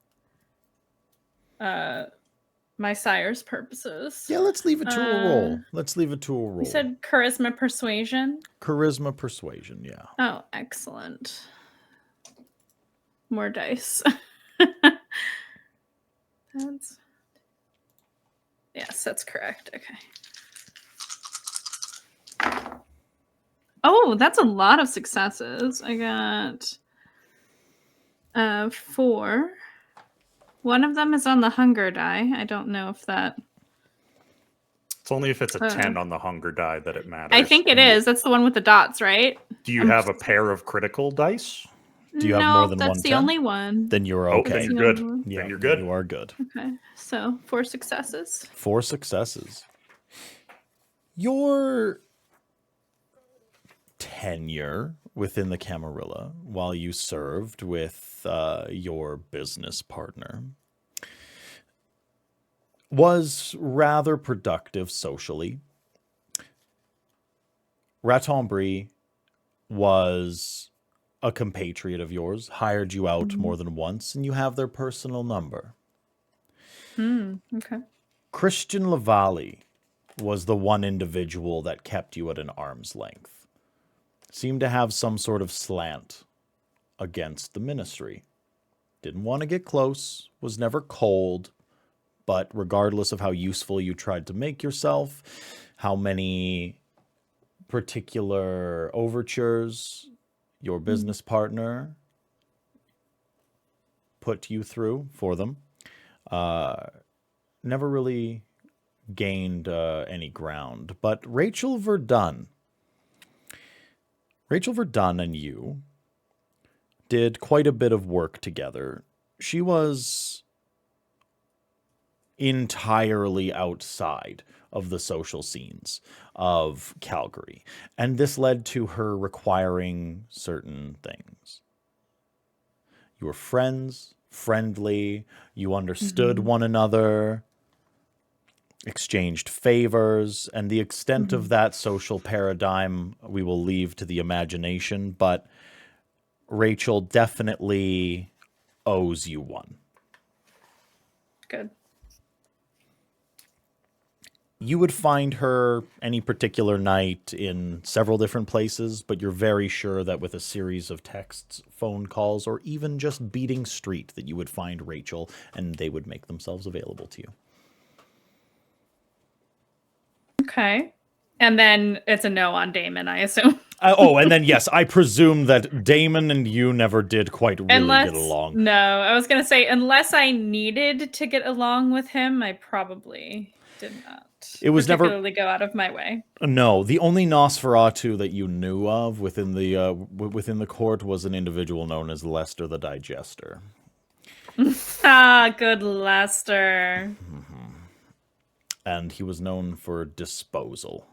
my sire's purposes. Yeah, let's leave it to a roll. Let's leave it to a roll. You said charisma persuasion? Charisma persuasion, yeah. Oh, excellent. More dice. That's correct. Okay. Oh, that's a lot of successes. I got 4. One of them is on the hunger die. I don't know if that... It's only if it's a 10 on the hunger die that it matters. I think it is. That's the one with the dots, right? Do you have a pair of critical dice? Do you have more than one? That's the only one. Then you're Oh, okay. then you're good. Yeah, then you're good. You are good. Okay, so 4 successes. 4 successes. Your tenure within the Camarilla, while you served with your business partner, was rather productive socially. Raton Brie was a compatriot of yours, hired you out more than once, and you have their personal number. Okay. Christian Lavallee was the one individual that kept you at an arm's length. Seemed to have some sort of slant against the ministry. Didn't want to get close, was never cold, but regardless of how useful you tried to make yourself, how many particular overtures your business partner put you through for them, never really gained any ground. But Rachel Verdun and you did quite a bit of work together. She was entirely outside of the social scenes of Calgary, and this led to her requiring certain things. You were friends, friendly, you understood one another, exchanged favors, and the extent of that social paradigm we will leave to the imagination, but Rachel definitely owes you one. Good. You would find her any particular night in several different places, but you're very sure that with a series of texts, phone calls, or even just beating street, that you would find Rachel and they would make themselves available to you. Okay. And then it's a no on Damon, I assume. And then, yes, I presume that Damon and you never did quite really get along. No, I was going to say, unless I needed to get along with him, I probably did not. It was never particularly go out of my way. No, the only Nosferatu that you knew of within the court was an individual known as Lester the Digester. Ah, good Lester. And he was known for disposal.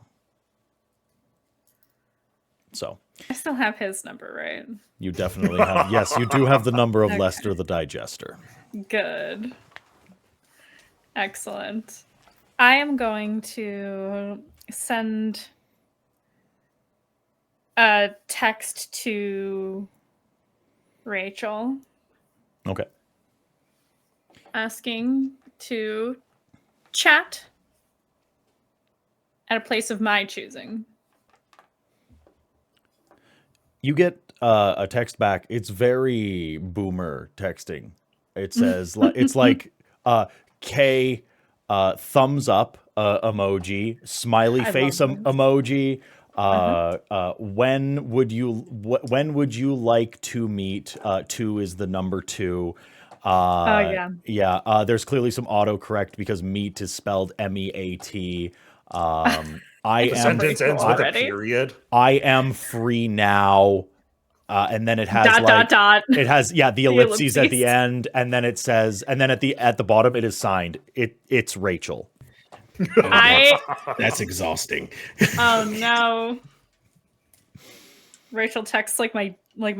So I still have his number, right? you definitely have. Yes, you do have the number of Lester the Digester. Good. Excellent. I am going to send a text to Rachel Okay. asking to chat at a place of my choosing. You get a text back. It's very boomer texting. It says it's like K thumbs up emoji, smiley I face love this. emoji. When would you like to meet? 2 is the number 2. Yeah. There's clearly some autocorrect because meet is spelled MEAT. The sentence ends with a period. I am free now. And then it has dot. It has the ellipses at the end, and then it says, and then at the bottom it is signed. It's Rachel. That's exhausting. Oh no. Rachel texts like my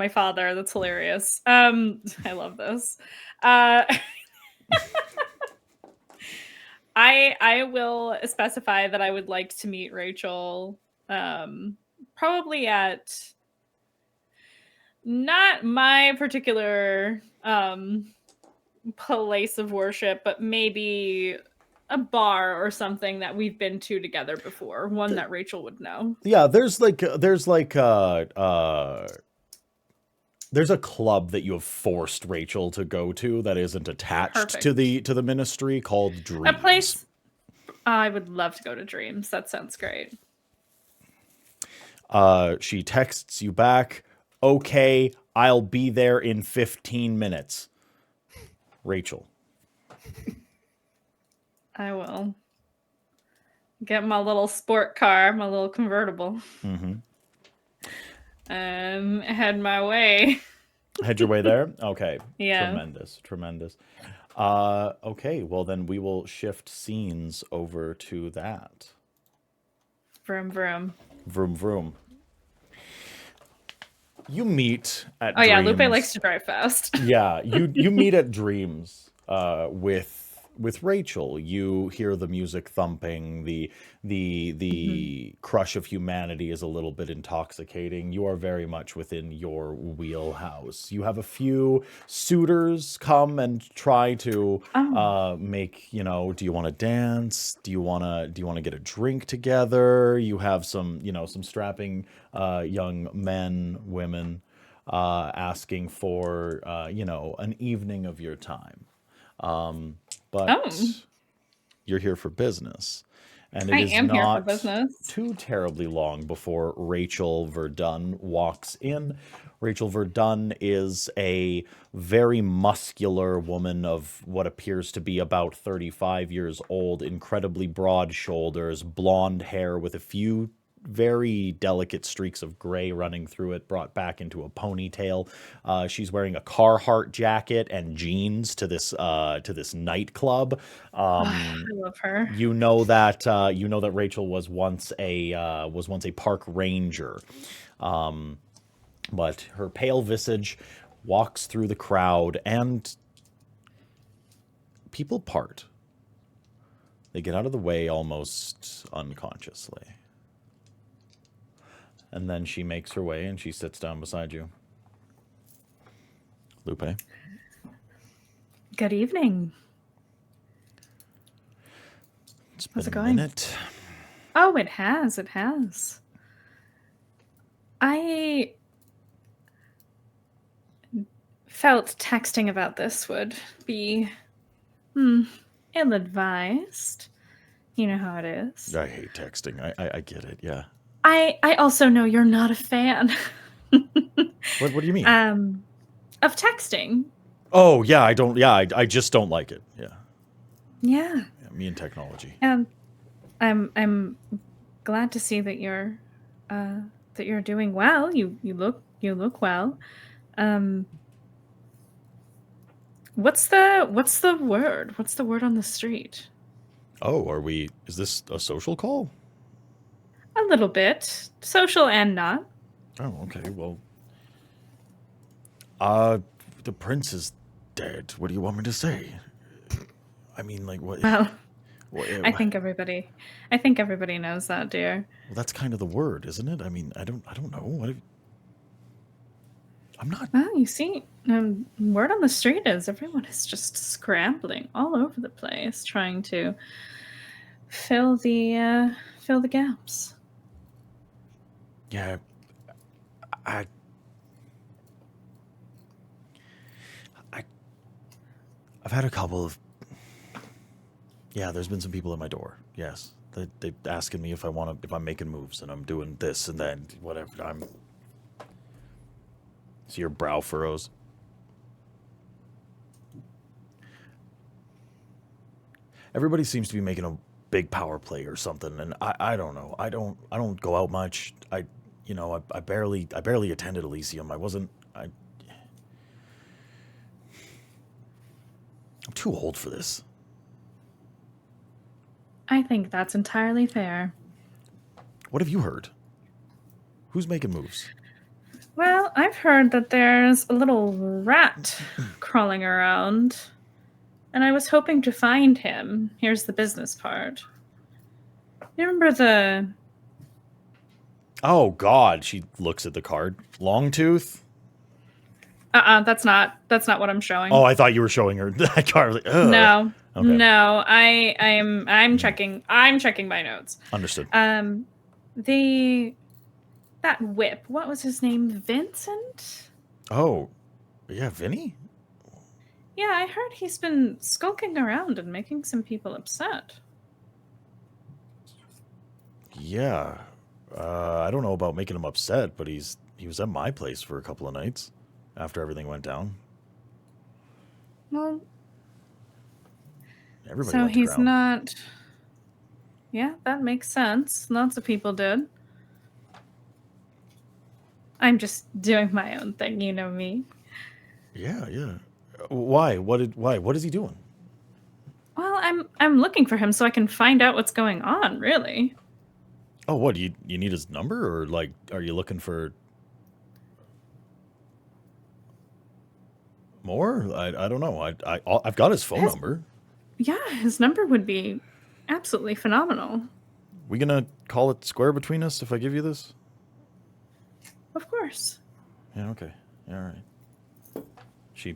father. That's hilarious. I love this. I will specify that I would like to meet Rachel probably at not my particular place of worship, but maybe a bar or something that we've been to together before, one that Rachel would know. Yeah, there's a club that you have forced Rachel to go to that isn't attached to the ministry called Dreams. A place I would love to go to Dreams. That sounds great. She texts you back, "Okay, I'll be there in 15 minutes." Rachel. I will get my little sport car, my little convertible. Head my way. Head your way there? Okay. Yeah. Tremendous. Okay, well then we will shift scenes over to that. Vroom, vroom. Vroom, vroom. You meet at Oh, yeah, Dreams. Lupe likes to drive fast. Yeah, you meet at Dreams with Rachel. You hear the music thumping. The crush of humanity is a little bit intoxicating. You are very much within your wheelhouse. You have a few suitors come and try to make, do you want to dance? Do you want to get a drink together? You have some strapping young men, women asking for an evening of your time. But you're here for business. And it is not too terribly long before Rachel Verdun walks in. Rachel Verdun is a very muscular woman of what appears to be about 35 years old, incredibly broad shoulders, blonde hair with a few very delicate streaks of gray running through it, brought back into a ponytail. She's wearing a Carhartt jacket and jeans to this nightclub. I love her. You know that Rachel was once a park ranger, but her pale visage walks through the crowd and people part. They get out of the way almost unconsciously. And then she makes her way and she sits down beside you. Lupe. Good evening. How's it going? Minute. Oh, it has. I felt texting about this would be ill-advised. You know how it is. I hate texting. I get it, yeah. I also know you're not a fan. What do you mean? Of texting. Oh, yeah, I just don't like it. Yeah. Yeah. Me and technology. And I'm glad to see that you're doing well. You look well. What's the word? What's the word on the street? Oh, is this a social call? A little bit. Social and not. Oh, okay. Well, the prince is dead. What do you want me to say? I mean, like, what? Well, what I think everybody knows that, dear. well, that's kind of the word, isn't it? I mean, I don't know. I'm not. Well, you see, word on the street is everyone is just scrambling all over the place, trying to fill the gaps. Yeah, I've had a couple of. Yeah, there's been some people at my door. Yes, they asking me if I'm making moves and I'm doing this and that, whatever. See your brow furrows. Everybody seems to be making a big power play or something, and I don't know. I don't go out much. I barely attended Elysium. I'm too old for this. I think that's entirely fair. What have you heard? Who's making moves? Well, I've heard that there's a little rat crawling around, and I was hoping to find him. Here's the business part. You remember the... Oh, God. She looks at the card. Longtooth? That's not what I'm showing. Oh, I thought you were showing her that card. Like, ugh. No. Okay. No, I'm checking my notes. Understood. That whip, what was his name? Vincent? Oh, yeah, Vinny? Yeah, I heard he's been skulking around and making some people upset. Yeah. I don't know about making him upset, but he was at my place for a couple of nights after everything went down. Well, Everybody so went to he's ground. not... Yeah, that makes sense. Lots of people did. I'm just doing my own thing, you know me. Yeah. Why? What is he doing? Well, I'm looking for him so I can find out what's going on, really. Oh, what? You need his number, or like, are you looking for more? I don't know. I've got his phone number. Yeah, his number would be absolutely phenomenal. We gonna call it square between us if I give you this? Of course. Yeah. Okay. All right. She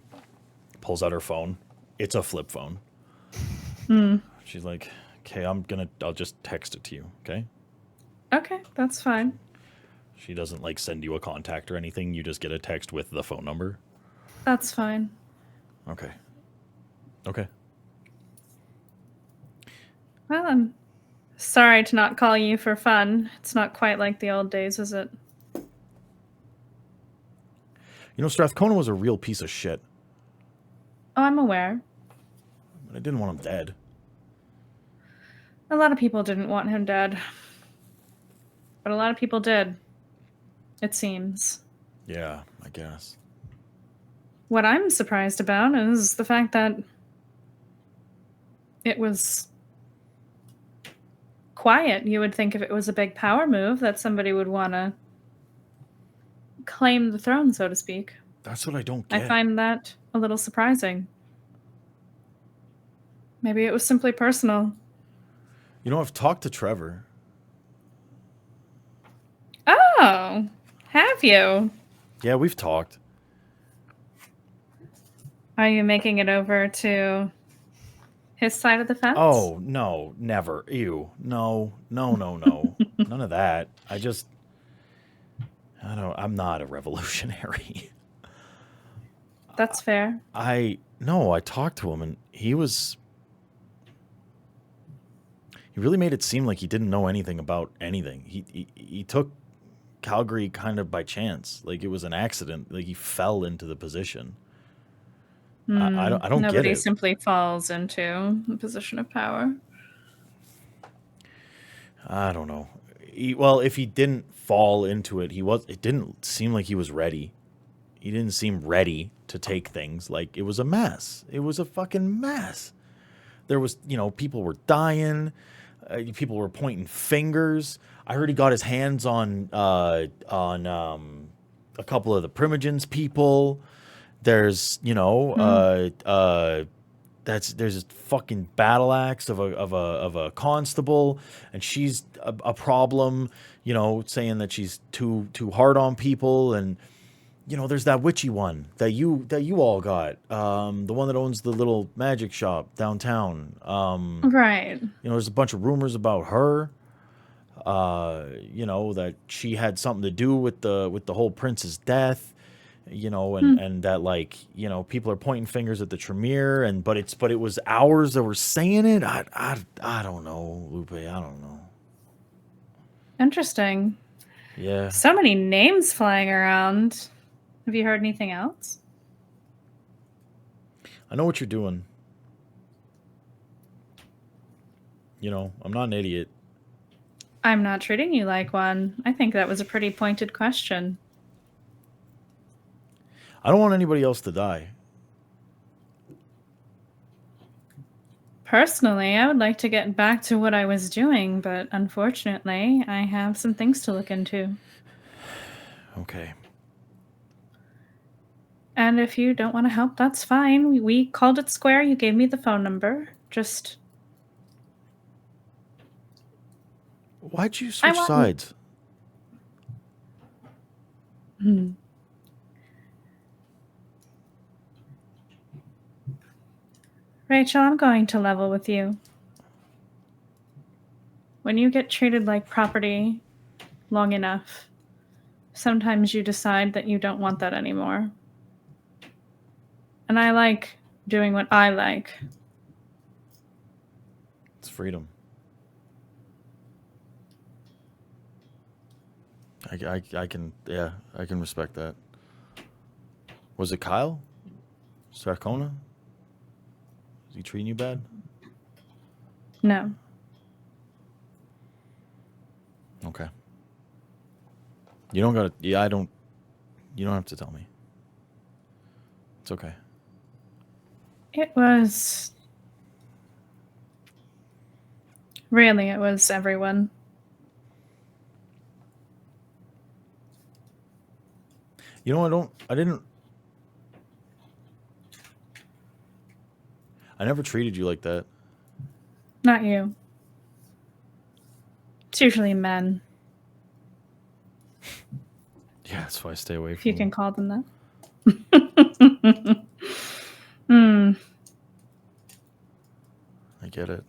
pulls out her phone. It's a flip phone. She's like, "Okay, I'll just text it to you. Okay." Okay, that's fine. She doesn't like send you a contact or anything. You just get a text with the phone number. That's fine. Okay. Well, I'm sorry to not call you for fun. It's not quite like the old days, is it? You know, Strathcona was a real piece of shit. Oh, I'm aware. But I didn't want him dead. A lot of people didn't want him dead. But a lot of people did. It seems. Yeah, I guess. What I'm surprised about is the fact that it was quiet. You would think if it was a big power move that somebody would want to claim the throne, so to speak. That's what I don't get. I find that a little surprising. Maybe it was simply personal. You know, I've talked to Trevor. Oh, have you? Yeah, we've talked. Are you making it over to his side of the fence? Oh, no, never. Ew. No. None of that. I'm not a revolutionary. That's fair. I talked to him and he really made it seem like he didn't know anything about anything. He took Calgary kind of by chance. Like it was an accident. Like he fell into the position. I don't get it. Nobody simply falls into a position of power. I don't know. Well, if he didn't fall into it, it didn't seem like he was ready. He didn't seem ready to take things. Like, it was a mess. It was a fucking mess. There was, people were dying. People were pointing fingers. I heard he got his hands on a couple of the Primogens people. There's, there's this fucking battle axe of a constable, and she's a problem, saying that she's too hard on people. And there's that witchy one that you all got, the one that owns the little magic shop downtown. Right. There's a bunch of rumors about her, that she had something to do with the whole prince's death. And that, people are pointing fingers at the Tremere, but it was ours that were saying it. I don't know, Lupe. I don't know. Interesting. Yeah. So many names flying around. Have you heard anything else? I know what you're doing. I'm not an idiot. I'm not treating you like one. I think that was a pretty pointed question. I don't want anybody else to die. Personally, I would like to get back to what I was doing, but unfortunately, I have some things to look into. Okay. And if you don't want to help, that's fine. We called it square. You gave me the phone number. Just... Why'd you switch sides? Rachel, I'm going to level with you. When you get treated like property long enough, sometimes you decide that you don't want that anymore. And I like doing what I like. It's freedom. I can respect that. Was it Kyle Strathcona? Is he treating you bad? No. Okay. You don't gotta. Yeah, I don't. You don't have to tell me. It's okay. It was... Really, it was everyone. I never treated you like that. Not you. It's usually men. Yeah, that's why I stay away from If you them. can call them that. I get it.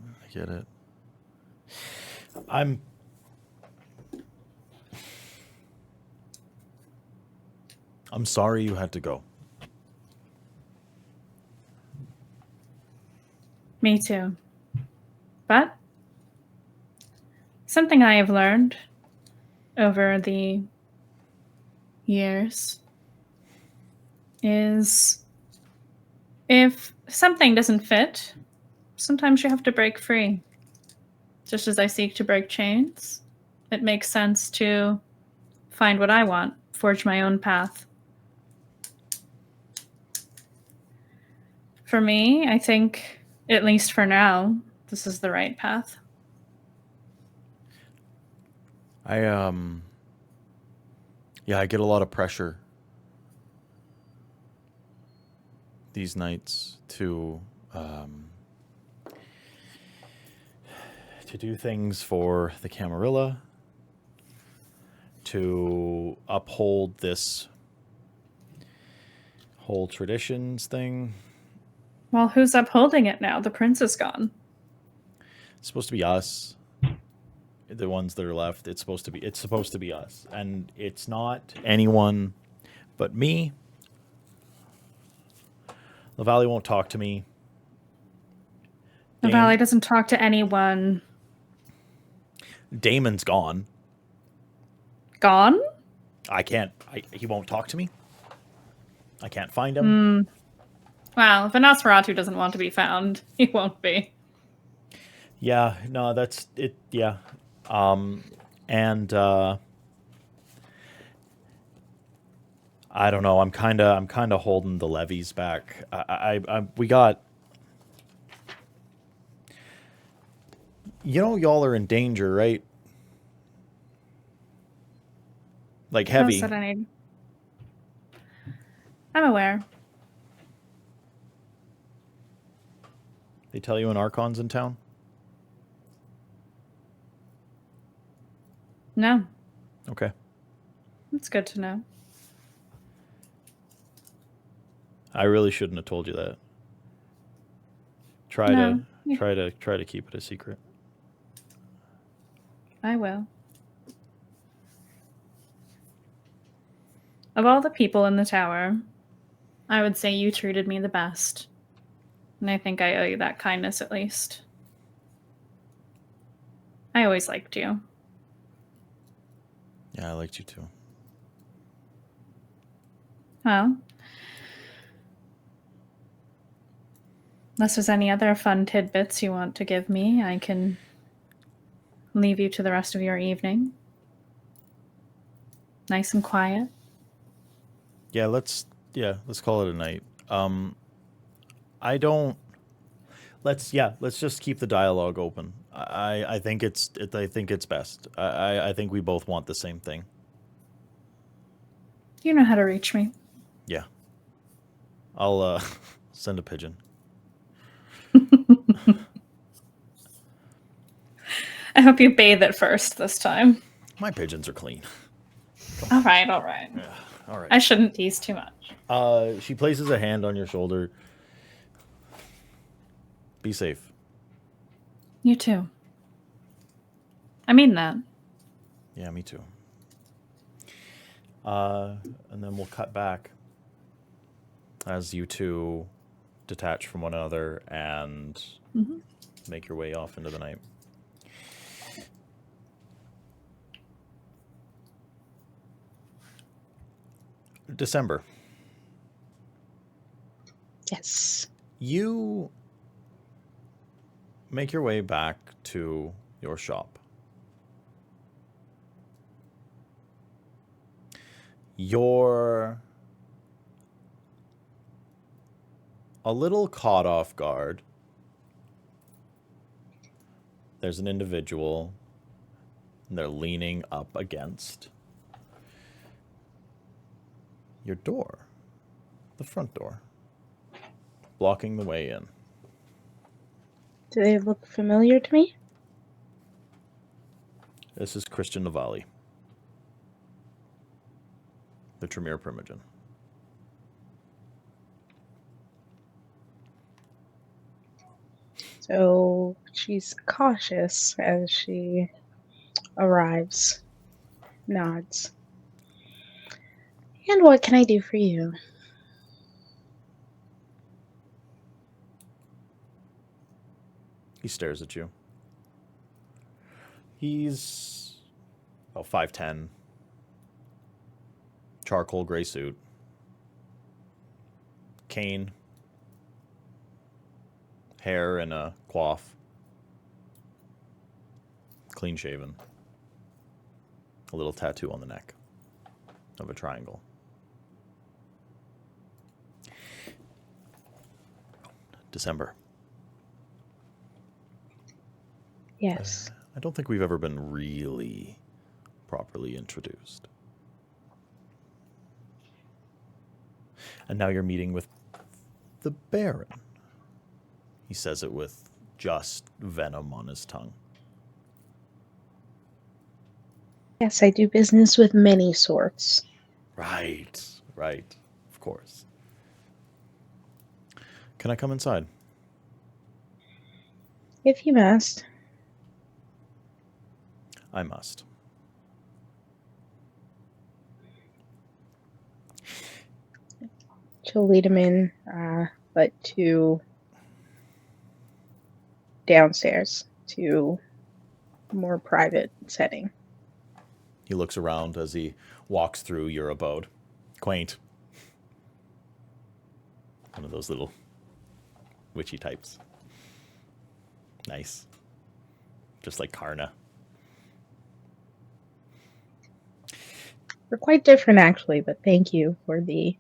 I'm sorry you had to go. Me too. But something I have learned over the years is if something doesn't fit, sometimes you have to break free. Just as I seek to break chains, it makes sense to find what I want, forge my own path. For me, I think, at least for now, this is the right path. I get a lot of pressure these nights to do things for the Camarilla, to uphold this whole traditions thing. Well, who's upholding it now? The prince is gone. It's supposed to be us. The ones that are left, it's supposed to be us. And it's not anyone but me. LaValle won't talk to me. LaValle doesn't talk to anyone. Damon's gone. Gone? He won't talk to me. I can't find him. Well, if a Nosferatu doesn't want to be found, he won't be. Yeah, no, that's it. Yeah, And I don't know. I'm kind of holding the levies back. We got. Y'all are in danger, right? Like heavy. Said I need. I'm aware. They tell you an Archon's in town? No. Okay. It's good to know. I really shouldn't have told you that. Try to keep it a secret. I will. Of all the people in the tower, I would say you treated me the best. And I think I owe you that kindness at least. I always liked you. Yeah, I liked you too. Well, unless there's any other fun tidbits you want to give me, I can leave you to the rest of your evening. Nice and quiet. Yeah, let's call it a night. Let's just keep the dialogue open. I think it's best. I think we both want the same thing. You know how to reach me. Yeah. I'll send a pigeon. I hope you bathe it first this time. My pigeons are clean. All right. Yeah, all right. I shouldn't tease too much. She places a hand on your shoulder. Be safe. You too. I mean that. Yeah, me too. And then we'll cut back as you two detach from one another and make your way off into the night. December. Yes. You make your way back to your shop. You're a little caught off guard. There's an individual, and they're leaning up against your door, the front door, blocking the way in. Do they look familiar to me? This is Christian Navali, the Tremere Primogen. So she's cautious as she arrives, nods. And what can I do for you? He stares at you. He's about 5'10", charcoal gray suit, cane, hair in a coif, clean shaven, a little tattoo on the neck of a triangle. December. Yes. I don't think we've ever been really properly introduced. And now you're meeting with the Baron. He says it with just venom on his tongue. Yes, I do business with many sorts. Right. Of course. Can I come inside? If you must. I must. She'll lead him in, but to downstairs, to a more private setting. He looks around as he walks through your abode. Quaint. One of those little witchy types. Nice. Just like Karna. We're quite different, actually, but thank you for the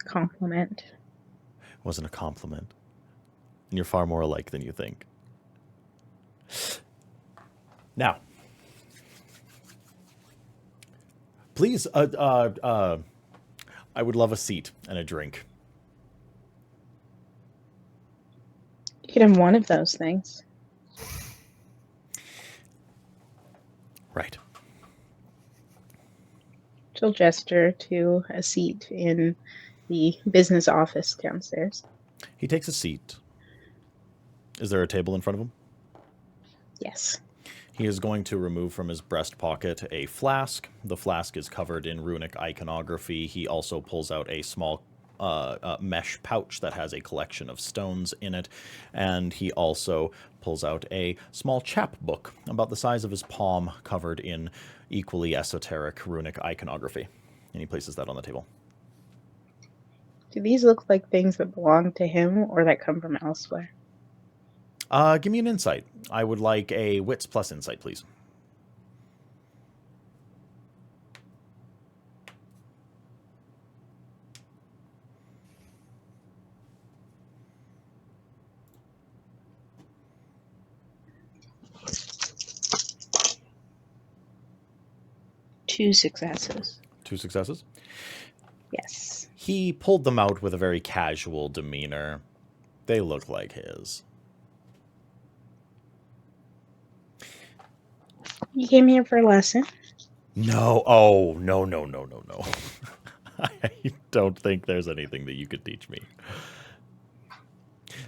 compliment. It wasn't a compliment. And you're far more alike than you think. Now, please, I would love a seat and a drink. You can have one of those things. Right. She'll gesture to a seat in the business office downstairs. He takes a seat. Is there a table in front of him? Yes. He is going to remove from his breast pocket a flask. The flask is covered in runic iconography. He also pulls out a small mesh pouch that has a collection of stones in it. And he also pulls out a small chapbook about the size of his palm, covered in equally esoteric runic iconography. And he places that on the table. Do these look like things that belong to him or that come from elsewhere? Give me an insight. I would like a wits plus insight, please. Two successes. 2 successes. Yes. He pulled them out with a very casual demeanor. They look like his. You came here for a lesson? No. Oh, no. I don't think there's anything that you could teach me.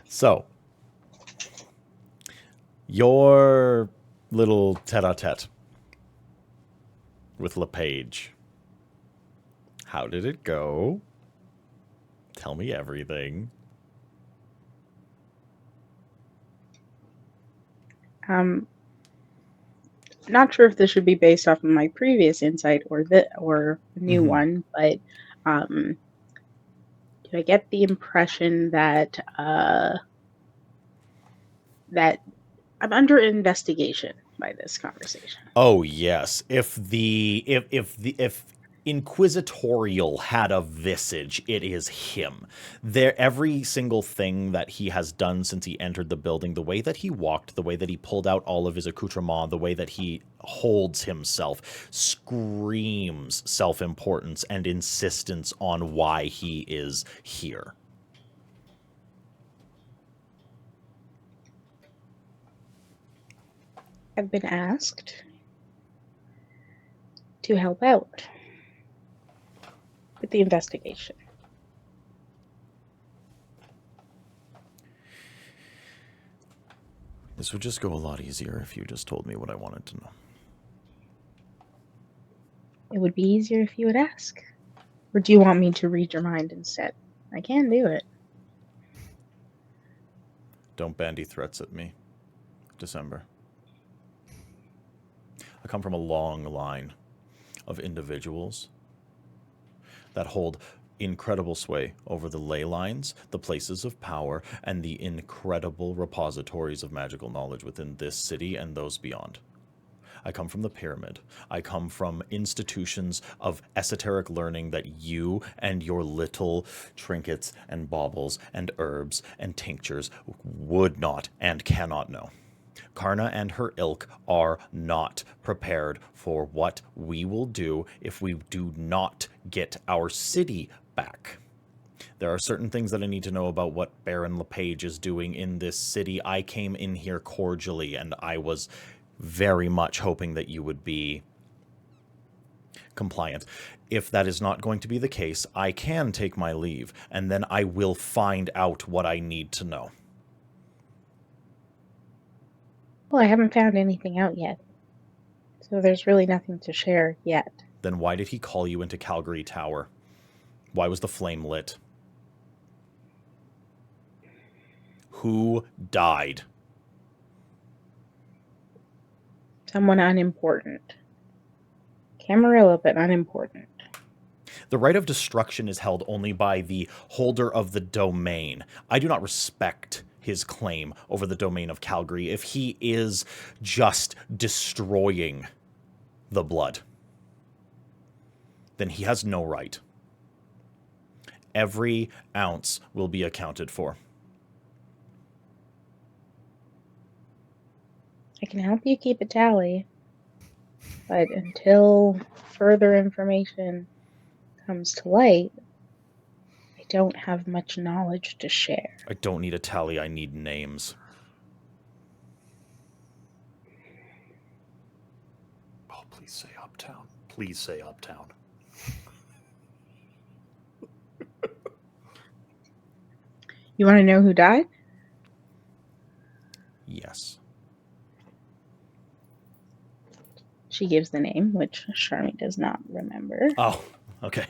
So, your little tete-a-tete with LePage. How did it go? Tell me everything. Not sure if this should be based off of my previous insight or a new one, but did I get the impression that that I'm under investigation by this conversation? Oh yes, if Inquisitorial had a visage, it is him. Every single thing that he has done since he entered the building, the way that he walked, the way that he pulled out all of his accoutrements, the way that he holds himself, screams self-importance and insistence on why he is here. I've been asked to help out with the investigation. This would just go a lot easier if you just told me what I wanted to know. It would be easier if you would ask. Or do you want me to read your mind instead? I can do it. Don't bandy threats at me. December. I come from a long line of individuals that hold incredible sway over the ley lines, the places of power, and the incredible repositories of magical knowledge within this city and those beyond. I come from the pyramid. I come from institutions of esoteric learning that you and your little trinkets and baubles and herbs and tinctures would not and cannot know. Karna and her ilk are not prepared for what we will do if we do not get our city back. There are certain things that I need to know about what Baron LePage is doing in this city. I came in here cordially, and I was very much hoping that you would be compliant. If that is not going to be the case, I can take my leave, and then I will find out what I need to know. Well, I haven't found anything out yet. So there's really nothing to share yet. Then why did he call you into Calgary Tower? Why was the flame lit? Who died? Someone unimportant. Camarilla, but unimportant. The right of destruction is held only by the holder of the domain. I do not respect his claim over the domain of Calgary if he is just destroying the blood. then he has no right. Every ounce will be accounted for. I can help you keep a tally, but until further information comes to light, I don't have much knowledge to share. I don't need a tally, I need names. Oh, please say Uptown. Please say Uptown. You want to know who died? Yes. She gives the name, which Charmy does not remember. Oh, okay.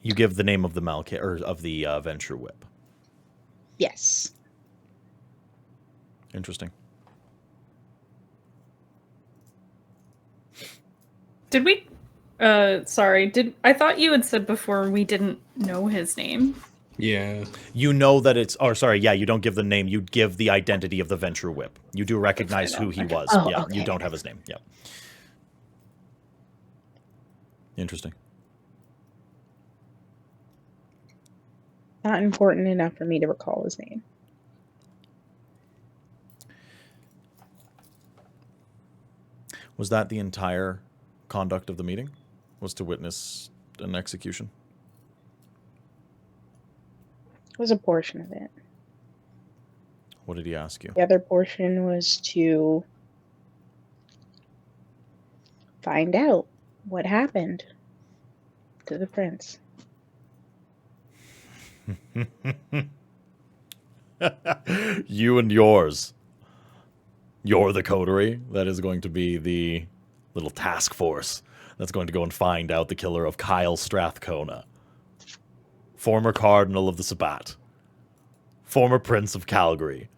You give the name of the of the Venture Whip. Yes. Interesting. Did we? Sorry. I thought you had said before we didn't know his name. Yeah. You know that it's. Oh, sorry. Yeah, you don't give the name. You give the identity of the Venture Whip. You do recognize who he was. Oh, yeah, okay. you don't have his name. Yeah. Interesting. Not important enough for me to recall his name. Was that the entire conduct of the meeting? Was to witness an execution? It was a portion of it. What did he ask you? The other portion was to find out what happened to the prince. You and yours. You're the coterie. That is going to be the little task force that's going to go and find out the killer of Kyle Strathcona, former Cardinal of the Sabbat, former Prince of Calgary,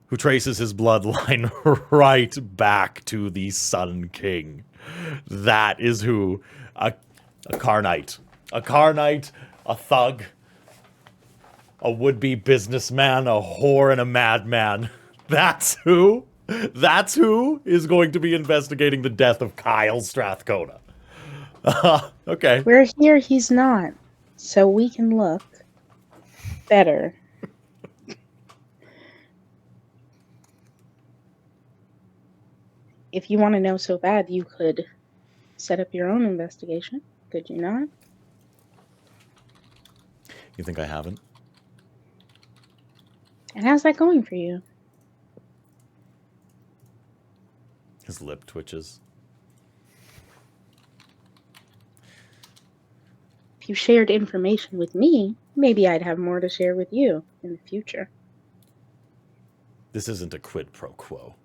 who traces his bloodline right back to the Sun King. That is who a Carnite, a thug, a would-be businessman, a whore, and a madman. That's who is going to be investigating the death of Kyle Strathcona. Okay. We're here, he's not. So we can look better. If you want to know so bad, you could set up your own investigation. Could you not? You think I haven't? And how's that going for you? His lip twitches. If you shared information with me, maybe I'd have more to share with you in the future. This isn't a quid pro quo.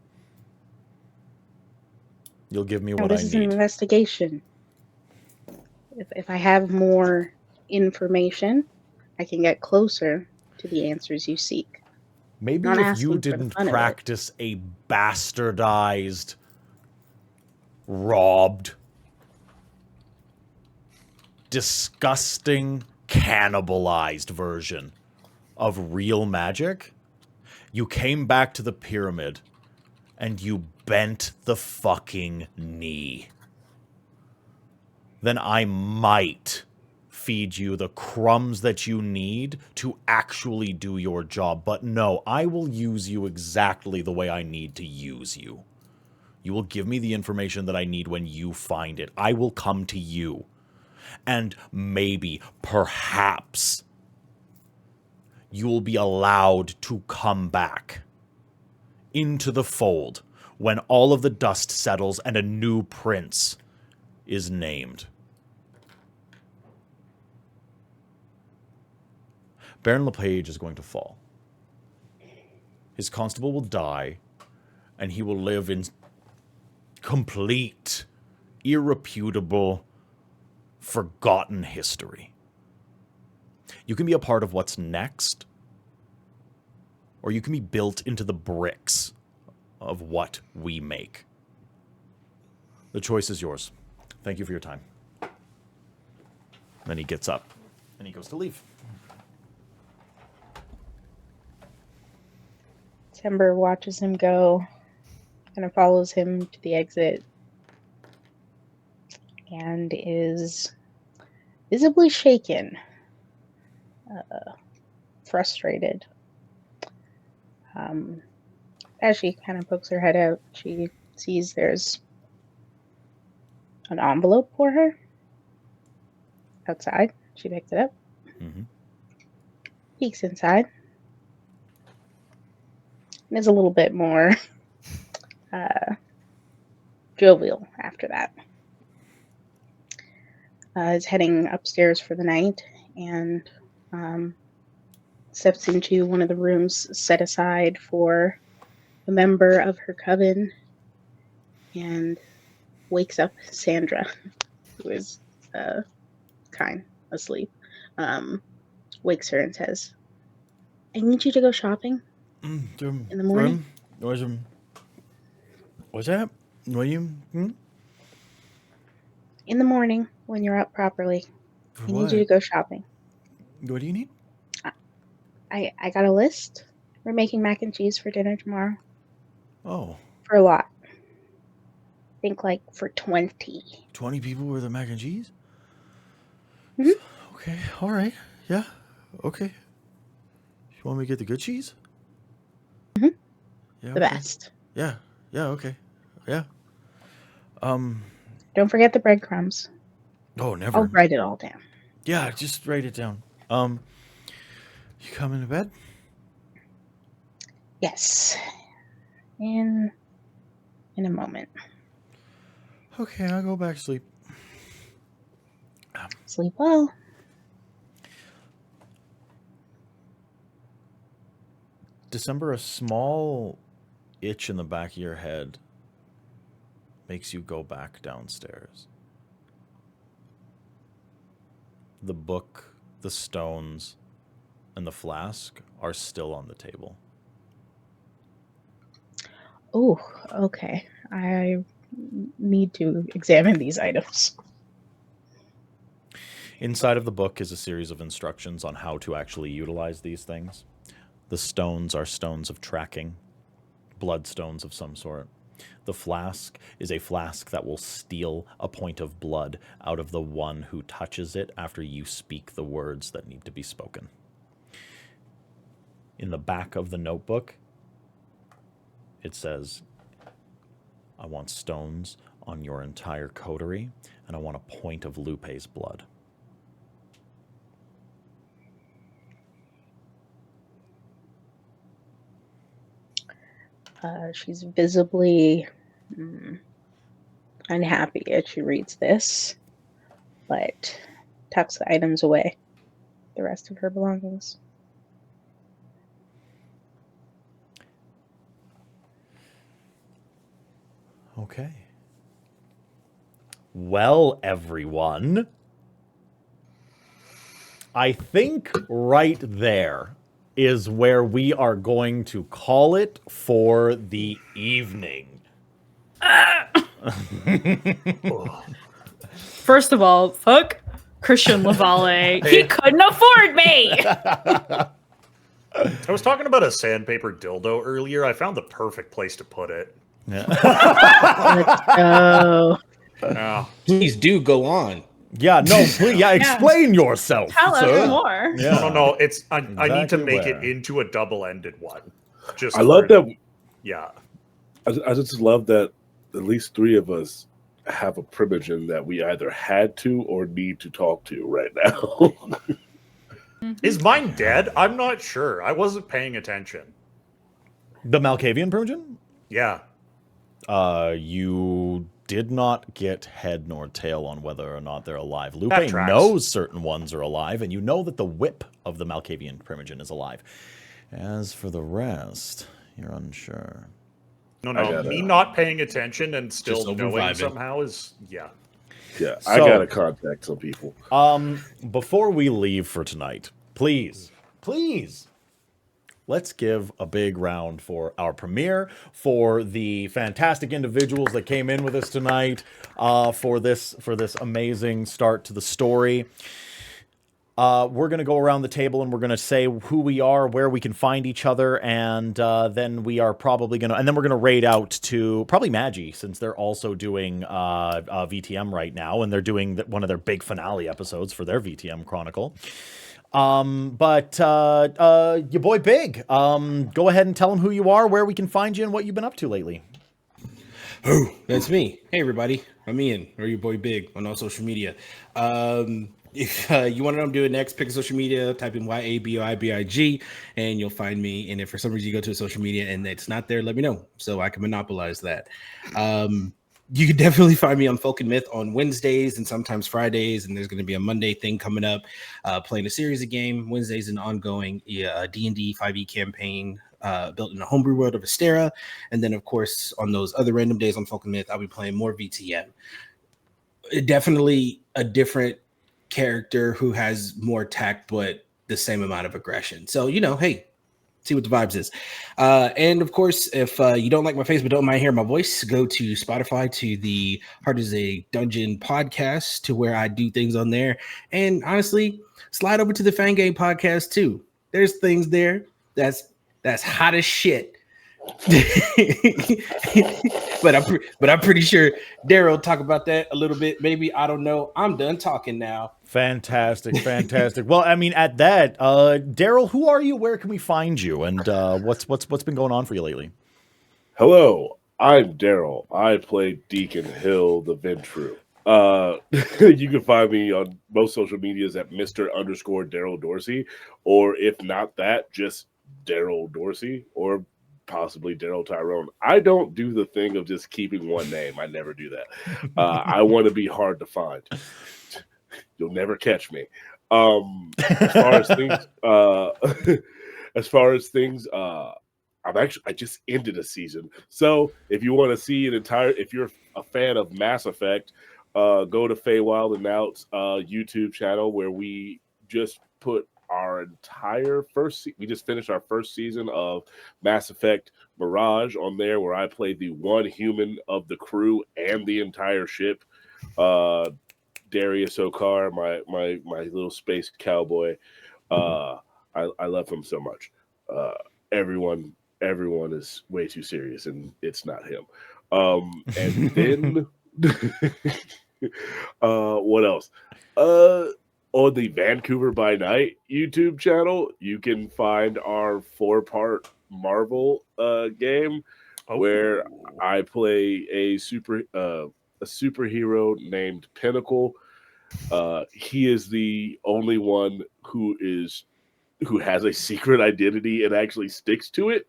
You'll give me No, what this I is an need. investigation. If I have more information, I can get closer to the answers you seek. Maybe Not if asking you for the didn't fun of it. practice a bastardized, robbed, disgusting, cannibalized version of real magic, you came back to the pyramid and you bent the fucking knee. Then I might feed you the crumbs that you need to actually do your job. But no, I will use you exactly the way I need to use you. You will give me the information that I need when you find it. I will come to you. And maybe, perhaps, you will be allowed to come back into the fold when all of the dust settles and a new prince is named. Baron LePage is going to fall. His constable will die, and he will live in complete, irreputable, forgotten history. You can be a part of what's next, or you can be built into the bricks of what we make. The choice is yours. Thank you for your time. Then he gets up, and he goes to leave. Timber watches him go, kind of follows him to the exit. and is visibly shaken, frustrated. As she kind of pokes her head out, she sees there's an envelope for her outside. She picks it up, peeks inside, and is a little bit more jovial after that. Is heading upstairs for the night and steps into one of the rooms set aside for a member of her coven and wakes up Sandra, who is kind asleep. Wakes her and says, I need you to go shopping in the morning. What's that? What do you? In the morning, when you're up properly, For I need you to go shopping. What do you need? I got a list. We're making mac and cheese for dinner tomorrow. Oh. For a lot. Think like for 20. 20 people with a mac and cheese? Mhm. Okay, all right. Yeah, okay. You want me to get the good cheese? Mhm. Yeah, The best. Yeah, okay. Yeah. Don't forget the breadcrumbs. Oh, never. I'll write it all down. Yeah, just write it down. You coming to bed? Yes. In a moment. Okay, I'll go back to sleep. Sleep well. December, a small itch in the back of your head makes you go back downstairs. The book, the stones, and the flask are still on the table. Oh, okay. I need to examine these items. Inside of the book is a series of instructions on how to actually utilize these things. The stones are stones of tracking, bloodstones of some sort. The flask is a flask that will steal a point of blood out of the one who touches it after you speak the words that need to be spoken. In the back of the notebook, it says, I want stones on your entire coterie, and I want a point of Lupe's blood. She's visibly unhappy as she reads this, but tucks the items away, the rest of her belongings. Okay. Well, everyone, I think right there is where we are going to call it for the evening. First of all, fuck Christian Lavalle. He couldn't afford me. I was talking about a sandpaper dildo earlier. I found the perfect place to put it. Yeah. Let's go. Yeah. Please do go on. Yeah, no, please, explain yourself. Tell us more. Yeah. No. It's I need to Exactly make where. it into a double-ended one. Just I love that. Yeah. I just love that at least three of us have a primogen that we either had to or need to talk to right now. Is mine dead? I'm not sure. I wasn't paying attention. The Malkavian Primogen? Yeah. You did not get head nor tail on whether or not they're alive. Lupe That tracks. knows certain ones are alive, and you know that the whip of the Malkavian Primogen is alive. As for the rest, you're unsure. No. Me not paying attention and still Just knowing over-vibing. somehow is yeah. Yeah, So- I gotta contact some people. Before we leave for tonight, please, let's give a big round for our premiere, for the fantastic individuals that came in with us tonight, for this amazing start to the story. we're going to go around the table and we're going to say who we are, where we can find each other, and then we are probably going to, and then we're going to raid out to probably Magi, since they're also doing VTM right now, and they're doing one of their big finale episodes for their VTM Chronicle. But your boy Big, go ahead and tell him who you are, where we can find you, and what you've been up to lately. Oh, that's me. Hey, everybody. I'm Ian, or your boy Big, on all social media. If you want to know what I'm doing next, pick a social media, type in YABOIBIG, and you'll find me. And if for some reason you go to a social media and it's not there, let me know so I can monopolize that. You can definitely find me on Folk and Myth on Wednesdays and sometimes Fridays, and there's going to be a Monday thing coming up, playing a series of game. Wednesdays an ongoing D&D 5e campaign built in the homebrew world of Astera. And then, of course, on those other random days on Folk and Myth, I'll be playing more VTM. Definitely a different character who has more tact, but the same amount of aggression. So, hey, see what the vibes is. And of course, if you don't like my face but don't mind hearing my voice, go to Spotify to the Heart is a Dungeon podcast, to where I do things on there. And honestly, slide over to the Fan Game podcast too. There's things there that's hot as shit. but I'm pretty sure Daryl will talk about that a little bit. Maybe, I don't know. I'm done talking now. Fantastic. Well, I mean, at that, Daryl, who are you? Where can we find you? And what's been going on for you lately? Hello, I'm Daryl. I play Deacon Hill the Ventru. You can find me on most social medias at Mr._Daryl Dorsey, or if not that, just Daryl Dorsey, or possibly Daryl Tyrone. I don't do the thing of just keeping one name. I never do that. I want to be hard to find. You'll never catch me. As far as things, I just ended a season. So if you want to see if you're a fan of Mass Effect, go to Feywild and Out's YouTube channel, where we just put our entire we just finished our first season of Mass Effect Mirage on there, where I played the one human of the crew and the entire ship, Darius Okar, my little space cowboy. I love him so much. Everyone is way too serious, and it's not him. And then what else? On the Vancouver by Night YouTube channel, you can find our 4-part Marvel game, where I play a superhero named Pinnacle. He is the only one who has a secret identity and actually sticks to it.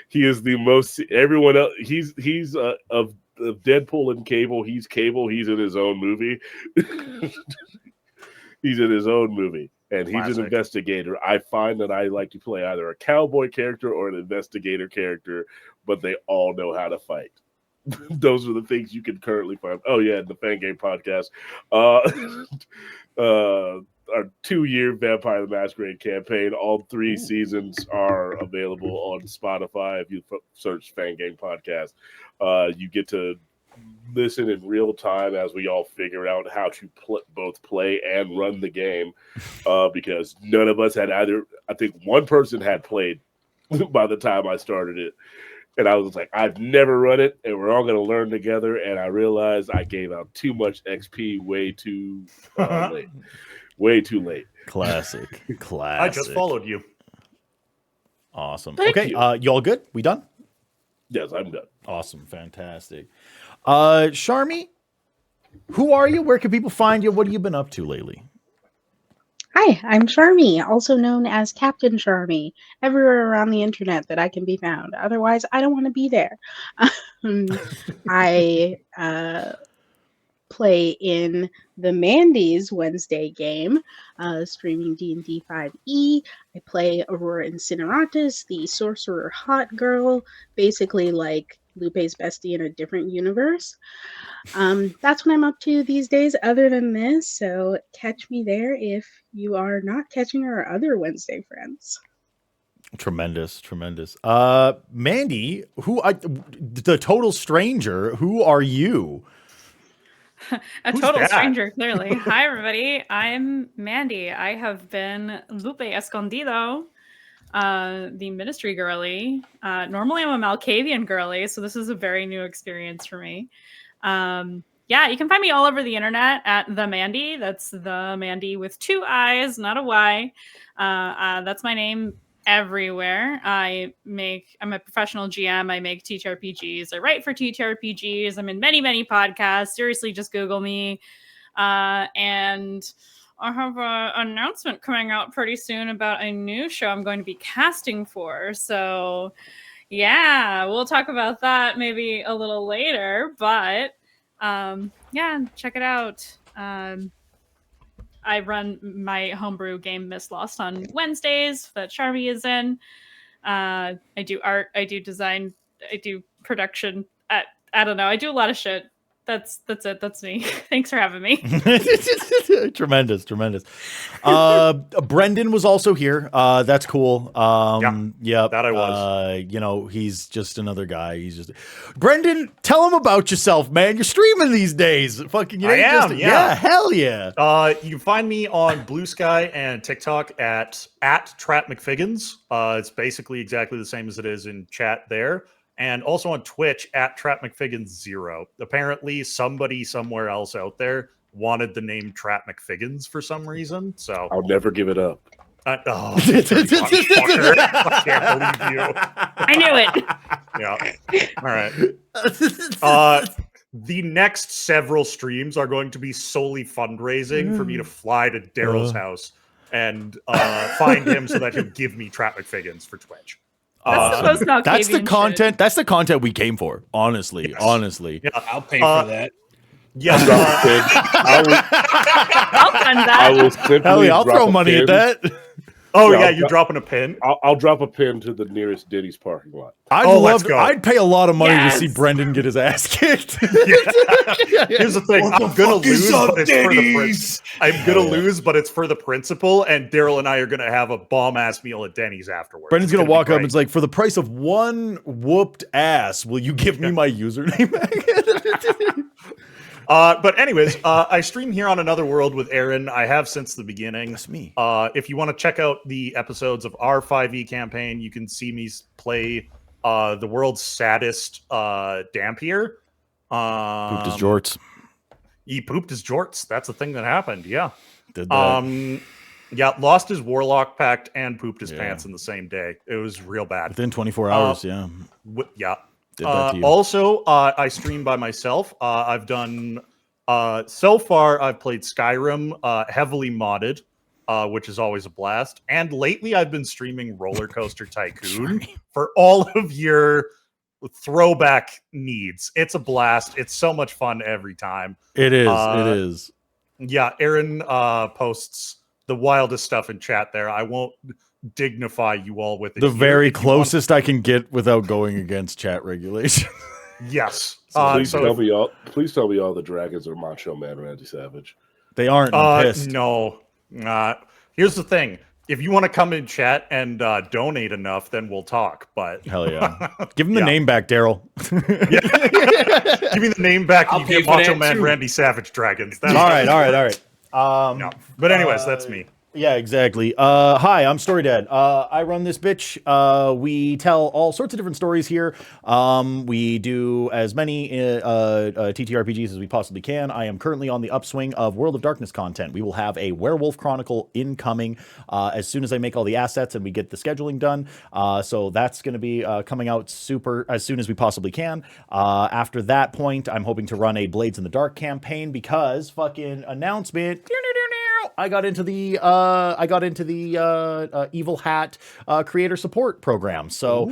He is the most. Everyone else, he's of Deadpool and Cable. He's Cable. He's in his own movie. He's in his own movie, and he's an investigator. I find that I like to play either a cowboy character or an investigator character, but they all know how to fight. Those are the things you can currently find. Oh yeah, the Fan Game podcast. Our 2-year Vampire the Masquerade campaign. All 3 seasons are available on Spotify. If you search Fan Game podcast, you get to listen in real time as we all figure out how to both play and run the game, because none of us had either. I think one person had played by the time I started it, and I was like, I've never run it, and we're all going to learn together. And I realized I gave out too much XP way too late. Way too late. Classic. I just followed you. Awesome. Thank Okay, you all good? We done? Yes, I'm done. Awesome. Fantastic. Sharmi, who are you? Where can people find you? What have you been up to lately? Hi, I'm Charmy, also known as Captain Charmy, everywhere around the internet that I can be found. Otherwise, I don't want to be there. I play in the Mandy's Wednesday game, streaming D&D 5e. I play Aurora Incineratus, the sorcerer hot girl, basically like Lupe's bestie in a different universe. That's what I'm up to these days other than this, so catch me there if you are not catching our other Wednesday friends. Tremendous. Mandy, the total stranger, who are you? A Who's total that? stranger, clearly. Hi, everybody. I'm Mandy. I have been Lupe Escondido, the ministry girly. Normally, I'm a Malkavian girly, so this is a very new experience for me. Yeah, you can find me all over the internet at the Mandy. That's the Mandy with 2 I's, not a Y. That's my name everywhere. I'm a professional GM. I make TTRPGs. I write for TTRPGs. I'm in many, many podcasts. Seriously, just Google me. And I have an announcement coming out pretty soon about a new show I'm going to be casting for. So yeah, we'll talk about that maybe a little later, but yeah, check it out. I run my homebrew game Miss Lost on Wednesdays that Charmy is in. I do art, I do design, I do production. I don't know. I do a lot of shit. That's it. That's me. Thanks for having me. Tremendous. Brendan was also here. That's cool. Yeah, that I was. He's just another guy. Brendan, tell him about yourself, man. You're streaming these days. Fucking, I am. Yeah, hell yeah. You can find me on Blue Sky and TikTok at Trap McFiggins. It's basically exactly the same as it is in chat there. And also on Twitch at Trap McFiggins 0. Apparently, somebody somewhere else out there wanted the name Trap McFiggins for some reason. So I'll never give it up. I can't believe you. I knew it. Yeah. All right. The next several streams are going to be solely fundraising for me to fly to Daryl's house and find him so that he'll give me Trap McFiggins for Twitch. That's the most Malkavian That's the content. shit. That's the content we came for. Honestly, Yes. honestly. Yeah. I'll pay for that. Yes. I'll fund that. I will simply Hell yeah, I'll drop throw a money at pin. that. Oh Yeah, yeah, I'll you're dropping a pin. I'll drop a pin to the nearest Denny's parking lot. Let's go. I'd pay a lot of money Yes. to see Brendan get his ass kicked. Here's the thing: I'm gonna lose, but it's for the prince. I'm gonna Yeah. lose, but it's for the principal. And Daryl and I are gonna have a bomb ass meal at Denny's afterwards. Brendan's It's gonna be walk up great. and it's like, for the price of one whooped ass, will you give me my username back? But anyways, I stream here on Another World with Aaron. I have since the beginning. That's me. If you want to check out the episodes of our 5e campaign, you can see me play the world's saddest Dampier. Pooped his jorts. He pooped his jorts. That's the thing that happened. Yeah. Did that. Yeah, lost his warlock pact and pooped his Yeah. pants in the same day. It was real bad. Within 24 hours, yeah. Yeah. Did that to you. Also, I stream by myself. I've done so far. I've played Skyrim, heavily modded, which is always a blast. And lately, I've been streaming Roller Coaster Tycoon for all of your throwback needs. It's a blast. It's so much fun every time. It is. It is. Yeah, Aaron posts the wildest stuff in chat there. I won't dignify you all with it. The here. very If you want- closest I can get without going against chat regulation. Yes. Please tell me all the dragons are Macho Man Randy Savage. They aren't. I'm pissed. No. Here's the thing. If you want to come in chat and donate enough, then we'll talk. But Hell yeah. Give him the Yeah. name back, Daryl. give me the name back I'll and pay you get for Macho that Man too. Randy Savage dragons. all right. No. But anyways, that's me. Yeah, exactly. Hi, I'm Storydad. I run this bitch. We tell all sorts of different stories here. We do as many TTRPGs as we possibly can. I am currently on the upswing of World of Darkness content. We will have a Werewolf Chronicle incoming as soon as I make all the assets and we get the scheduling done. So that's going to be coming out super as soon as we possibly can. After that point, I'm hoping to run a Blades in the Dark campaign because fucking announcement. I got into the Evil Hat creator support program. So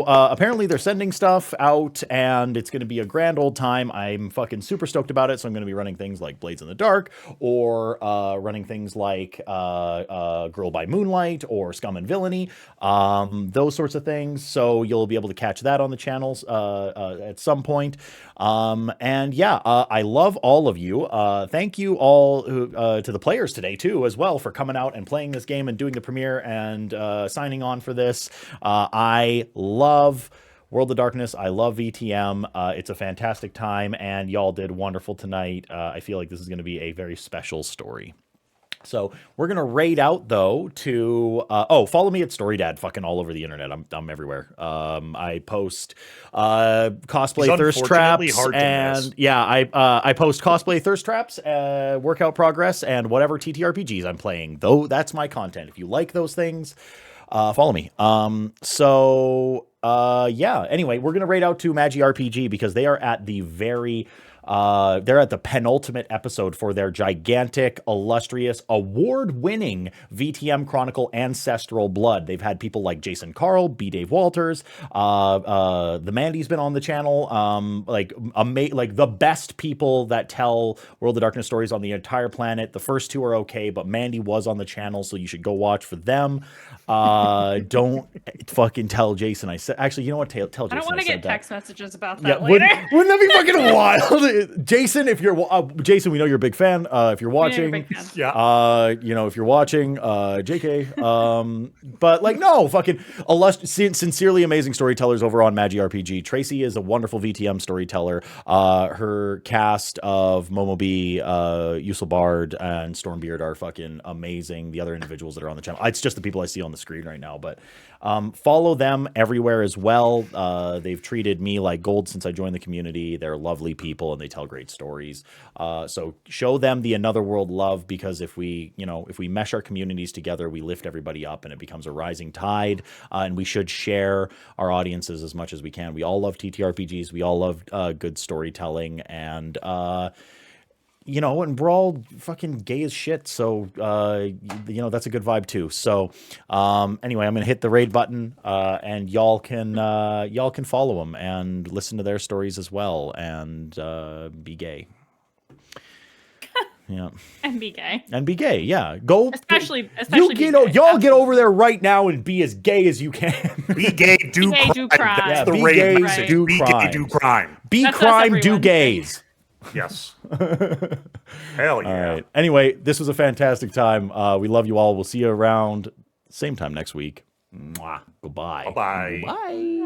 apparently they're sending stuff out and it's going to be a grand old time. I'm fucking super stoked about it. So I'm going to be running things like Blades in the Dark or running things like Girl by Moonlight or Scum and Villainy, those sorts of things. So you'll be able to catch that on the channels at some point. I love all of you. Thank you all to the players today too, as well, for coming out and playing this game and doing the premiere and signing on for this. I love World of Darkness. I love VTM. It's a fantastic time, and y'all did wonderful tonight. I feel like this is going to be a very special story. So we're going to raid out, though, to... follow me at StoryDad fucking all over the internet. I'm everywhere. I post cosplay thirst traps. And yeah, I post cosplay thirst traps, workout progress, and whatever TTRPGs I'm playing. Though that's my content. If you like those things, follow me. Yeah. Anyway, we're going to raid out to Magi RPG because they are at the they're at the penultimate episode for their gigantic, illustrious, award-winning VTM Chronicle Ancestral Blood. They've had people like Jason Carl, B. Dave Walters, the Mandy's been on the channel, like the best people that tell World of Darkness stories on the entire planet. The first two are okay, but Mandy was on the channel, so you should go watch for them. Don't fucking tell Jason I said. Actually, you know what? Tell Jason. I don't want to get text messages about that Yeah, later. wouldn't that be fucking wild? Jason, if you're Jason, we know you're a big fan. If you're watching, if you're watching, JK. But like, no, fucking sincerely amazing storytellers over on Magi RPG. Tracy is a wonderful VTM storyteller. Her cast of Momo B, Usul Bard, and Stormbeard are fucking amazing. The other individuals that are on the channel, it's just the people I see on the screen right now. But follow them everywhere as well. They've treated me like gold since I joined the community. They're lovely people and they tell great stories. So show them the Another World love, because if we mesh our communities together, we lift everybody up and it becomes a rising tide. And we should share our audiences as much as we can. We all love TTRPGs. We all love good storytelling, and and we're all fucking gay as shit. So, that's a good vibe too. So, anyway, I'm going to hit the raid button, and y'all can follow them and listen to their stories as well, and be gay. Yeah. And be gay. And be gay. Yeah. Go. Especially y'all get over there right now and be as gay as you can. Be gay, do crime. That's the raid message. Do be crime. Gay, do crime. Be That's crime, do gays. Yes. Hell yeah. All right. Anyway, this was a fantastic time. We love you all. We'll see you around same time next week. Mwah. Goodbye. Bye-bye. Bye.